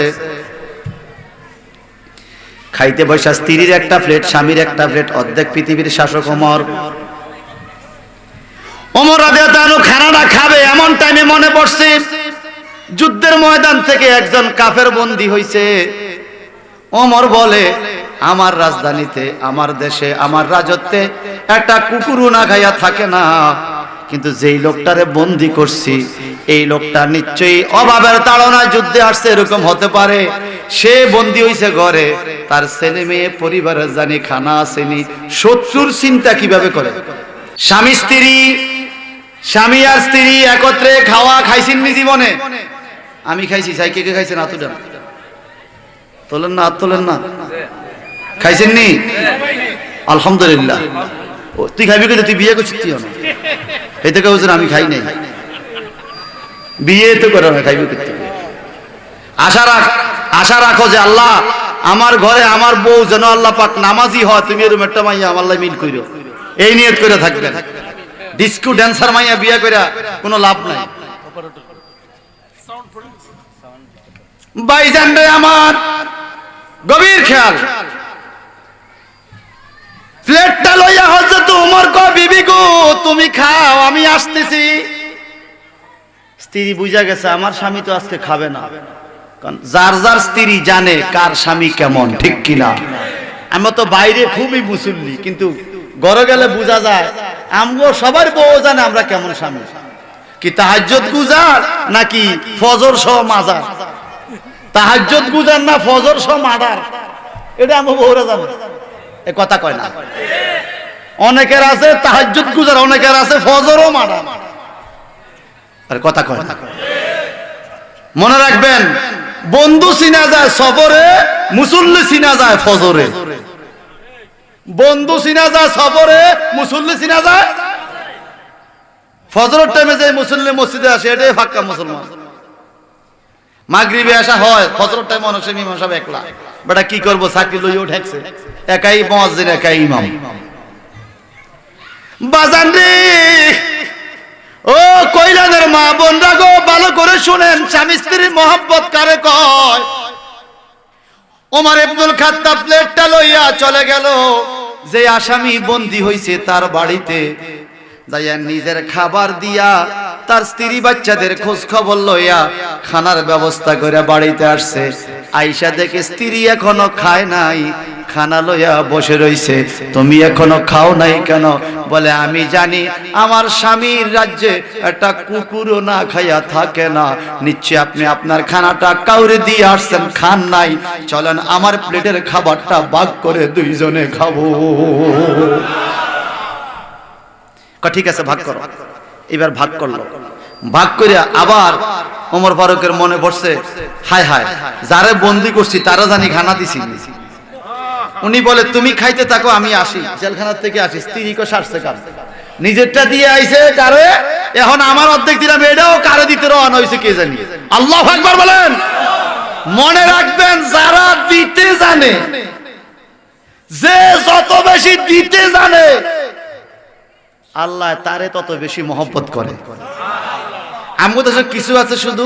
খাইতে বসা স্ত্রীর একটা প্লেট, স্বামীর একটা প্লেট, অর্ধেক পৃথিবীর শাসক ওমর। ওমর রাদিয়াল্লাহু আনহু খানাটা খাবে, এমন টাইমে মনে পড়ছে যুদ্ধের ময়দান থেকে একজন কাফের বন্দী হইছে। ওমর বলে, আমার রাজধানীতে, আমার দেশে, আমার রাজত্বে একটা কুকুরও না খাইয়া থাকে না, কিন্তু যেই লোকটারে বন্দী করছি এই লোকটা নিশ্চয়ই অভাবের তাড়নায় যুদ্ধে আসছে, এরকম হতে পারে। সে বন্দী হইছে ঘরে, তার ছেলে মেয়ে পরিবারের জানি খানা আসেনি। শত্রুর চিন্তা কিভাবে করে? স্বামী আর স্ত্রী একত্রে খাওয়া খাইছেন নি জীবনে? আমি খাইছি, চাই কে কে খাইছেন? হাত উঠান, তোলেন না, হাত তোলেন না। খাইছেন নি? আলহামদুলিল্লাহ। তুই খাইবি কিন্তু তুই বিয়ে করছিস, তুই না এই থেকে বলছেন আমি খাই নাই, বিয়ে তো করে না, খাইবি করতে। আশা রাখো যে আল্লাহ আমার ঘরে আমার বউ যেন আল্লাহ পাক নামাজি হয়, তুমি এরকম একটা মাইয়া আমার মিল কইরো, এই নিয়ত করে থাকবেন। ডিস্কো ড্যান্সার মাইয়া বিয়ে করে কোনো লাভ নাই। ভাইজান রে আমার, গভীর খেয়াল। প্লেটটা লইয়া হযরত ওমর কয়, বিবি গো তুমি খাও, আমি আসতেছি। স্ত্রী বুঝা গেছে আমার স্বামী তো আজকে খাবে না, কারণ যার যার স্ত্রী জানে কার স্বামী কেমন, ঠিক কিনা? আমরা তো বাইরে খুবই মুসল্লি, কিন্তু ঘরে গেলে বোঝা যায় আমগো সবার বউ জানে আমরা কেমন স্বামী। কি তাহাজ্জুদ গুজার নাকি ফজর সহ মাজার? তাহাজ্জুদ গুজার না ফজর সহ মাদার, এটা আমগো বউরা জানে। এ কথা কয় না? অনেকের আছে তাহাজ্জুদ গুজার, অনেকের আছে ফজরও মাদার। আর কথা কয় না? মনে রাখবেন, বন্ধু চিনা যায় সফরে, মুসল্লি চিনা যায় ফজরে। বন্ধু চিনা যায় সফরে, মুসল্লি চিনা যায় ফজরের টাইমে। যে মুসল্লি মসজিদে আসে এটাই ফাক্কা মুসলমান। মাগরিবে আসা হয়, ফজরের টাইমে অনেক সময় ইমাম সাহেব একলা, বেটা কি করবো, চাকরি লইও ঠেকছে, একাই মুয়াজ্জিন একাই ইমাম। বাজান রে, ও কইলানের মা বোনরা গো, ভালো করে শুনেন, স্বামী স্ত্রীর মহব্বত কারে কয়? ওমর ইবনুল খাত্তাব প্লেটটা লইয়া চলে গেল যে আসামি বন্দী হইছে তার বাড়িতে, যাইয়া নিজের খাবার দিয়া তার স্ত্রী বাচ্চাদের খোঁজ খবর লইয়া খানার ব্যবস্থা করে বাড়িতে আসছে। আইসা দেখে স্ত্রী এখনো খায় নাই, খানা লইয়া বসে রইছে। তুমি এখনো খাও নাই কেন? বলে আমি জানি আমার স্বামীর রাজ্যে একটা কুকুরও না খাইয়া থাকে না, নিশ্চয় আপনি আপনার খানাটা কাউরে দিয়ে আসছেন, খান নাই। চলেন আমার প্লেটের খাবারটা ভাগ করে দুইজনে খাবো। ঠিক আছে ভাগ করো। এবার ভাগ করলো, ভাগ করে আবার ওমর ফারুকের মনে পড়ছে, হায় হায় যারে বন্দি করছি তারা জানি খানা দিছি। উনি বলে তুমি খাইতে থাকো, আমি আসি, জেলখানার থেকে আসি। স্ত্রীকে সারছে কার? নিজেরটা দিয়ে আইছে কারে, এখন আমার অর্ধেক দিলাম, এটাও কারে দিতে রওনা হইছে কে জানি। আল্লাহু আকবার বলেন। মনে রাখবেন, যারা দিতে জানে, যে যত বেশি দিতে জানে আল্লাহ তারে তত বেশি মহব্বত করে। আমগো দেশে কিছু আছে শুধু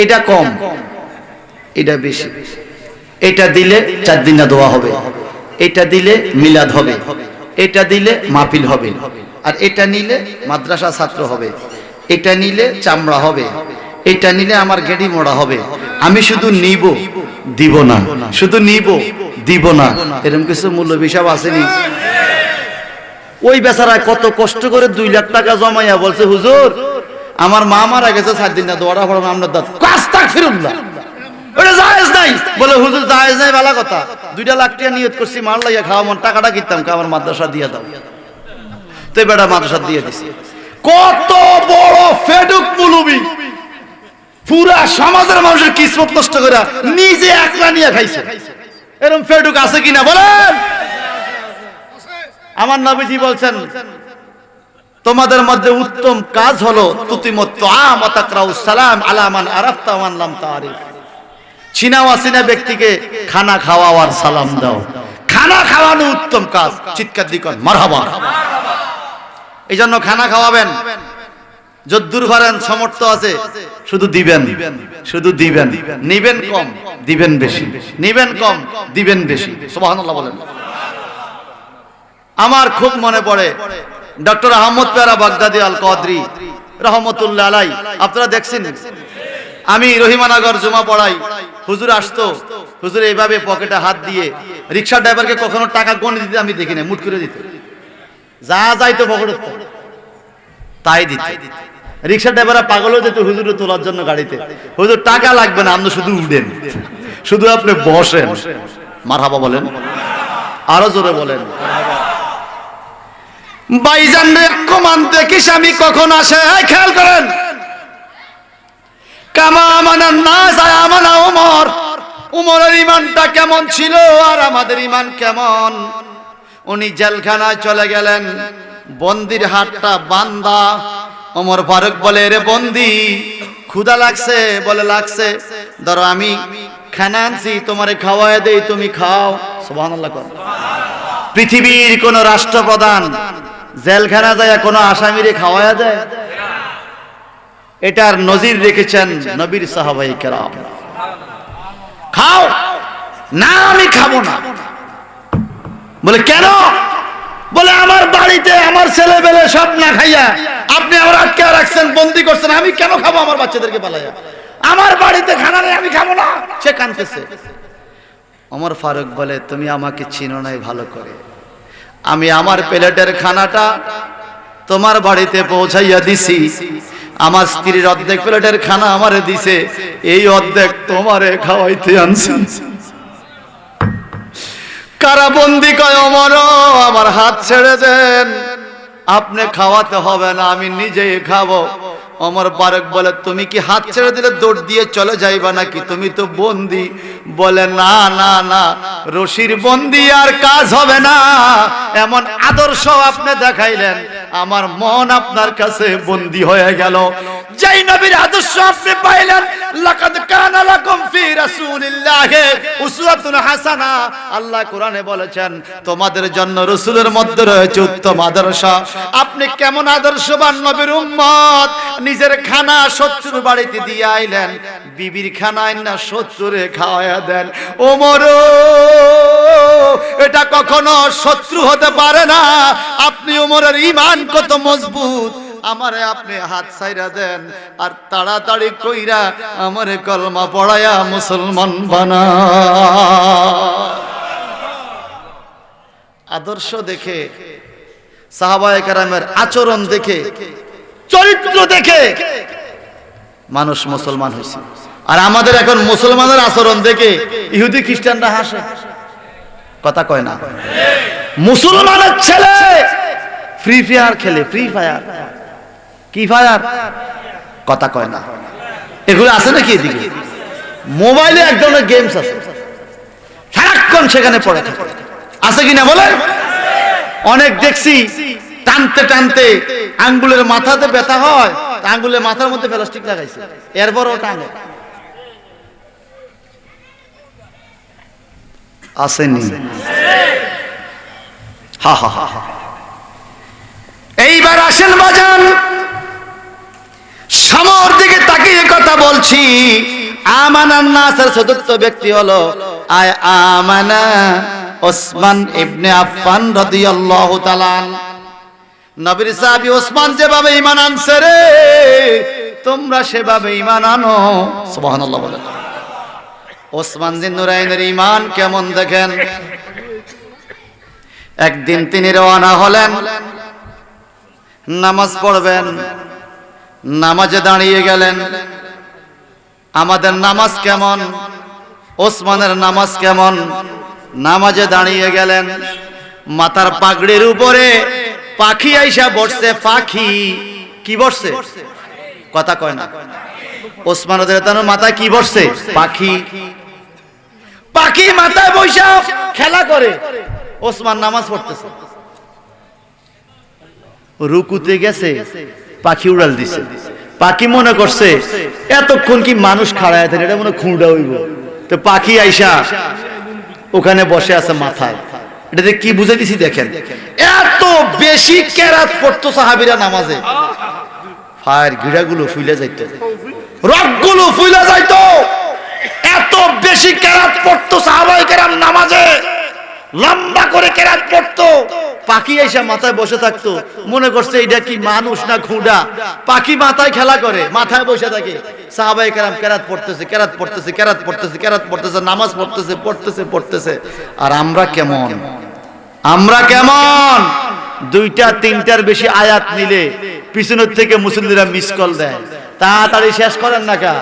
এটা কম, এটা বেশি। এটা দিলে 4 দিন না দোয়া হবে, এটা দিলে মিলাদ হবে, এটা দিলে মাহফিল হবে, আর এটা নিলে মাদ্রাসা ছাত্র হবে, এটা নিলে চামড়া হবে, এটা নিলে আমার গেডি মোড়া হবে। আমি শুধু নিব দিব না, শুধু নিব দিব না, এরকম কিছু মূল্য হিসাব আসেনি? ওই বেচারা কত কষ্ট করে 2 লাখ টাকা জমাইয়া বলছে, হুজুর আমার মা মারা গেছে, 4 দিন না দোয়াটা পড়াবো আমরা দাঁত আস্তাগফিরুল্লাহ, ওটা জায়েজ নাই। বলে হুজুর জায়েজ নাই, ভালো কথা, 2 লাখ টাকা নিয়ত করছি মার লাইয়া খাওয়া, মন টাকাটা কিনতাম, আমার মাদ্রাসা দিয়ে দাও। তো বেটা মাদ্রাসা দিয়ে দিছি। কত বড় ফেডুক মুলুবি, পুরা সমাজের মানুষের কিসমত নষ্ট করে নিজে একলা নিয়ে খাইছে। এরকম ফেডুক আছে কিনা বলেন? আমার নবীজি বলছেন, তোমাদের মধ্যে উত্তম কাজ হলো তুতিমুত তুআম ওয়া তাকরাউস সালাম আলা মান আরাফতা ওয়া মান লাম তারিফ। চিনা অচিনা ব্যক্তিকে খানা খাওয়াও সালাম দাও। খানা খাওয়ানো উত্তম কাজ, চিৎকার দিকন মারহাবা। এই জন্য খানা খাওয়াবেন, যদ্দূর পারেন সমর্থ আছে শুধু দিবেন, শুধু দিবেন। নিবেন কম, দিবেন বেশি। নিবেন কম, দিবেন বেশি। সুবহানাল্লাহ বলেন। আমার খুব মনে পড়ে ডক্টর আহমদ পেয়ারা বাগদাদি আল কদরি রহমতুল্লাহ আলাই। আপনারা দেখছেন, আমি রহিমানগর জুমা পড়াই, হুজুর আসতো, হুজুর এইভাবে পকেটে হাত দিয়ে রিক্সা ড্রাইভারকে কখনো টাকা গণে দিতে আমি দেখি না, মুট করে দিত, যা যাইতো পকেটে তাই দিত। রিক্সা ড্রাইভাররা পাগল হয়ে যেত হুজুর তোলার জন্য গাড়িতে, হুজুর টাকা লাগবে না, আপনি শুধু উঠেন, শুধু আপনি বসেন। মারহাবা বলেন, আরো জোরে বলেন। ভাইজান রে কমান দেখিস আমি কখন আসে, খেয়াল করেন। কামা আমানান নাস আমানা ওমর, ওমরের ঈমানটা কেমন ছিল আর আমাদের ঈমান কেমন। উনি জেলখানায় চলে গেলেন, বন্দির হাতটা বান্দা। ওমর ফারুক বলে, রে বন্দি ক্ষুধা লাগছে? বলে লাগছে, ধরো আমি খানা আনছি, তোমারে খাওয়ায় দেই, তুমি খাও। সুবহানাল্লাহ। পৃথিবীর কোন রাষ্ট্রপ্রধান জেলখানা যায় কোন আসামিরে খাওয়ায়া দেয়? এটার নজির রেখেছেন নবীর সাহাবায়ে কেরাম। খাও না, আমি খাবো না। বলে কেন? বলে আমার বাড়িতে আমার ছেলে বেলে সব না খাইয়া আপনি আমার আটকে রাখছেন, বন্দি করছেন, আমি কেন খাবো আমার বাচ্চাদেরকে পালাইয়া? আমার বাড়িতে খানা নেই, আমি খাবো না। সে কাঁদতেছে। ওমর ফারুক বলে, তুমি আমাকে চিনো নাই ভালো করে, আমি আমার প্লেটের খানাটা তোমার বাড়িতে পৌঁছাইয়া দিছি, আমার স্ত্রীর অর্ধেক প্লেটের খানা আমারে দিছে, এই অর্ধেক তোমারে খাওয়াইতে আনছি। কারাবন্দি কয়, ওমর আমার হাত ছেড়ে দেন, আপনি খাওয়াতে হবে না, আমি নিজেই খাবো। ওমর ফারুক বলে, তুমি কি হাত ছেড়ে দিলে দৌড় দিয়ে চলে যাইবা নাকি? তুমি তো বন্দি। বলে, না না না, রশির বন্দি আর কাজ হবে না। এমন আদর্শ আপনি দেখাইলেন, আমার মন আপনার কাছে বন্দি হয়ে গেল। যেই নবীর আদর্শ আপনি পাইলেন, লাকাদ কানা লাকুম ফি রাসূলিল্লাহি উসওয়াতুন হাসানা, আল্লাহ কোরআনে বলেছেন তোমাদের জন্য রাসূলের মধ্যে রয়েছে উত্তম আদর্শ। আপনি কেমন আদর্শবান নবীর উম্মত, নিজের খানা শত্রুর বাড়িতে দিয়ে আইলেন, বিবির খানা না শত্রুরে খাওয়ায়া দেন। ওমর এটা কখনো শত্রু হতে পারে না। আপনি ওমরের ঈমান কত মজবুত, আমারে আপনি হাত ছাইরা দেন আর তাড়াতাড়ি কইরা আমারে কলমা পড়ায়া মুসলমান বানা। আদর্শ দেখে, সাহাবায়ে কেরামের আচরণ দেখে, চরিত্র দেখে মানুষ মুসলমান হয়েছে। আর আমাদের এখন মুসলমানের আচরণ দেখে ইহুদি খ্রিস্টানরা হাসে, কথা কয় না। মুসলমানের ছেলে ফ্রি ফায়ার খেলে, ফ্রি ফায়ার, কি ফায়ার, কথা কয় না। এগুলো আছে নাকি এদিকে? মোবাইলে এক ধরনের গেমস আছে, সারাক্ষণ সেখানে পড়ে থাকে, আছে কিনা বলে? অনেক দেখছি টানতে টানতে আঙ্গুলের মাথাতে ব্যথা হয়, আঙ্গুলের মাথার মধ্যে প্লাস্টিক লাগাইছে, এরপরও টানে। আসেনি? হা হা হা। এইবার আসেন বাজান, সমর দিকে তাকিয়ে কথা বলছি। আমানান নাসের চতুর্থ ব্যক্তি হলো আমানা ওসমান ইবনে আফফান রাদিয়াল্লাহু তাআলা। নবীর সাহাবী ওসমান যেভাবে ঈমান আনছে রে, তোমরা সেভাবে ঈমান আনো। সুবহানাল্লাহ বলেন। ওসমান জিন নুরাইনের ঈমান কেমন দেখেন। একদিন তিনি রওনা হলেন, নামাজ পড়বেন, নামাজে দাঁড়িয়ে গেলেন। আমাদের নামাজ কেমন, ওসমানের নামাজ কেমন? নামাজে দাঁড়িয়ে গেলেন, মাথার পাগড়ির উপরে পাখি আইসা বসছে। পাখি কি বসছে? কথা কয় না। ওসমান রাদিয়াল্লাহু তাআলার মাথায় কি বসছে? পাখি। পাখি মাথায় বৈশা খেলা করে, ওসমান নামাজ পড়তেছে। রুকুতে গেছে, পাখি উড়াল দিছে। পাখি মনে করছে এতক্ষণ কি মানুষ খাড়ায় থাকে, এটা মনে খুঁড়া হইব, তো পাখি আইসা ওখানে বসে আছে মাথায়। এটাতে কি বুঝে দিছি দেখেন, এত বেশি কেরাত পড়তো সাহাবীরা নামাজে, ফায়ার গিড়াগুলো ফুলে যাইতো, রগগুলো ফুলে যাইতো, এত বেশি কেরাত পড়তো সাহাবায়ে কেরাম নামাজে, লম্বা করে কেরাত পড়তো। পাখি এসে মাথায় বসে থাকতো, মনে করছে এটা কি মানুষ না ঘোড়া, পাখি মাথায় খেলা করে, মাথায় বসে থাকে। সাহাবায়ে কেরাম কেরাত পড়তেছে, কেরাত পড়তেছে, কেরাত পড়তেছে, কেরাত পড়তেছে, নামাজ পড়তেছে, পড়তেছে, পড়তেছে। আর আমরা কেমন, আমরা কেমন, দুইটা তিনটার বেশি আয়াত নিলে পিছনের থেকে মুসল্লিরা মিস কল দেয়, তাড়াতাড়ি শেষ করেন না কা,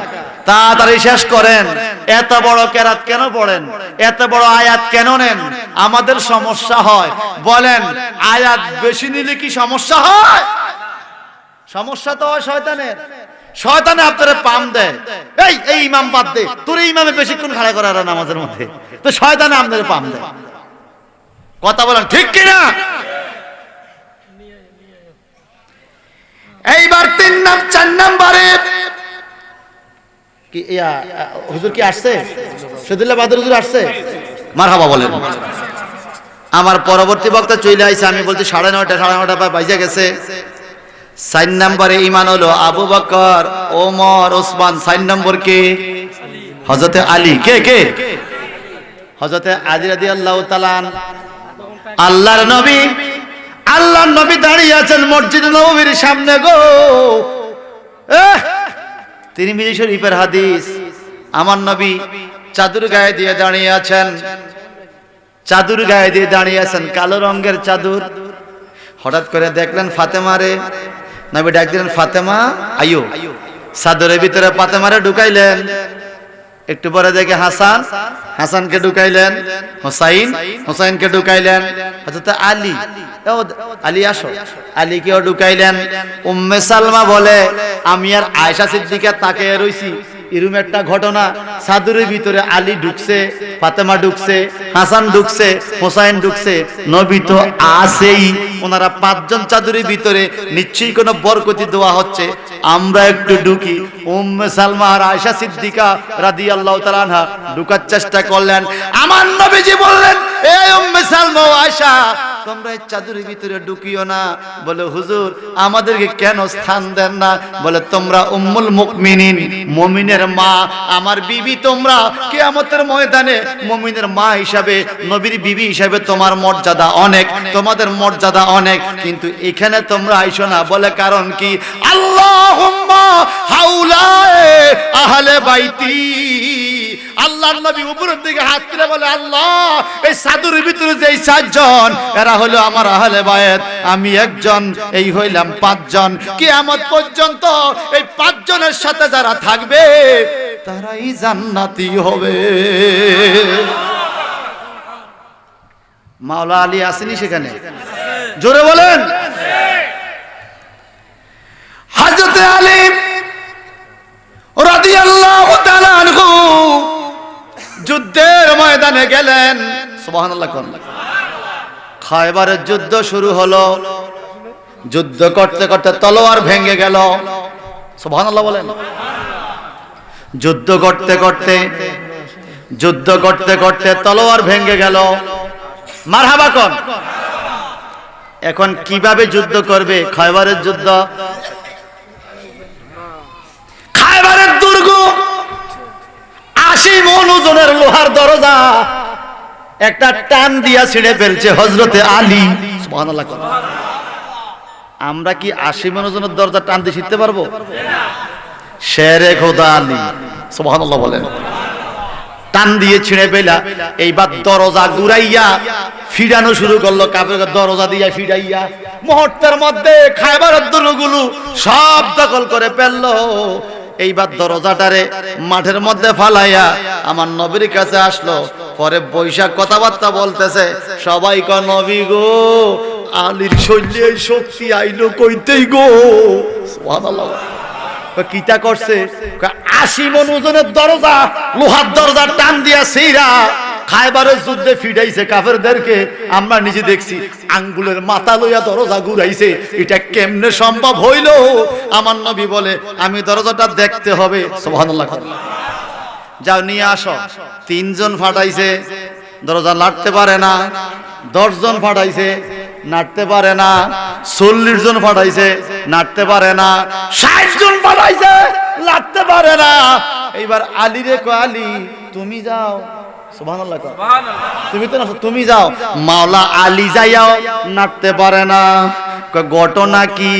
তাড়াতাড়ি শেষ করেন। এত বড় কেরাত কেন পড়েন, এত বড় আয়াত কেন নেন? আমাদের সমস্যা হয়। বলেন আয়াত বেশি নিলে কি সমস্যা হয়? সমস্যা তো হয় শয়তানের। শয়তানে আপনারা পাম দেয়, এই ইমাম বাদ দে, তোর এই ইমামে বেশিক্ষণ খাড়া করা নামাজের মধ্যে, তো শয়তানে আপনাদের পাম দেয়। কথা বলেন ঠিক কিনা? এইবার 4 নম্বরে কি হুজুর কি আসছে? শহীদুল্লাহ বাদর হুজুর আসছে? মারহাবা বলেন। আমার পরবর্তী বক্তা চলে আইছে, আমি বলছি 9:30 বাজে গেছে। 4 নম্বরে ঈমান হলো আবু বকর, ওমর, ওসমান। 4 নম্বর কে? হযরতে আলী। কে কে? হযরতে আলী রাদিয়াল্লাহু তাআলা। আল্লাহর নবী, আল্লাহর নবী দাঁড়িয়ে আছেন মসজিদ নববীর সামনে গো। তিরমিজি শরীফের হাদিস, আমার নবী চাদর গায়ে দিয়ে দাঁড়িয়ে আছেন, চাদর গায়ে দিয়ে দাঁড়িয়ে আছেন, কালো রঙের চাদর। হঠাৎ করে দেখলেন ফাতেমারে, নবী ডাক দিলেন, ফাতেমা আইয়ো। চাদরের ভিতরে ফাতেমারে ঢুকাইলেন। একটু পরে দেখে হাসান, হাসানকে ঢুকাইলেন। হোসাইন, হোসাইনকে ঢুকাইলেন। হযরত আলী, ও আলী আসো, আলীকেও ঢুকাইলেন। উম্মে সালমা বলে, আমি আর আয়েশা সিদ্দিকা তাকিয়ে রইছি। এরকম একটা ঘটনা, চাদরের ভিতরে আলী ঢুকছে, ফাতেমা ঢুকছে, হাসান ঢুকছে, হোসাইন ঢুকছে, নবী তো আছেই। ওনারা 5 জন চাদরের ভিতরে, নিশ্চয়ই কোনো বরকতি দেওয়া হচ্ছে। আমরা একটু ঢুকি। উম্মে সালমা আর আয়েশা সিদ্দিকা রাদিয়াল্লাহু তাআলা আনহা ঢুকার চেষ্টা করলেন। আমার নবীজি বললেন, এই উম্মে সালমা ও আয়েশা, তোমরা এই চাদরের ভিতরে ঢুকিও না। বলে, হুজুর আমাদেরকে কেন স্থান দেন না? বলে, তোমরা উম্মুল মুমিনিন, মুমিনের মা, আমার বিবি। তোমরা কিয়ামতের ময়দানে মুমিনের মা হিসাবে, নবীর বিবি হিসাবে তোমার মর্যাদা অনেক, তোমাদের মর্যাদা অনেক, কিন্তু এখানে তোমরা আইসো না। বলে, কারণ কি? আল্লাহুম্মা হাউলায়ে আহলে বাইতি। আল্লাহর নবী উপরের দিকে হাত তুলে বলে, আল্লাহ এই চাদরের ভিতরে যে 4 জন, এরা হলো আমার আহলে বায়াত, আমি একজন, এই হইলাম 5 জন। কিয়ামত পর্যন্ত এই 5 জনের সাথে যারা থাকবে তারাই জান্নাতি হবে। মাওলা আলী আসেনি সেখানে? জোরে বলেন। হযরতে আলী রাদিয়াল্লাহু তাআলা আনহু যুদ্ধের ময়দানে গেলেন। সুবহানাল্লাহ। খায়বারের যুদ্ধ শুরু হলো। যুদ্ধ করতে করতে তলোয়ার ভেঙে গেল। সুবহানাল্লাহ বলেন। যুদ্ধ করতে করতে তলোয়ার ভেঙে গেল। মারহাবা কোন। এখন কিভাবে যুদ্ধ করবে? খায়বারের যুদ্ধ, খায়বারের দুর্গ, 80 মণ ওজনের লোহার দরজা একটা টান দিয়া ছিঁড়ে ফেলছে হযরতে আলী। সুবহানাল্লাহ। আমরা কি 80 মণ ওজনের দরজা টান দিয়ে ছিঁড়তে পারবো? শেরে খোদা আলী। সুবহানাল্লাহ বলেন। টান দিয়ে ছিঁড়ে ফেলা। এইবার দরজা ঘুরাইয়া ফিরানো শুরু করলো, কাপড় দরজা দিয়া ফিরাইয়া। মুহূর্তের মধ্যে খায়বারের দুর্গগুলো সব দখল করে ফেললো। এইবার দরজাটারে মাঠের মধ্যে ফালাইয়া আমার নবীর কাছে আসলো। পরে বৈশাখ কথাবার্তা বলতেছে, সবাই কয়, নবী গো, আলীর শৈলে শক্তি আইলো কইতেই গো। সুবহানাল্লাহ। কিটা করছে? 80 মণ ওজনের দরজা, লোহার দরজা টান দিয়া ছিঁড়া খায়বারের যুদ্ধে ফিরাইছে কাফেরদেরকে। আমরা নিজে দেখছি, আঙ্গুলের মাথা লইয়া দরজা ঘুরাইছে। এটা কেমনে সম্ভব হইল? আমার নবী বলে, আমি দরজাটা দেখতে হবে। সুবহানাল্লাহ। যাও নিয়ে আসো। 3 জন ফাটাইছে, দরজা লাটতে পারে না। 10 জন ফাটাইছে, নাড়তে পারে না। 40 জন ফাটাইছে, নাড়তে পারে না। 60 জন ফাটাইছে, লাটতে পারে না। এইবার আলী রে কয়, আলী তুমি যাও। সুবহানাল্লাহ কয়, তুমি তো না, তুমি যাও। মাওলা আলী যাইয়াও নাড়তে পারে না। ঘটনা কি?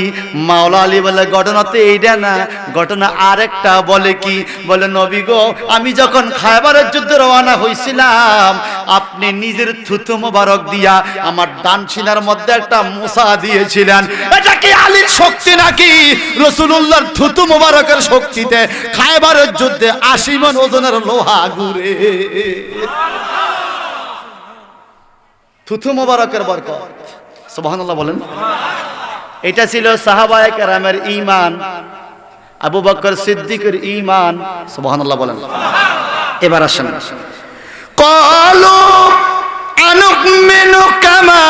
মাওলা আলী বলে, ঘটনা তো এইটা না, ঘটনা আরেকটা। বলে কি? বলে নবী গো, আমি যখন খায়বারের যুদ্ধে রওনা হইছিলাম, আপনি নিজের থুতু মোবারক দিয়া আমার ডান সিনার মধ্যে একটা মোসা দিয়েছিলেন। এটা কি আলীর শক্তি নাকি রাসূলুল্লাহর থুতু মোবারকের শক্তিতে খায়বারের যুদ্ধে 80 মণ ওজনের লোহা ঘুরে? থুতু মোবারকের বরকত। সুবহানাল্লাহ বলেন। এটা ছিল সাহাবায়ে কেরামের ঈমান, আবু বকর সিদ্দিকের ঈমান। সুবহানাল্লাহ বলেন। এবার আসেন, ক্বালু আনুমিনু কামা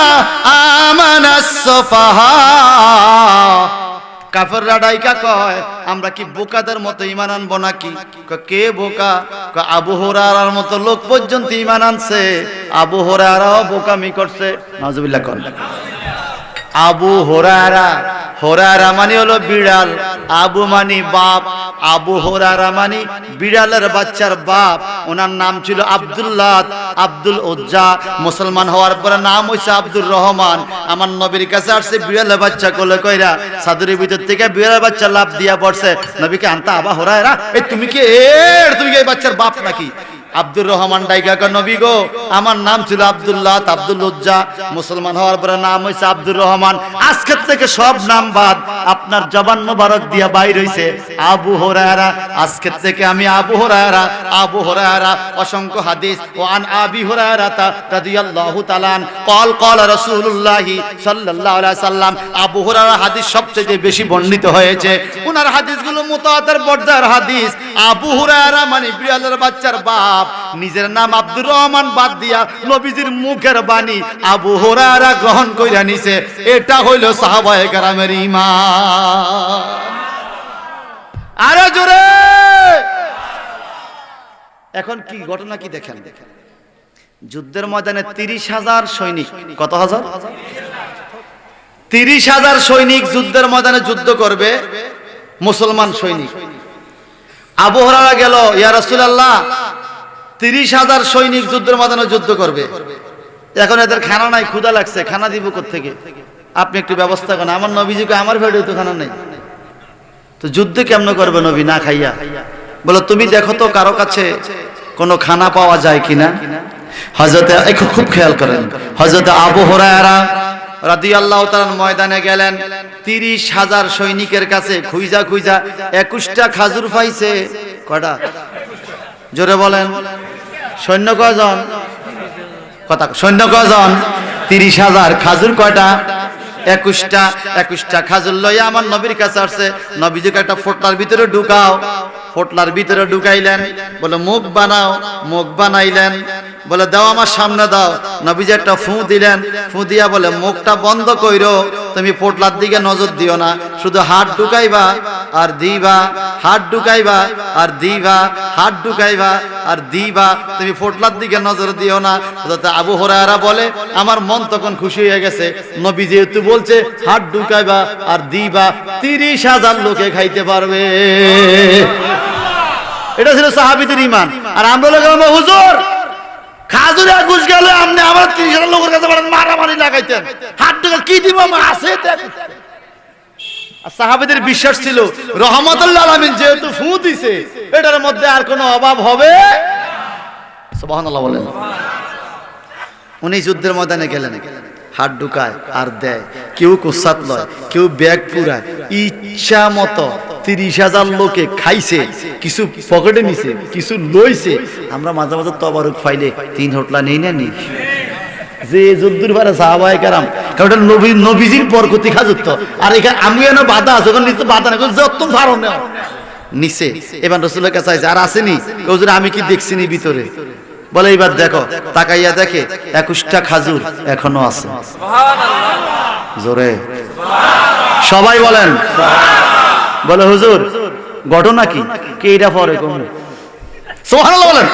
আমানাস সুফাহা। কাফেররা ডাইকা কয়, আমরা কি বোকাদের মতো ঈমান আনবো নাকি? কে বোকা? আবু হুরায়রার মতো লোক পর্যন্ত ঈমান আনছে। আবু হুরায়রাও বোকামি করছে। নাউজুবিল্লাহ কোন আবু হুরায়রা, হুরায়রা মানে হলো বিড়াল, আবু মানে বাপ। আবু হুরায়রা মানে বিড়ালের বাচ্চার বাপ। ওনার নাম ছিল আব্দুল্লাহ, আব্দুল উজ্জা। মুসলমান হওয়ার পরে নাম হইছে আব্দুর রহমান। আমার নবীর কাছে আসছে বিড়ালের বাচ্চা কোলে কইরা, সাদরের ভিতর থেকে বিড়ালের বাচ্চা লাফ দিয়া পড়ছে। নবীকে আনতা আবা হুরায়রা, এই তুমি কি এই বাচ্চার বাপ নাকি? আব্দুর রহমান ডাইকা কয়, নবী গো, আমার নাম ছিল আব্দুল্লাহ, আব্দুল উজ্জা। মুসলমান হওয়ার পরে নাম হইছে আব্দুর রহমান। আজকে থেকে সব নাম বাদ, আপনার জবান মোবারক দিয়া বাইর হইছে আবু হুরায়রা। আজকে থেকে আমি আবু হুরায়রা। আবু হুরায়রা অসংখ্য হাদিস। ওয়ান আবি হুরায়রা রাদিয়াল্লাহু তাআলা আন قال قال رسول الله সাল্লাল্লাহু আলাইহি সাল্লাম। আবু হুরায়রা হাদিস সবচেয়ে বেশি বর্ণিত হয়েছে। ওনার হাদিসগুলো মুতাওয়াতির পর্যায়ের হাদিস। আবু হুরায়রা মানে বিড়ালের বাচ্চার বাপ। নিজের নাম আব্দুর রহমান বাদ দিয়া নবীজির মুখের বাণী আবু হুরায়রা গ্রহণ কইরা নিছে। এটা হইল সাহাবায়ে কেরামের ঈমান। আরে জোরে। এখন কি ঘটনা কি দেখেন? যুদ্ধের ময়দানে 30,000 সৈনিক। কত হাজার? 30,000 সৈনিক যুদ্ধের ময়দানে যুদ্ধ করবে, মুসলমান সৈনিক। আবু হুরায়রা গেল, ইয়া রাসূলুল্লাহ, 30,000 সৈনিক যুদ্ধের ময়দানে যুদ্ধ করবে। এখন এদের খানা নাই, ক্ষুধা লাগছে, খানা দিব কোত্থেকে? আপনি একটু ব্যবস্থা করেন। আমার নবীজিকে, আমার ভিডিও তো খানা নাই, তো যুদ্ধ কেমন করবে নবী না খাইয়া? বলো তুমি দেখো তো কারো কাছে কোনো খানা পাওয়া যায় কিনা। হযরতে, খুব খেয়াল করেন, হযরতে আবু হুরায়রা রাদিয়াল্লাহু তাআলা ময়দানে গেলেন। 30,000 সৈনিকের কাছে খুঁজা খুঁজা 21টা খাজুর পাইছে। কয়টা? জোরে বলেন। সৈন্য কয়জন? কথা, সৈন্য কয়জন? 30,000। খাজুর কয়টা? 21টা। 21টা খাজুর লইয়া আমার নবীর কাছে আসছে। নবীজিকে একটা ফোটলার ভিতরে ঢুকাও। ফোটলার ভিতরে ঢুকাইলেন। বলে মুখ বানাও। মুখ বানাইলেন। বলে দাও আমার সামনে দাও। নবীজি একটা ফু দিলেন। ফু দিয়া বলে মুখটা বন্ধ কইরো, তুমি ফোটলার দিকে নজর দিও না, শুধু হাত ঢুকাইবা আর দিবা, হাত ঢুকাইবা আর দিবা, হাত ঢুকাইবা আর দিবা, তুমি ফোটলার দিকে নজর দিও না। আবু হুরায়রা বলে আমার মন তখন খুশি হয়ে গেছে। নবী যেহেতু বলছে হাত ঢুকাইবা আর দিবা, 30,000 লোকে খাইতে পারবে। এটা ছিল সাহাবীদের ঈমান। আর আমরা বললাম হুজুর খাজুরে ঘুষ গেলে আপনি আমার 30,000 লোকের কাছে মারামারি লাগাইতেন, হাত ঢুকে কি দিব আছে। সাহাবীদের বিশ্বাস ছিল রহমাতুল্লাহ আলামিন যেহেতু ফু দিছে, এটার মধ্যে আর কোনো অভাব হবে। সুবহানাল্লাহ বলেন। উনি যুদ্ধের ময়দানে গেলেন, হাত ঢুকায় আর দেয়, কেউ কুসাত লয়, কেউ ব্যাগ পুরায়, ইচ্ছা মতো 30,000 লোকে খাইছে, কিছু পকেটে নিছে, কিছু লইছে। আমরা মাঝে মাঝে তবারুক ফাইলে 3 হোটলা নেই না নি যে যুদ্ধের পারে সাহাবায়ে কেরাম, কারণ নবীজির বরকতি খাজুত। আর এখানে আমি এনে বাধা আছে, ওখানে নিতে বাধা না, যত ফারো নেও নিছে। এবার রাসূলের কাছে আইছে, আর আসেনি হুজুর আমি কি দেখছিনি ভিতরে? বলে এইবার দেখো, তাকাইয়া দেখে 21টা খাজুর এখনো আছে। সুবহানাল্লাহ। জোরে সবাই বলেন। বলে হুজুর ঘটনা কি? কে এটা পরে কোন সুবহানাল্লাহ বলেন।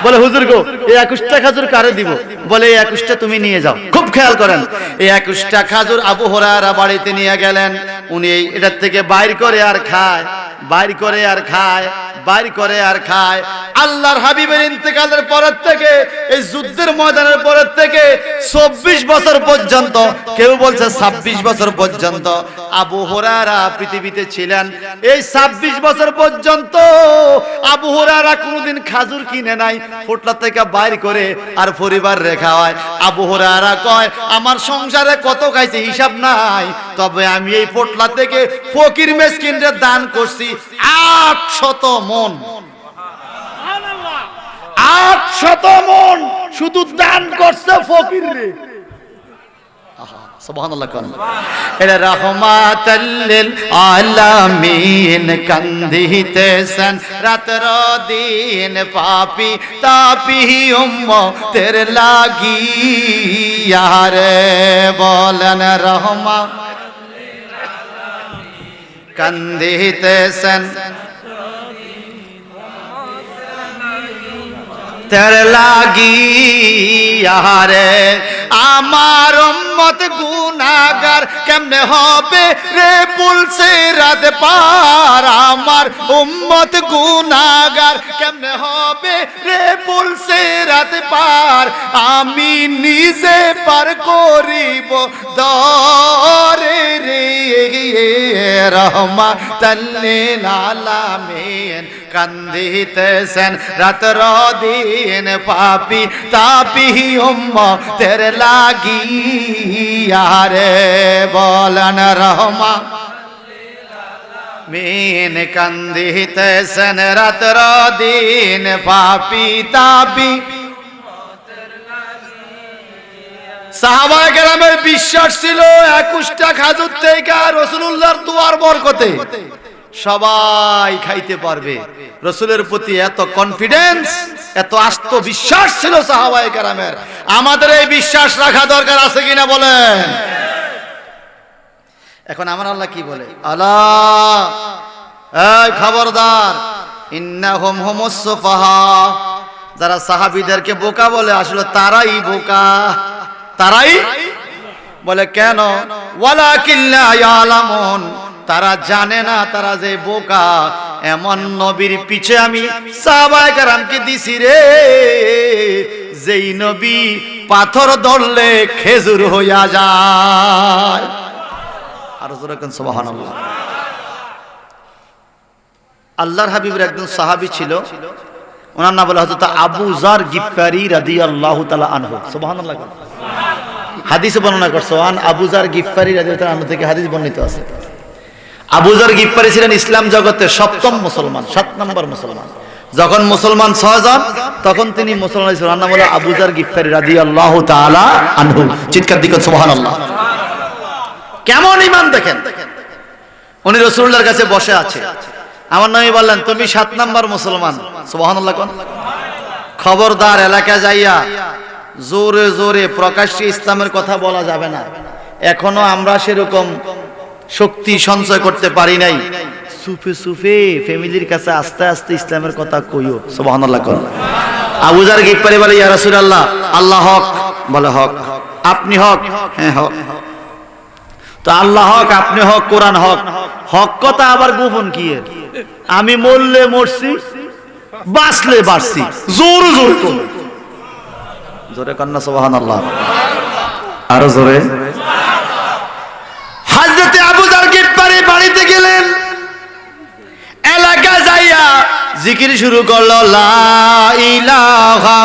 বলে হুজুর গো এই 21টা খাজুর কারে দিব? বলে এই 21টা তুমি নিয়ে যাও। খুব খেয়াল করেন, এই 21টা খাজুর আবু হুরায়রা বাড়িতে নিয়ে গেলেন। উনি এটার থেকে বাইর করে আর খায়, বাইর করে আর খায়, বাইর করে আর খায়। আল্লাহর হাবিবের ইন্তেকালের পরের থেকে, এই যুদ্ধের ময়দানের পরের থেকে 24 বছর পর্যন্ত, কেউ বলছে 26 বছর পর্যন্ত আবু হুরায়রা পৃথিবীতে ছিলেন। এই 26 বছর পর্যন্ত আবু হুরায়রা কোনোদিন খাজুর কিনে নাই, পোটলা থেকে বাইর করে আর পরিবার রেখা হয়। আবু হুরায়রা কয় আমার সংসারে কত খাইছে হিসাব নাই, তবে আমি এই পোটলা থেকে ফকির মিসকিনদের দান করছি 800 মণ। 800 মণ শুধু দান করছে ফকিররে। সুবহানাল্লাহ কোন এরা রাহমাতাল লিল আলামিন কান্দিতেছেন রাত দিন পাপী তাপী উম্মতের লাগি ইয়ারে বলেন রাহমাতাল লিল আলামিন কান্দিতেছেন তের লাগি ইয়ারে আমার উম্মত গুনাহগার কেমনে হবে রে পুলসে রাত পার, আমার উম্মত গুনাহগার কেমনে হবে রে পুলসে রাত পার, আমি নিজে পার করিব দরে রে রহমাতাল লিল আলামিন কান্দিতেছেন রাত দিন পাপী তাপী উম্মতের লাগি ইয়ারে বলেন রাহমাতাল লিল আলামিন কান্দিতেছেন রাত দিন পাপী তাপী উম্মতের লাগি। সাহাবায়ে কেরামের বিশ্বাস ছিল 21টা খাজুর থেকে রাসূলুল্লাহর দুয়ার বরকতে সবাই খাইতে পারবে। রাসূলের প্রতি এত কনফিডেন্স, এত আত্মবিশ্বাস ছিল সাহাবায়ে কেরামের। আমাদের এই বিশ্বাস রাখা দরকার আছে কিনা বলেন? এখন আমার আল্লাহ কি বলে? আলা এই খবরদার, ইন্নাহুম হুমুস সুফাহা, যারা সাহাবীদেরকে বোকা বলে আসলে তারাই বোকা, তারাই বলে। কেন? ওয়ালাকিন লা ইয়ালামুন, তারা জানে না তারা যে বোকা। এমন নবীর পিছে আমি সাহাবায়ে কেরামকে দিছি রে, যেই নবী পাথর ধরলে খেজুর হইয়া যায়। আর জোরে কোন সুবহানাল্লাহ। আল্লাহর হাবিবের একজন সাহাবী ছিল, ওনার নাম বলা হযরত আবু যার গিফারি রাদিয়াল্লাহু তাআলা আনহু। সুবহানাল্লাহ। হাদিসে বর্ণনা করছে, আন আবু যার গিফারি রাদিয়াল্লাহু তাআলা আনহু থেকে হাদিস বর্ণিত আছে। আবু যার গিফারি ছিলেন ইসলাম জগতের 7ম মুসলমান, 7 নম্বর মুসলমান। যখন মুসলমান 6 জন, তখন তিনি মুসলমান ছিলেন। ওনার নাম হলো আবু যার গিফারি রাদিয়াল্লাহু তাআলা আনহু। চিৎকার দিকে সুবহানাল্লাহ। কেমন ঈমান দেখেন। উনি রাসূলুল্লাহর কাছে বসে আছে, আমার নবী বললেন তুমি 7 নম্বর মুসলমান। সুবহানাল্লাহ কোন। খবরদার এলাকা যাইয়া জোরে জোরে প্রকাশ্যে ইসলামের কথা বলা যাবে না। এখনো আমরা সেরকম শক্তি সঞ্চয় করতে পারি নাই। সুফে সুফে ফ্যামিলির কাছে আস্তে আস্তে ইসলামের কথা কইও। সুবহানাল্লাহ কোন। আবু যার গিফারি বলে ইয়া রাসূলুল্লাহ, আল্লাহ হক। বলে হক। আপনি হক? হ্যাঁ হক। তো আল্লাহ হক, আপনি হক, কোরআন হক। হক কথা আবার গোপন কি? আমি মরলে মরছি, বাঁচলে বাঁচছি। জোরে জোরে কোন। জোরে কন্না সুবহানাল্লাহ। আরো জোরে। হযরতে আবু যার গিফারি বাড়িতে গেলেন, এলাকা যাইয়া জিকির শুরু করলো, লা ইলাহা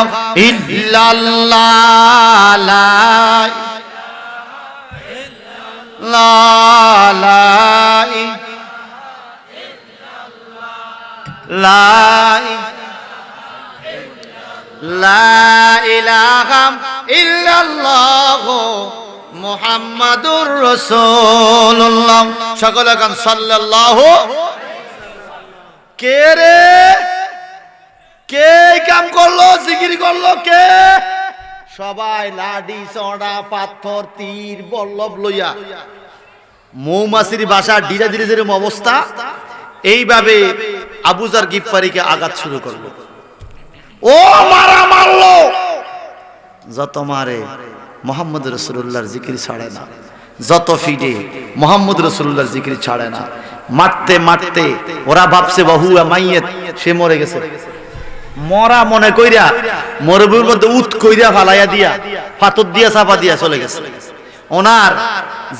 ইল্লাল্লাহ, লা ইলাহা ইল্লাল্লাহ মুহাম্মাদুর রাসূলুল্লাহ। সকলে গান সাল্লাল্লাহু। কে রে? কে কাম করলো, জিকির করলো? কে? সবাই লাঠি চড়া পাথর তীর বল্লভ লইয়া, মৌমাছির বাসা ধীরে ধীরে যেরকম অবস্থা, এইভাবে আবু যার গিফারিকে আঘাত শুরু করলো। ও মারা মারলো, যত মারে মোহাম্মদ রাসূলুল্লাহর জিকির ছাড়ে না, যত ফিডে মোহাম্মদ রাসূলুল্লাহর জিকির ছাড়ে না। মারতে মারতে ওরা ভাবছে বহুয়া মাইয়েত, সে মরে গেছে। মরা মনে কইরা মরুভূমির মধ্যে উত কইরা ফালাইয়া দিয়া পাথর দিয়া চাপা দিয়া চলে গেছে। ওনার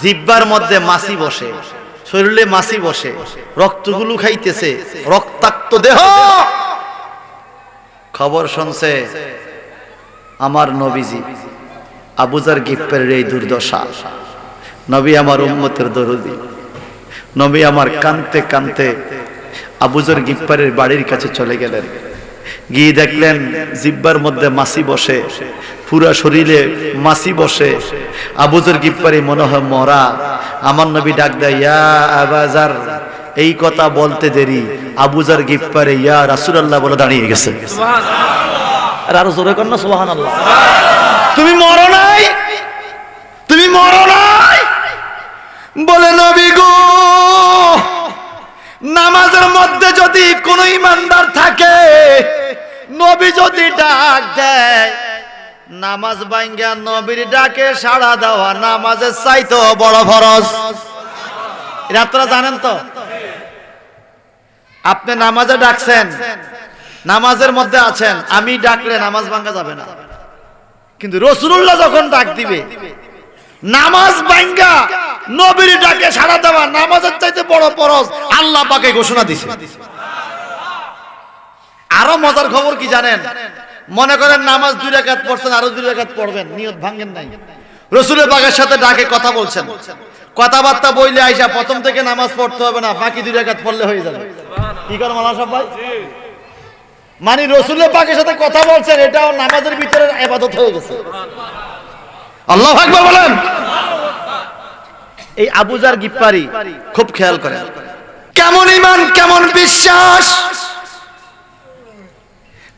জিহ্বার মধ্যে মাছি বসে, শরীরে মাছি বসে, রক্তগুলো খাইতেছে, রক্তাক্ত দেহ। খবর শুনছে আমার নবীজি, আবু যার গিফফারের এই দুর্দশা। নবী আমার উম্মতের দরদি, নবী আমার কানতে কানতে আবু যার গিফফারের বাড়ির কাছে চলে গেলেন। গিয়ে দেখলেন জিহ্বার মধ্যে মাছি বসে, পুরা শরীরে মাছি বসে। আবু যার গিফফারি মনে হয় মরা। আমার নবী ডাক দেয়, ইয়া আবা যার। এই কথা বলতে দেরি আবু যার গিফফারি ইয়া রাসূলুল্লাহ বলে দাঁড়িয়ে গেছে। সুবহানাল্লাহ। আর আরো জোরে কর না সুবহানাল্লাহ। তুমি মরো নাই, তুমি মরো নাই। বলে নবী গো, নামাজের মধ্যে যদি কোন ইমানদার থাকে, নবী যদি ডাক দেয়, নামাজ ভাঙ্গা নবীর ডাকে সাড়া দেওয়া নামাজের চাইতো বড় ফরজ। এটা আপনারা জানেন তো? আপনি নামাজে ডাকছেন, নামাজের মধ্যে আছেন, আমি ডাকলে নামাজ ভাঙ্গা যাবে না। কিন্তু রাসূলুল্লাহ যখন ডাক দিবে, নামাজ ভাঙ্গা নবীর ডাকে সাড়া দেওয়া নামাজের চাইতে বড় ফরজ আল্লাহ পাকে ঘোষণা দিয়েছে। আরো মজার খবর কি জানেন? মনে করেন নামাজ 2 রাকাত পড়ছেন, আরো 2 রাকাত পড়বেন, নিয়ত ভাঙেন নাই। রাসূলের পাকের সাথে ডাকে কথা বলছেন, কথাবার্তা বইলে আইসা প্রথম থেকে নামাজ পড়তে হবে না, বাকি 2 রাকাত পড়লে হয়ে যাবে। কি করেন মাওলানা সাহেব ভাই? মানে রাসূলের পাকের সাথে কথা বলছেন, এটাও নামাজের ভিতরে ইবাদত হয়ে গেছে। আল্লাহু আকবার বলেন। এই আবু যার গিফফারি খুব খেয়াল করেন, কেমন ঈমান, কেমন বিশ্বাস।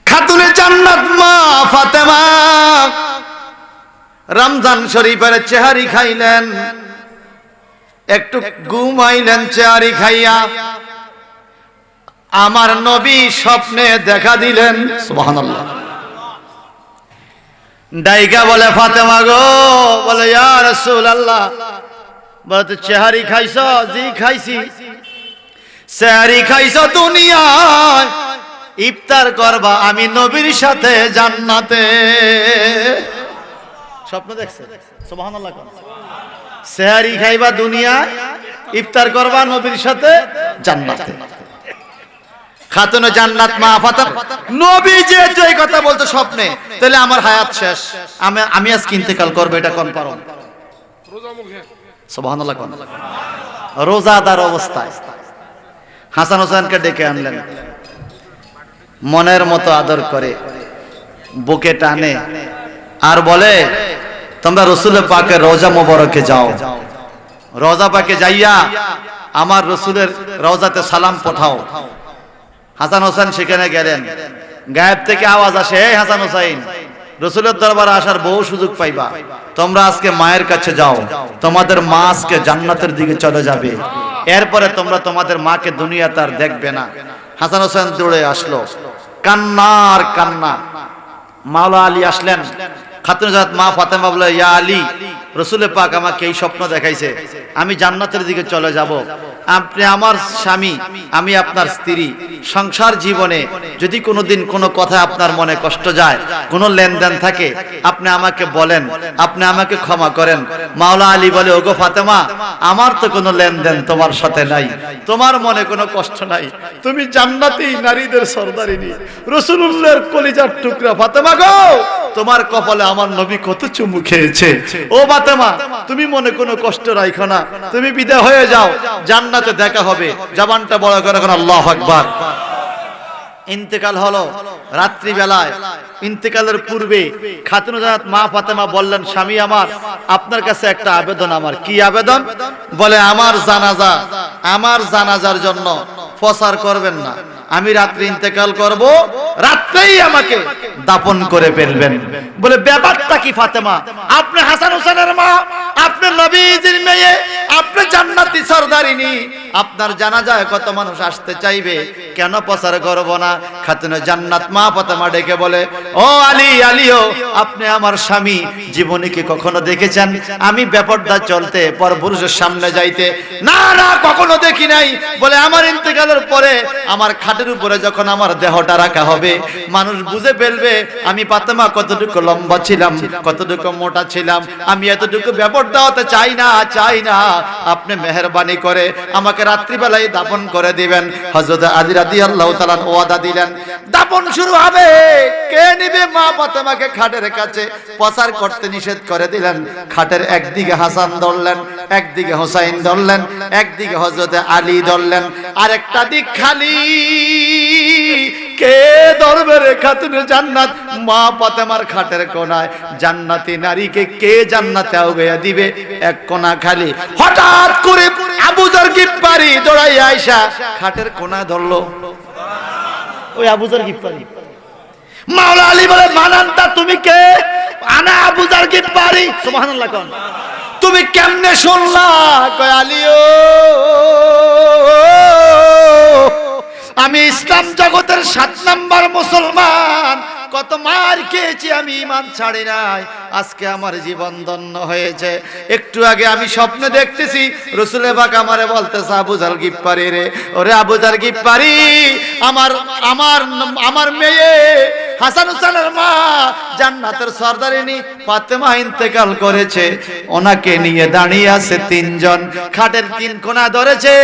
খাতুনে জান্নাত মা ফাতেমা রমজান শরীফের চেহারি খাইলেন, একটু ঘুমাইলেন চেহারি খাইয়া। আমার নবী স্বপ্নে দেখা দিলেন, সুবহানাল্লাহ। ডাইকা বলে, ফাতেমা গো, বলে ইয়া রাসূলুল্লাহ। বলে তো চেহারি খাইছো? জি খাইছি। চেহারি খাইছো দুনিয়ায়, ইফতার করবা আমি নবীর সাথে জান্নাতে। স্বপ্ন দেখছে, সুবহানাল্লাহ। চেহারি খাইবা দুনিয়ায়, ইফতার করবা নবীর সাথে জান্নাতে। খাতুনে জান্নাত মা ফাতেমা, নবী যেহেতু এই কথা বলতে স্বপ্নে, তাহলে আমার হায়াত শেষ, আমি আজ ইন্তেকাল করব, এটা কনফার্ম। সুবহানাল্লাহ। রোজাদার অবস্থায় হাসান হোসেনকে ডেকে আনলেন, মনের মতো আদর করে বুকে টানে আর বলে, তোমরা রাসূলের পাকের রওজা মোবারকে যাও, রওজা পাকে যাইয়া আমার রাসূলের রওজাতে সালাম পাঠাও। হাসান হোসেন সেখানে গেলেন, গায়েব থেকে আওয়াজ আসে, এই হাসান হোসেন, রাসূলের দরবারে আসার বহু সুযোগ পাইবা, তোমরা আজকে মায়ের কাছে যাও, তোমাদের মা আজকে জান্নাতের দিকে চলে যাবে, এরপরে তোমরা তোমাদের মাকে দুনিয়াতে আর দেখবে না। হাসান হোসেন দৌড়ে আসলো, কান্নার কান্না। মাওলা আলী আসলেন, খাতুনে জান্নাত মা ফাতেমা বলে, ইয়া আলী, রাসূলের পাক আমাকে এই স্বপ্ন দেখাইছে, আমি জান্নাতের দিকে চলে যাব, আপনি আমার স্বামী, আমি আপনার স্ত্রী, সংসার জীবনে যদি কোনোদিন কোনো কথা আপনার মনে কষ্ট যায়, কোনো লেনদেন থাকে, আপনি আমাকে বলেন, আপনি আমাকে ক্ষমা করেন। মাওলা আলী বলে, ওগো ফাতেমা, আমার তো কোনো লেনদেন তোমার সাথে নাই, তোমার মনে কোনো কষ্ট নাই, তুমি জান্নাতি নারীদের সরদারিনী, রাসূলুল্লাহর কলিজার টুকরা ফাতেমা গো, তোমার কপালে আমার নবী কত চুমু খেয়েছে। ও ফাতেমা, তুমি মনে কোনো কষ্ট রাখো না, তুমি বিদায় হয়ে যাও, জান্নাতে দেখা হবে। জবানটা বড় করে এখন আল্লাহু আকবার। ইন্তেকাল হলো রাত্রি বেলায়। ইন্তেকালের পূর্বে খাতুনে জান্নাত মা ফাতেমা বললেন, স্বামী আমার, আপনার কাছে একটা আবেদন। আমার কি আবেদন? বলে, আমার জানাজার জন্য প্রচার করবেন না, আমি রাত্রি ইন্তেকাল করব, রাত্রেই আমাকে দাফন করে ফেলবেন। বলে, ব্যাপারটা কি ফাতেমা? আপনি হাসান হোসেনের মা, আপনি নবীজির মেয়ে, আপনি জান্নাতি সরদারিনী, আপনার জানাজায় কত মানুষ আসতে চাইবে, কেন প্রচার করব না? খাতুনে জান্নাত মা ফাতেমা ডেকে বলে, ও আলী, আলীও আপনি আমার স্বামী, জীবনে কি কখনো দেখেছেন আমি বেপরদা চলতে, পরপুরুষের সামনে যাইতে? না না, কখনো দেখি নাই। বলে আমার ইন্তেকালের পরে আমার খাটের উপরে যখন আমার দেহটা রাখা হবে, মানুষ বুঝে ফেলবে আমি ফাতেমা কতটুকু লম্বা ছিলাম, কতটুকু মোটা ছিলাম। আমি এতটুকু বেপরদা হতে চাই না, চাই না। আপনি মেহেরবানি করে আমাকে রাত্রিবেলায় দাফন করে দিবেন। হযরত আলী রাদিয়াল্লাহু তাআলা ওয়াদা দিলেন। দাফন শুরু হবে, কে নিবে? মা ফাতেমাকে খাটের কাছে প্রচার করতে নিষেধ করে দিলেন। খাটের একদিকে হাসান ধরলেন, একদিকে হোসাইন ধরলেন, একদিকে হযরত আলী ধরলেন, আরেকটা দিক খালি। কে ধরবে রে খাতুনে জান্নাত? মা ফাতেমার খাটের কোনায় জান্নাতি নারীকে কে জান্নাতে আউগাইয়া দিবে? এক কোনা খালি। হঠাৎ করে আবু যর গিফারি দৌড়াইয়া আইসা খাটের কোনায় ধরলো। ওই আবু যর গিফারি। মাওলা আলী বলে, মানান্তা তুমি কে? আনা আবু যর গিফারি। সুবহানাল্লাহ কোন। তুমি কেমনে শুনলা? কয় আলীও, আমি ইসলাম জগতের 7 নাম্বার মুসলমান, কত মার খেয়েছি, আমি ঈমান ছাড়ি নাই, আজকে আমার জীবন ধন্য হয়েছে। একটু আগে আমি স্বপ্নে দেখতেছি রাসূল পাক আমারে বলতেছে, আবু যর গিফারি রে, ওরে আবু যর গিফারি, আমার মেয়ে হাসান হুসাইনের মা জান্নাতের সরদারিনী ফাতেমা ইন্তেকাল করেছে, ওনাকে নিয়ে দাঁড়িয়ে আছে 3 জন, খাটের 3 কোণা ধরেছে।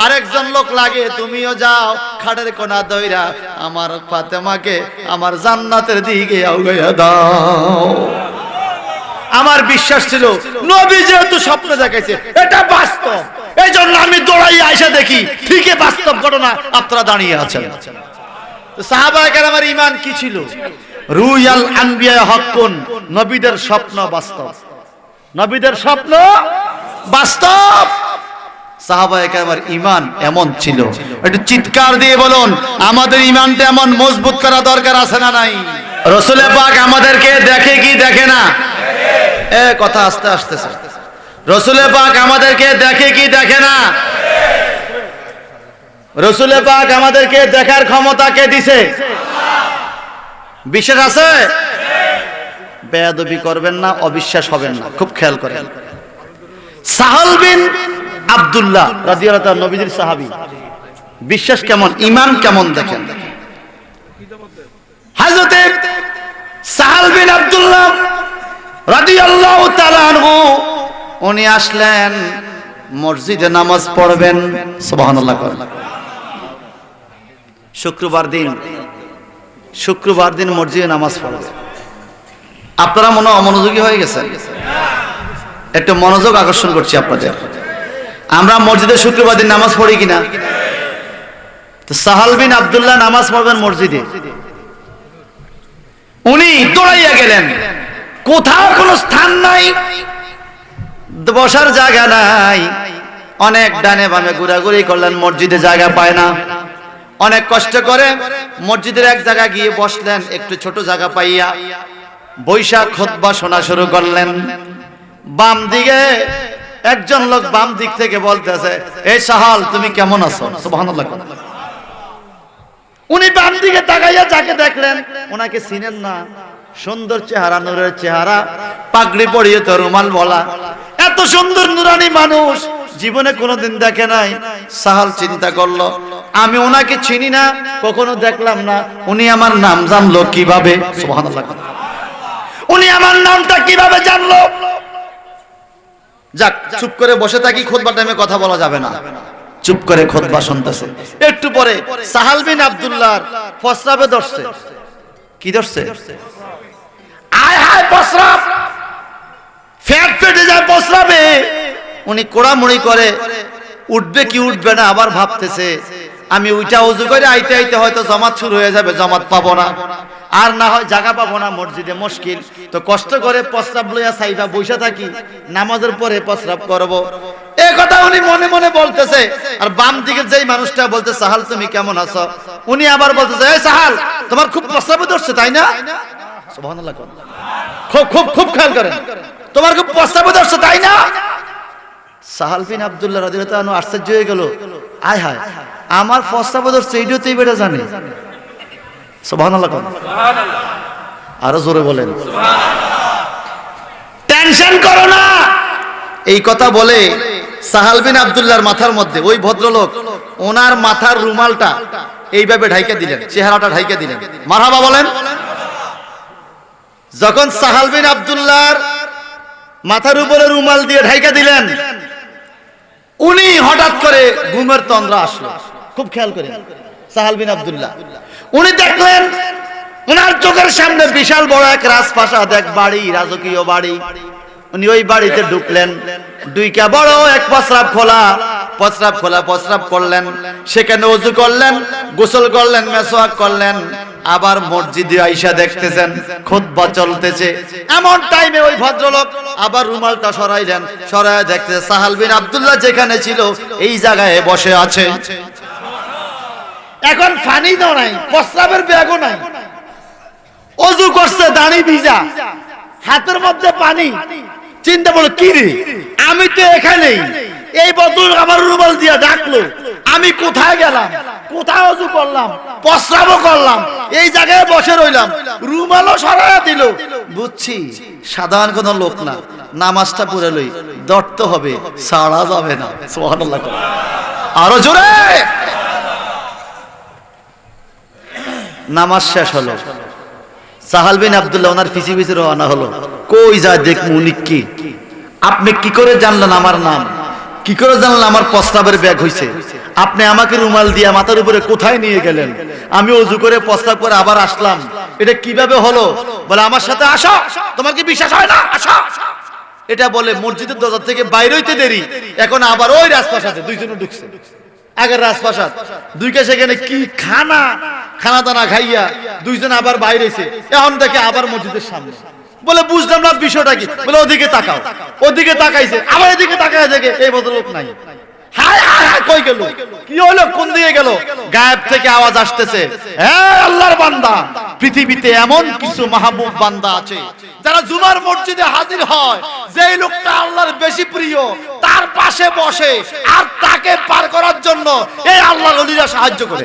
আরেকজন লোক লাগে, তুমিও যাও খাটের কোণা ধইরা আমার ফাতেমাকে আমার জান্নাতের দিকে আগাইয়া দাও। আমার বিশ্বাস ছিল নবী যেহেতু স্বপ্ন দেখাইছে এটা বাস্তব, এই জন্য আমি দৌড়াইয়া আইসা দেখি ঠিকই বাস্তব ঘটনা, আপনারা দাঁড়িয়ে আছেন। সাহাবায়ে কেরামের ঈমান কি ছিল? রুয়াল আনবিয়া হকুন, নবীদের স্বপ্ন বাস্তব, নবীদের স্বপ্ন বাস্তব। সাহাবায়ে কেরামের ঈমান এমন ছিল, একটু চিৎকার দিয়ে বলুন, আমাদের ঈমানটা এমন মজবুত করা দরকার আছে না নাই? রাসূল পাক আমাদেরকে দেখে কি দেখে না? এ কথা আস্তে আস্তে। রাসূল পাক আমাদেরকে দেখে কি দেখে না? রাসূল পাক আমাদেরকে দেখার ক্ষমতা কে দিছে? বিশ্বাস আছে? বেয়াদবি করবেন না, অবিশ্বাস হবেন না, খুব খেয়াল করেন। সাহল বিন আব্দুল্লাহ রাদিয়াল্লাহু তাআলা নবীজির সাহাবী, বিশ্বাস কেমন, ঈমান কেমন দেখেন। হযরত সাহল বিন আব্দুল্লাহ রাদিয়াল্লাহু তাআলা আনহু উনি আসলেন মসজিদে নামাজ পড়বেন। সুবহানাল্লাহ। শুক্রবার দিন মসজিদে নামাজ পড়বে। আপনারা মনে অমনোযোগী হয়ে গেছেন? একটু মনোযোগ আকর্ষণ করছি আপনাদের। আমরা মসজিদে শুক্রবার দিন নামাজ পড়ি কিনা? তো সাহাল বিন আব্দুল্লাহ নামাজ পড়বেন মসজিদে, উনি দৌড়াইয়া গেলেন, কোথাও কোনো স্থান নাই, বসার জায়গা নাই, অনেক ডানে বামে ঘোরাঘুরি করলেন, মসজিদে জায়গা পায় না। অনেক কষ্ট করে মসজিদের এক জায়গায় গিয়ে বসলেন, একটু ছোট জায়গা পাইয়া বৈশা খুতবা শোনা শুরু করলেন। বাম দিকে একজন লোক বাম দিক থেকে বলতেছে, এই সাহাল তুমি কেমন আছো? সুবহানাল্লাহ। উনি বাম দিকে তাকাইয়া যাকে দেখলেন ওনাকে চিনেন না, সুন্দর চেহারা, নূরের চেহারা, পাগড়ি পরিয়ে তো রুমাল বলা, এত সুন্দর নুরানি মানুষ জীবনে কোনোদিন দেখে নাই। সাহাল চিন্তা করলো, আমি ওনাকে চিনি না, কখনো দেখলাম না, উনি আমার নাম জানলো কিভাবে? সুবহানাল্লাহ। উনি আমার নামটা কিভাবে জানলো? যাক, চুপ করে বসে থাকি, খুতবা টাইমে কথা বলা যাবে না, চুপ করে খুতবা শুনতেছে। একটু পরে সাহাল বিন আব্দুল্লাহর প্রস্রাবে ধরছে। কি ধরছে? আয় হায় প্রস্রাব, ফ্যাট ফেটে যায় প্রস্রাবে। উনি কোড়ামুড়ি করে উঠবে কি উঠবে না, আবার ভাবতেছে আমি উইটা উজু করে আইতে আইতে হয়তো জামাত শুরু হয়ে যাবে, জামাত পাবো না, আর না হয় জায়গা পাবো না মসজিদে, মুশকিল। তো কষ্ট করে প্রস্রাব লইয়া সাইবা বসে থাকি, নামাজের পরে প্রস্রাব করব, এই কথা উনি মনে মনে বলতেছে। আর বাম দিকে যেই মানুষটা বলতে, সাহাল তুমি কেমন আছো, উনি আবার বলতেছে, এই সাহাল তোমার খুব প্রস্রাব ধরছে তাই না? সুবহানাল্লাহ। খুব খুব খুব খেয়াল করেন, তোমার খুব প্রস্রাব ধরছে তাই না? সাহাল বিন আব্দুল্লাহ রাদিয়াল্লাহু আনহু আশ্চর্য হয়ে গেল, আয় হায়, আমার ফসাবদর সেইটাতেই বেটা জানে। সুবহানাল্লাহ, সুবহানাল্লাহ, আরো জোরে বলেন সুবহানাল্লাহ। টেনশন করো না, এই কথা বলে সাহাল বিন আব্দুল্লাহর মাথার মধ্যে ওই ভদ্রলোক ওনার মাথার রুমালটা এইভাবে ঢাইকে দিলেন, চেহারাটা ঢাইকে দিলেন। মারহাবা বলেন। যখন সাহাল বিন আব্দুল্লাহর মাথার উপরে রুমাল দিয়ে ঢাইকে দিলেন, উনি হঠাৎ করে ঘুমের তন্দ্রা আসলো। খুব খেয়াল করেন সাহাল বিন আব্দুল্লাহ, উনি দেখলেন ওনার চোখের সামনে বিশাল বড় এক রাজপ্রাসাদ, এক বাড়ি, রাজকীয় বাড়ি। উনি ওই বাড়িতে ঢুকলেন, দুইটা বড় এক প্রস্রাব করলেন, সেখানে ওযু করলেন, গোসল করলেন, মেসওয়াক করলেন। আবার মসজিদে আইসা দেখতেছেন খুতবা চলতেছে। এমন টাইমে ওই ভদ্রলোক আবার রুমালটা সরাইলেন, সরায় দেখতেছে সাহাল বিন আব্দুল্লাহ যেখানে ছিল এই জায়গায় বসে আছে। এখন পানি তো নাই, প্রস্রাবের ব্যাগও নাই, ওযু করছে, দাড়ি ভিজা, হাতের মধ্যে পানি। চিন্তা করলো, কি রে, আমি তো এখানেই, এই বদল আমার রুমাল দিয়া ডাকলো, আমি কোথায় গেলাম, কোথায় ওযু করলাম, প্রস্রাবও করলাম, এই জায়গায় বসে রইলাম, রুমালও সরাইয়া দিল। বুঝছি সাধারণ কোন লোক না, নামাজটা পড়ে লই, দর্ত হবে, ছাড়া যাবে না। সুবহানাল্লাহ, আরো জোরে। নামাজ শেষ হলো, সাহাল বিন আব্দুল্লাহ ওনার পিছে পিছে রওনা হলো। কই যায় দেখমু উনি কি। আপনি কি করে জানলেন আমার নাম, কি করে জানলেন আমার প্রস্তাবের ব্যাগ হইছে? আপনি আমাকে রুমাল দিয়ে মাথার উপরে কোথায় নিয়ে গেলেন? আমি ওযু করে প্রস্তাব করে আবার আসলাম, এটা কিভাবে হলো? বলে আমার সাথে আসো, তোমার কি বিশ্বাস হয় না? আসো। এটা বলে মসজিদের দরজা থেকে বাইরে হইতে দেরি, এখন আবার ওই রাজপ্রাসাদে দুইজনে ঢুকছে। আগের রাজপ্রাসাদ, দুইকে সেখানে কি খানা দানা খাইয়া দুইজন আবার বাইরে হইছে। এখন দেখে আবার মসজিদের সামনে। বলে বুঝলাম না বিষয়টা কি। বলে ওদিকে তাকাও, ওদিকে তাকাইছে, আবার এদিকে তাকায় দেখে এই ভদ্রলোক নাই। হায় হায় হায়, কই গেল, কি হলো, কোন দিকে গেল? গায়েব থেকে আওয়াজ আসতেছে, হে আল্লাহর বান্দা, পৃথিবীতে এমন কিছু মাহবুব বান্দা আছে যারা জুমার মসজিদে হাজির হয়, যেই লোকটা আল্লাহর বেশি প্রিয় তার পাশে বসে আর তাকে পার করার জন্য এই আল্লাহর ওলিরা সাহায্য করে।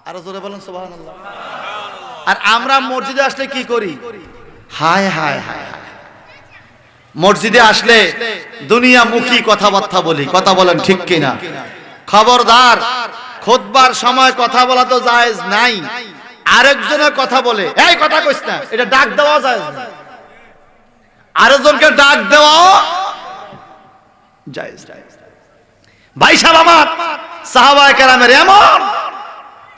আরো জোরে বলেন সুবহানাল্লাহ। আর আমরা মসজিদে আসলে কি করি? হায় হায় হায়, মসজিদে আসলে দুনিয়ামুখী কথাবার্তা বলি। কথা বলেন ঠিক কিনা? খবরদার, খুতবার সময় কথা বলা তো জায়েজ নাই। আরেকজনের কথা বলে এই কথা কইস না, এটা ডাক দেওয়া জায়েজ না। আরেকজনকে ডাক দেওয়াও জায়েজ। ভাই সাহেব, আমার সাহাবায়ে কেরামের এমন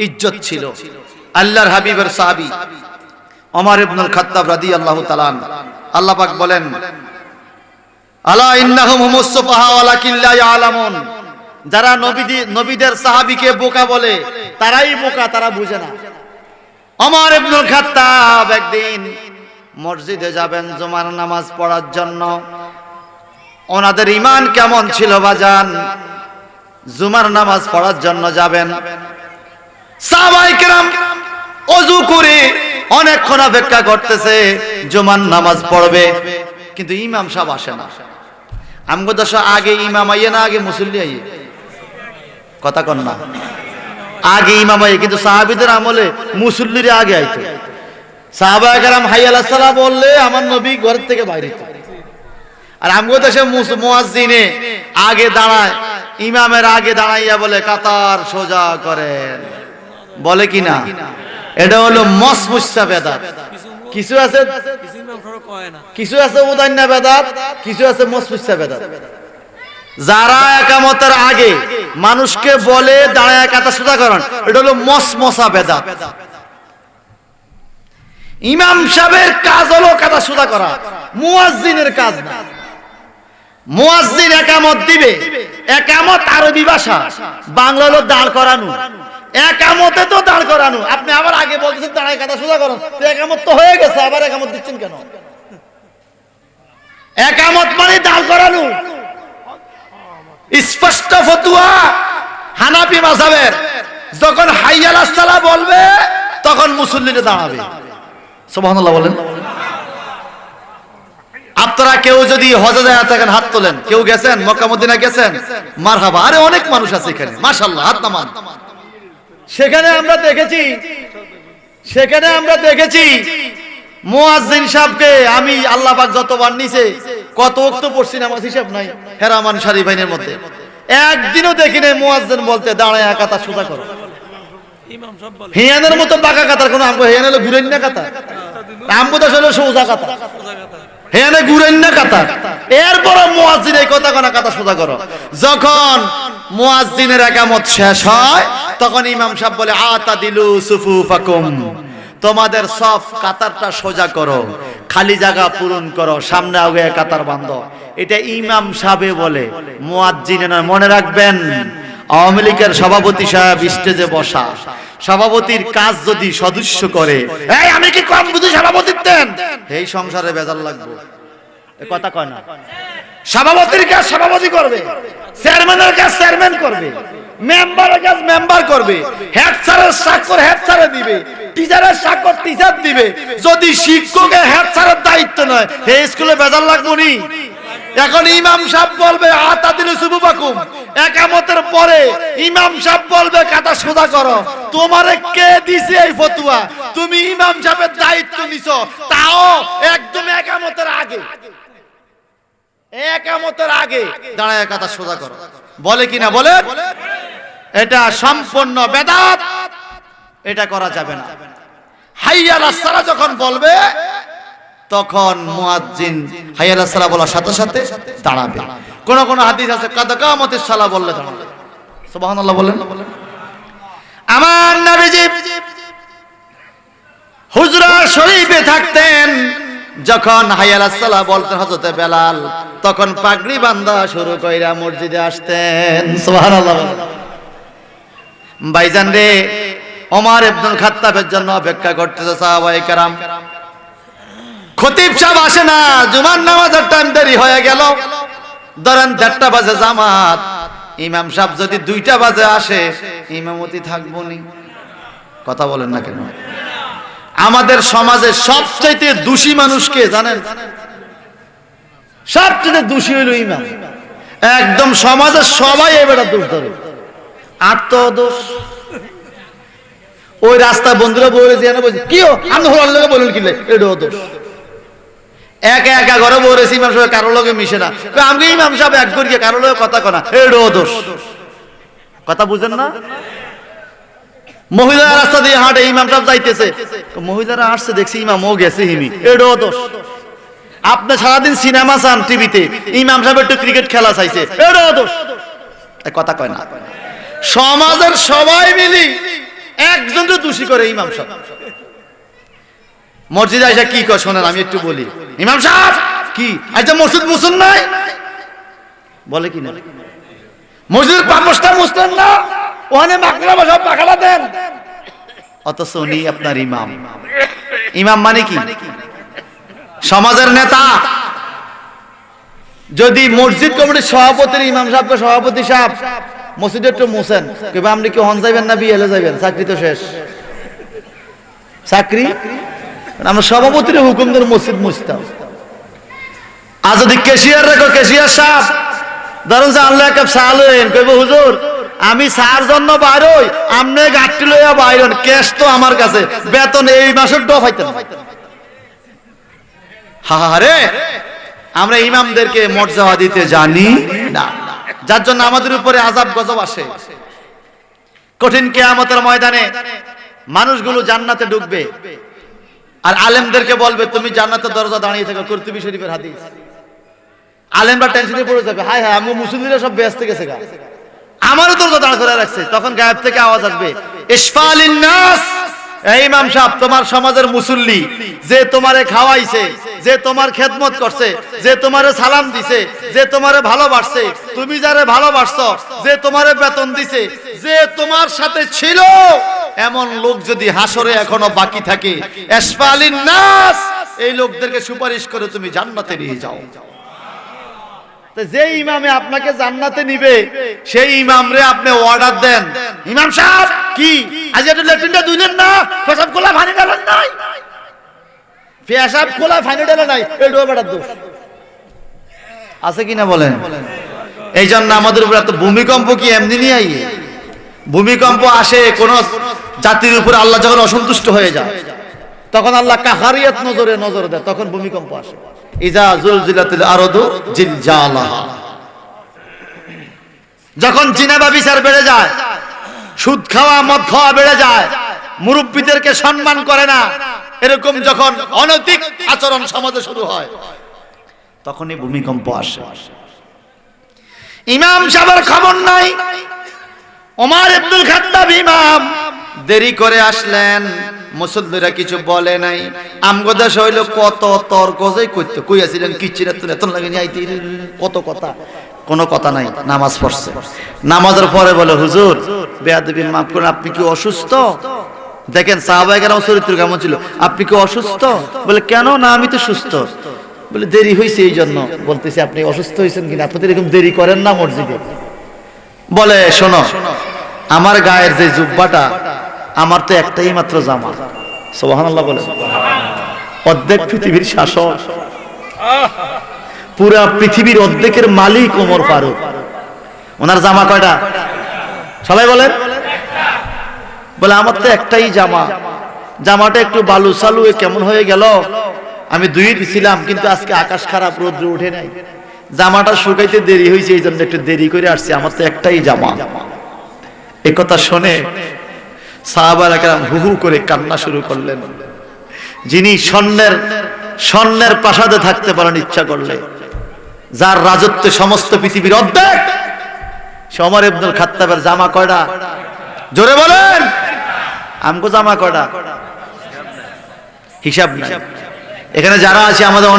ইজ্জত ছিল। আল্লাহর হাবিবের সাহাবী ওমর ইবনুল খাত্তাব রাদিয়াল্লাহু তাআলা আনহু, আল্লাহ পাক বলেন, আলা ইন্নাহুম হুমুস সুফাহা ওয়ালাকিন লা ইয়ালামুন। যারা নবীদের সাহাবীকে বোকা বলে তারাই বোকা, তারা বুঝে না। ওমর ইবনুল খাত্তাব একদিন মসজিদে যাবেন জুমার নামাজ পড়ার জন্য। ওনাদের ঈমান কেমন ছিল বাজান? জুমার নামাজ পড়ার জন্য যাবেন, সাহাবায়ে কেরাম ওযু করে অনেকক্ষণ অপেক্ষা করতেছে জুমার নামাজ পড়বে, কিন্তু ইমাম সাহেব আসে না। আমগো দশা আগে ইমাম আইয়ে না আগে মুসল্লি আইয়ে? কথা কন না, আগে ইমাম আইয়ে, কিন্তু সাহাবীদের আমলে মুসল্লিরা আগে আইতো। সাহাবায়ে কেরাম হাইয়া আলাস সালাহ বললে আমার নবী ঘর থেকে বাইরে হইতো। আর আমগো দেশে মুয়াজ্জিনে আগে দাঁড়ায়, ইমামের আগে দাঁড়াইয়া বলে কাতার সোজা করেন, বলে কি না? এটা হলো মসমুসা বেদাত। কিছু আছে উদান্য বেদাত, কিছু আছে মসমুসা বেদাত। যারা একামতের আগে মানুষকে বলে দাঁড়ায় কাতার সোজা করেন, এটা হলো মসমসা বেদাত। ইমাম সাহেবের কাজ হলো কাতার সোজা করা, মুয়াজ্জিনের কাজ না। মুয়াজ্জিন একামত দিবে, একামত আরবি ভাষা, বাংলা হলো দাঁড় করানো। একামতে তো দাঁড় করানো, আপনি আবার আগে বলতেছেন দাঁড়ায় কাতা সোজা করুন, তো একামত তো হয়ে গেছে, আবার একামত দিচ্ছেন কেন? একামত মানে দাঁড় করানো। স্পষ্ট ফতোয়া হানাফি মাযহাবের, যখন হাইয়া আলাস সালাহ বলবে তখন মুসল্লিরা দাঁড়াবে। সুবহানাল্লাহ বলেন। আপনারা কেউ যদি হজে যায় থাকেন হাত তোলেন। কেউ গেছেন মক্কা মদিনা গেছেন? মারহাবা। আরে অনেক মানুষ আছে এখানে, মাশাআল্লাহ, হাত নামান। সেখানে আমরা দেখেছি মুয়াজ্জিন সাহেবকে আমি আল্লাহ পাক যতবার নিছে কত ওয়াক্ত পড়ছি নামাজ হিসাব নাই হেরামান শরীফাইনের মধ্যে, একদিনও দেখি নাই মুয়াজ্জিন বলতে দাঁড়ায় কাতা সোজা করো। হিয়ানের মতো বাঁকা কাতার কোন আমগো হিয়ান হলো ঘুরেন না কাতা, আমগো তো হলো সোজা কাতা, হিয়ানে ঘুরেন না কাতা। এরপর মুয়াজ্জিন এই কথা কোনা কাতা সোজা করো। যখন মুয়াজ্জিনের ইকামত শেষ হয় তখন ইমাম সাহেব বলে আতাদিলু সুফুফাকুম, তোমাদের সফ কাতারটা সোজা করো, খালি জায়গা পূরণ করো, সামনে আগে কাতার বাঁধো। এটা ইমাম সাহেব বলে, মুয়াজ্জিনে নয়। মনে রাখবেন, আওয়ামী লীগের সভাপতি সাহেব স্টেজে বসা, সভাপতির কাজ যদি সদস্য করে, এই আমি কি কম বুঝি সভাপতিত্বেন, এই সংসারে বেজাল লাগবে। এ কথা কয় না। সভাপতির কাজ সভাপতি করবে, চেয়ারম্যানের কাজ চেয়ারম্যান করবে, মেম্বারের কাজ মেম্বার করবে, হেড স্যারের স্বাক্ষর হেড স্যারে দিবে, টিচারের স্বাক্ষর টিচার দিবে। যদি শিক্ষকের হেড স্যারের দায়িত্ব নয়, এই স্কুলে বেজাল লাগবো নি। এখন ইমাম সাহেব বলবে আতাদিলু সুফুফাকুম, ইকামতের পরে ইমাম সাহেব বলবে কাতা সোজা করো। তোমারে কে দিছে এই ফতোয়া? তুমি ইমাম সাহেবের দায়িত্ব নিছো, তাও একদম ইকামতের আগে দাঁড়ায় কাতা সোজা করো। বলে কিনা বলে? এটা সম্পূর্ণ বেদাত, এটা করা যাবে না। হাইয়া আলাস সালাহ যখন বলবে তখন মুয়াজ্জিন হাইয়া আলাস সালাহ বলার সাথে সাথে দাঁড়াবে। কোন কোন হাদিস আছে কাদ কামাতিস সালাহ বললে দাঁড়াবে। সুবহানাল্লাহ বলেন। আমার নবীজি হুজরা শরীফে থাকতেন, যখন হাইয়া আলাস সালাহ বলতেন হযরতে বেলাল, তখন পাগড়ি বাঁধা শুরু কইরা মসজিদে আসতেন। সুবহানাল্লাহ। ভাইজান রে, ওমর ইবনুল খাত্তাবের জন্য অপেক্ষা করতেছে সাহাবায়ে কেরাম। খতিব সাহেব আসে না, জুমার নামাজের টাইম দেরি হয়ে গেল, ধরেন 1:30 বাজে জামাত, ইমাম সাহেব যদি 2টা বাজে আসে, ইমামতি থাকবো নি? কথা বলেন না কেন? আমাদের সমাজে সবচেয়ে দোষী মানুষকে জানেন? সবচেয়ে দোষী হইল ইমাম। একদম সমাজের সবাই এবারে দোষ ধরে, আত্মদোষ। ওই রাস্তায় বন্ধুরা বলে যে কি আমি হলার লোকে বলেন কিনলে এটাও দোষ। একা একা ঘরে বলেছি ইমাম সাহেব কারোর লোকে মিশে না, আমি ইমাম সাহেব এক করি কারোর লোকে কথা কনা, এটাও দোষ। কথা বুঝেন না? মহিলা রাস্তা দিয়ে হাঁটে, ইমাম সাহেব যাইতেছে, মহিলারা আসছে দেখছি ইমাম ও গেছে হিমি, এটাও দোষ। আপনি সারাদিন সিনেমা চান টিভিতে, ইমাম সাহেব একটু ক্রিকেট খেলা চাইছে, এটাও দোষ। কথা কয় না। সমাজের সবাই মিলি একজনকে দোষী করে ইমাম সাহেব। মসজিদে এসে কি কয় শোনেন, আমি একটু বলি। ইমাম সাহেব কি আচ্ছা মসজিদ মুসুন নাই বলে কি না? মসজিদের পাপোশটা মুসলেন না, ওখানে মাকড়া সব পাখালা দেন, অথচ উনি আপনার ইমাম। ইমাম মানে কি? সমাজের নেতা। যদি মসজিদ কমিটির সভাপতির ইমাম সাহেবকে সভাপতি সাহেব মসজিদে একটু মুছেন, কিংবা আপনি কি হন যাইবেন না বিয়েলে যাইবেন? চাকরি তো শেষ। চাকরি আমরা সভাপতির হুকুম ধরে মসজিদ মুছতাম। আর যদি ক্যাশিয়ার রাখো, ক্যাশিয়ার সাহেব ধরুন যে আল্লাহ কাপ সালেন, কইব হুজুর আমি সার জন্য বাইরই, আমনে গাড়ি লইয়া বাইরন, ক্যাশ তো আমার কাছে, বেতন এই মাসের ডফ হইতেন। হারে, আমরা ইমামদেরকে মর্যাদা দিতে জানি না, যার জন্য আমাদের উপরে আযাব গজব আসে। কঠিন কিয়ামতের ময়দানে মানুষগুলো জান্নাতে ঢুকবে, আর আলেমদেরকে বলবে তুমি জান্নাতের দরজা দাঁড়িয়ে থাকো, কুরতুবী শরীফের হাদিস। আলেমরা টেনশনে পড়ে যাবে, হায় হায় আমি মুসলিমরা সব ব্যস্ত গেছে গা, আমারও দরজা দাঁড় করে রাখছে। তখন গায়েব থেকে আওয়াজ আসবে, ইসফালিন নাস, এই ইমাম সাহেব তোমার সমাজের মুসল্লি, যে তোমারে খাওয়াইছে, যে তোমার খেদমত করছে, যে তোমারে সালাম দিছে, যে তোমারে ভালোবাসছে, তুমি যারে ভালোবাসছো, যে তোমারে বেতন দিছে, যে তোমার সাথে ছিল, এমন লোক যদি হাসরে এখনো বাকি থাকে, ইসফালিন নাস, এই লোকদেরকে সুপারিশ করে তুমি জান্নাতে নিয়ে যাও। যে ইমামে আপনাকে জান্নাতে নিবে, সেই ইমামরে আপনি অর্ডার দেন, ইমাম সাহেব কি আজ একটু ল্যাট্রিনটা ধুইলেন না, পেশাব খোলা পানি ডালেন নাই, পেশাব খোলা পানি ডালে নাই, এটাও বেটার দোষ। আছে কিনা বলেন? এই জন্য আমাদের উপর এত ভূমিকম্প কি এমনি নিয়ে আই? ভূমিকম্প আসে কোন জাতির উপর, আল্লাহ যখন অসন্তুষ্ট হয়ে যায় তখন আল্লাহ কাহারিয়াত নজর দেয়, তখন ভূমিকম্প আসে। ইজা জুলজিলাতিল আরদু জিলজালাহা। যখন জিনা ব্যভিচার বেড়ে যায়, সুদ খাওয়া মদ খাওয়া বেড়ে যায়, মুরব্বীদেরকে সম্মান করে না, এরকম যখন অনৈতিক আচরণ সমাজে শুরু হয় তখনই ভূমিকম্প আসে। ইমাম সাহেবের খবর নাই, ওমর ইবনুল খাত্তাব ইমাম দেরি করে আসলেন, মুসল্লিরা কিছু বলে নাই। আমগো দেশ হইল কত তর্ক যে করতে কইয়াছিলেন কিচ্ছিরা তুলে এত লাগে নি আইতে, কত কথা, কোনো কথা নাই। নামাজ পড়ছে, নামাজের পরে বলে হুজুর বেয়াদবি মাফ করুন, আপনি কি অসুস্থ? দেখেন সাহাবায়ে কেরাম চরিত্র কেমন ছিল। আপনি কি অসুস্থ? বলে কেন? না আমি তো সুস্থ। বলে দেরি হয়েছে এই জন্য। বলতেছি আপনি অসুস্থ হয়েছেন কিনা, আপনি তো এরকম দেরি করেন না মসজিদে। বলে শোনো, আমার গায়ের যে জুব্বাটা, আমার তো একটাই মাত্র জামা। সুবহানাল্লাহ বলে। অর্ধেক পৃথিবীর শাসক, পুরা পৃথিবীর অর্ধেকের মালিক ওমর ফারুক, ওনার জামা কয়টা? সবাই বলেন। বলে আমার তো একটাই জামা, জামাটা একটু বালু সালু কেমন হয়ে গেল, আমি ধুয়ে দিছিলাম কিন্তু আজকে আকাশ খারাপ, রোদ্র উঠে নাই, জামাটা শুকাইতে দেরি হয়েছে, এই জন্য একটু দেরি করে আসছি, আমার তো একটাই জামা। এ কথা শুনে সাহাবায়ে কেরাম হু হু করে কান্না শুরু করলেন। যিনি স্বর্ণের প্রাসাদে থাকতে পারেন ইচ্ছা করলে, যার রাজত্বে সমস্ত পৃথিবীর অর্ধেক, সে ওমর ইবনুল খাত্তাবের জামা কয়টা? জোরে বলেন। আমগো জামা কয়টা? হিসাব নাই। এখানে যারা আছে আমাদের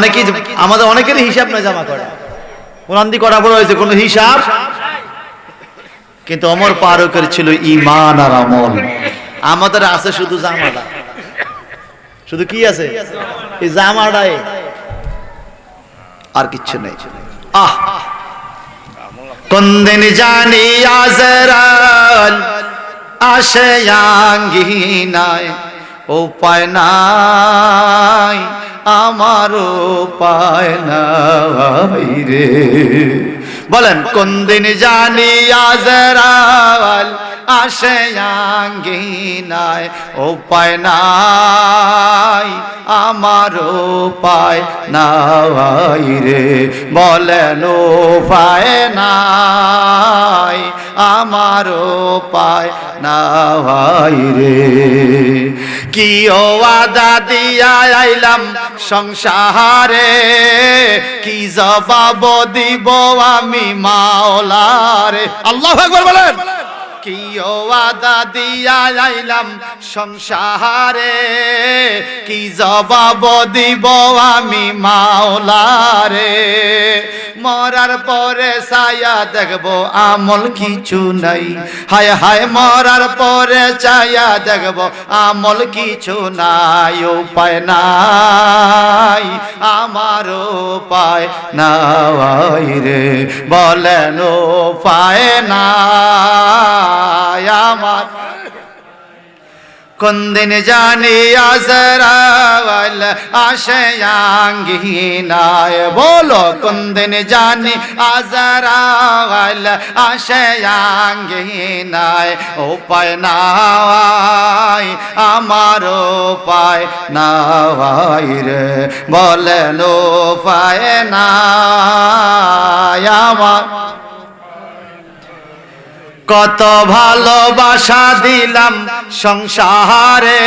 অনেকেরই হিসাব নাই জামা কয়টা, কোরআনদি করা বড় হয়েছে, কোনো হিসাব। কিন্তু ওমর ফারুকের ছিল ঈমান আর আমল। আমাদের আছে শুধু জামাটা, শুধু কি আছে? এই জামাটাই, আর কিচ্ছু নেই। কোনদিন জানি আজরাল আসে আঙ্গিনায়, উপায় নাই আমার উপায় নাই রে। বলেন কোনদিন জানি আজরাল আসে আঙ্গিনায়, উপায় নাই আমার উপায় নাই রে। বলেন উপায় নাই আমার উপায় নাই রে। কি ওয়াদা দিয়া আইলাম সংসারে, কি জবাব দিব আমি মাওলারে। আল্লাহু আকবার বলেন। কি ওয়াদা দিয়া আইলাম সংসারে, কি জবাব দিব আমি মাওলারে। মরার পরে ছায়া দেখবো আমল কিছু নাই, হায় হায় মরার পরে ছায়া দেখবো আমল কিছু নাই। উপায় নাই আমার উপায় নাই রে। বলেন উপায় নাই আমার। কোনদিন জানি আজরাইল আসে আঙ্গিনায়, বলো কোনদিন জানি আজরাইল আসে আঙ্গিনায়, উপায় নাই আমার উপায় নাই রে। বলেন উপায় নাই আমার। কত ভালোবাসা দিলাম সংসারে,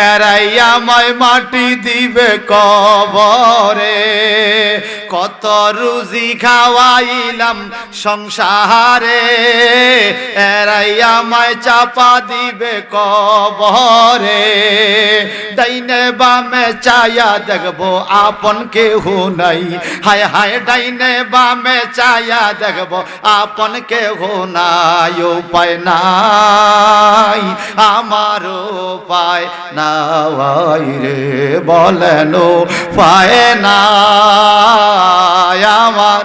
এরাই আমায় মাটি দিবে কবরে। কত রুজি খাওয়াইলাম সংসারে, এরাই আমায় চাপা দিবে কবরে। ডাইনে বামে চায়া দেখবো আপন কেহ নাই, হায় হায় ডাইনে বামে চায়া দেখবো আপন কেহ নাই। উপায় নাই আমার উপায় নাই রে। বলেন উপায় নাই আমার।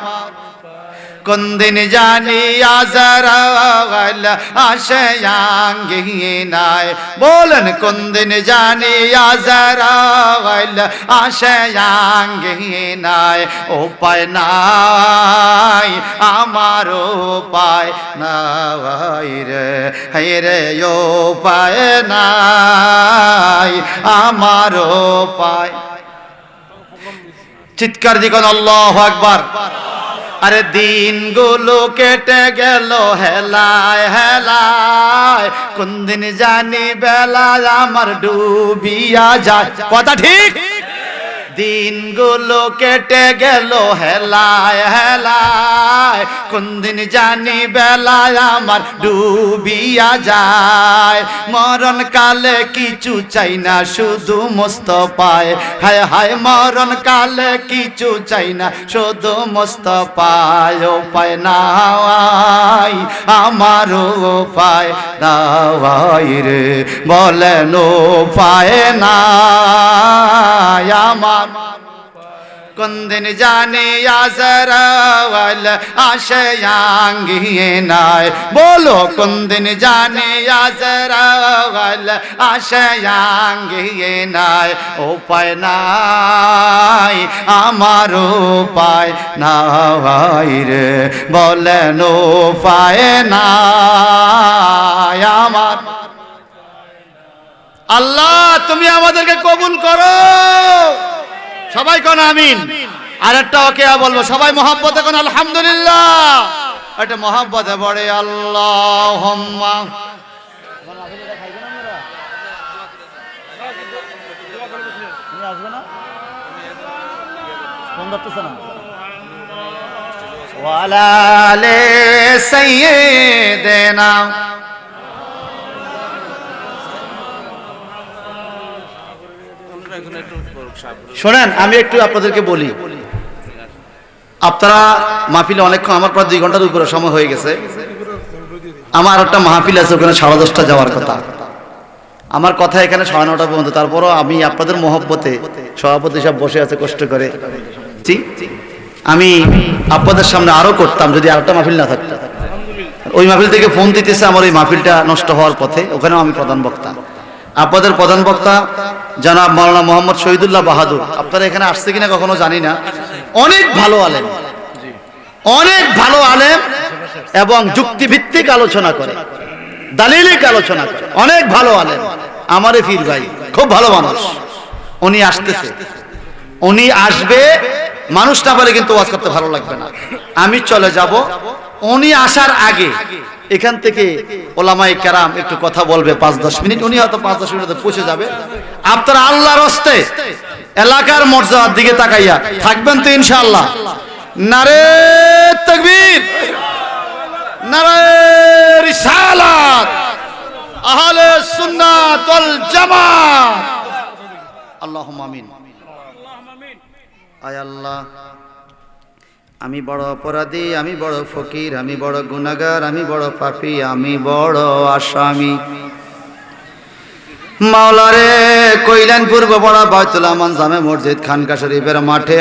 কোন দিন জানি আজরাইল আসে আঙ্গিনায় বলেন কোন দিন জানি আজরাইল আসে আঙ্গিনায় উপায় নাই আমার উপায় নাই রে রে উপায় নাই আমার উপায় চিৎকার দিবেন আল্লাহু আকবার আরে দিনগুলো কেটে গেল হেলায় হেলায় কোন দিন জানি বেলা আমার ডুবিয়া যায় কথা ঠিক দিনগুলো কেটে গেল হেলায় হেলায় কোন দিন জানি বেলায় আমার ডুবিয়া যায় মরণ কালে কিছু চাই না শুধু মুস্তাফায় হায় হায় মরণ কালে কিছু চাই না শুধু মুস্তাফায় উপায় নাই আমার উপায় নাই রে বলেন উপায় নাই আমার কোন দিন জানি আজরাইল আসে আঙ্গিনায় বলো কোন দিন জানি আজরাইল আসে আঙ্গিনায় উপায় নাই আমার উপায় নাই রে বলেন উপায় নাই আমার আল্লাহ তুমি আমাদেরকে কবুল করো সবাই কোন আমিন আর একটা ওকে বলবো সবাই মহব্বতে কোন আলহামদুলিল্লাহ এটা মহব্বতে পড়ে আল্লাহুম্মা ওয়ালা আলি সাইয়্যিদিনা শোনেন আমি একটু আপনাদেরকে বলি আপনারা মাহফিলে অনেকক্ষণ আমার প্রায় 2 ঘন্টার উপরে সময় হয়ে গেছে আমার একটা মাহফিল আছে ওখানে 10:30 যাওয়ার কথা আমার কথা এখানে 9:30 পর্যন্ত তারপরও আমি আপনাদের মহব্বতে সভাপতি সাহেব বসে আছে কষ্ট করে আমি আপনাদের সামনে আরো করতাম যদি আরেকটা মাহফিল না থাকতো ওই মাহফিল থেকে ফোন দিতেছে আমার ওই মাহফিলটা নষ্ট হওয়ার পথে ওখানেও আমি প্রধান বক্তা আপনাদের প্রধান বক্তা জনাব মাওলানা মোহাম্মদ শহীদুল্লাহ বাহাদুর আপনারা এখানে আসছে কিনা কখনো জানি না অনেক ভালো আলেম এবং যুক্তিভিত্তিক আলোচনা করে দালিলিক আলোচনা করে অনেক ভালো আলেম আমারে পীর ভাই খুব ভালো মানুষ উনি আসতেছে উনি আসবে মানুষ না বলে কিন্তু ওয়াজ করতে ভালো লাগবে না আমি চলে যাব উনি আসার আগে এখান থেকে ওলামায়ে কেরাম একটু কথা বলবে 5-10 মিনিট উনি হয়তো 5-10 মিনিটে পৌঁছে যাবে আপনারা আল্লাহর রাস্তে এলাকার মর্যাদার দিকে তাকাইয়া থাকবেন তো ইনশাআল্লাহ নারে তাকবীর নারে রিসালাত আহলে সুন্নাত ওয়াল জামাত আল্লাহুম্মা আমিন আয় আল্লাহ আমি বড় অপরাধী আমি বড় ফকির আমি বড় গুনাহগার আমি বড় পাপী আমি বড় আসামি মাওলারে কইলেন পূর্ব বড় বাইতুল আমান জামে মসজিদ খানকা শরীফের মাঠে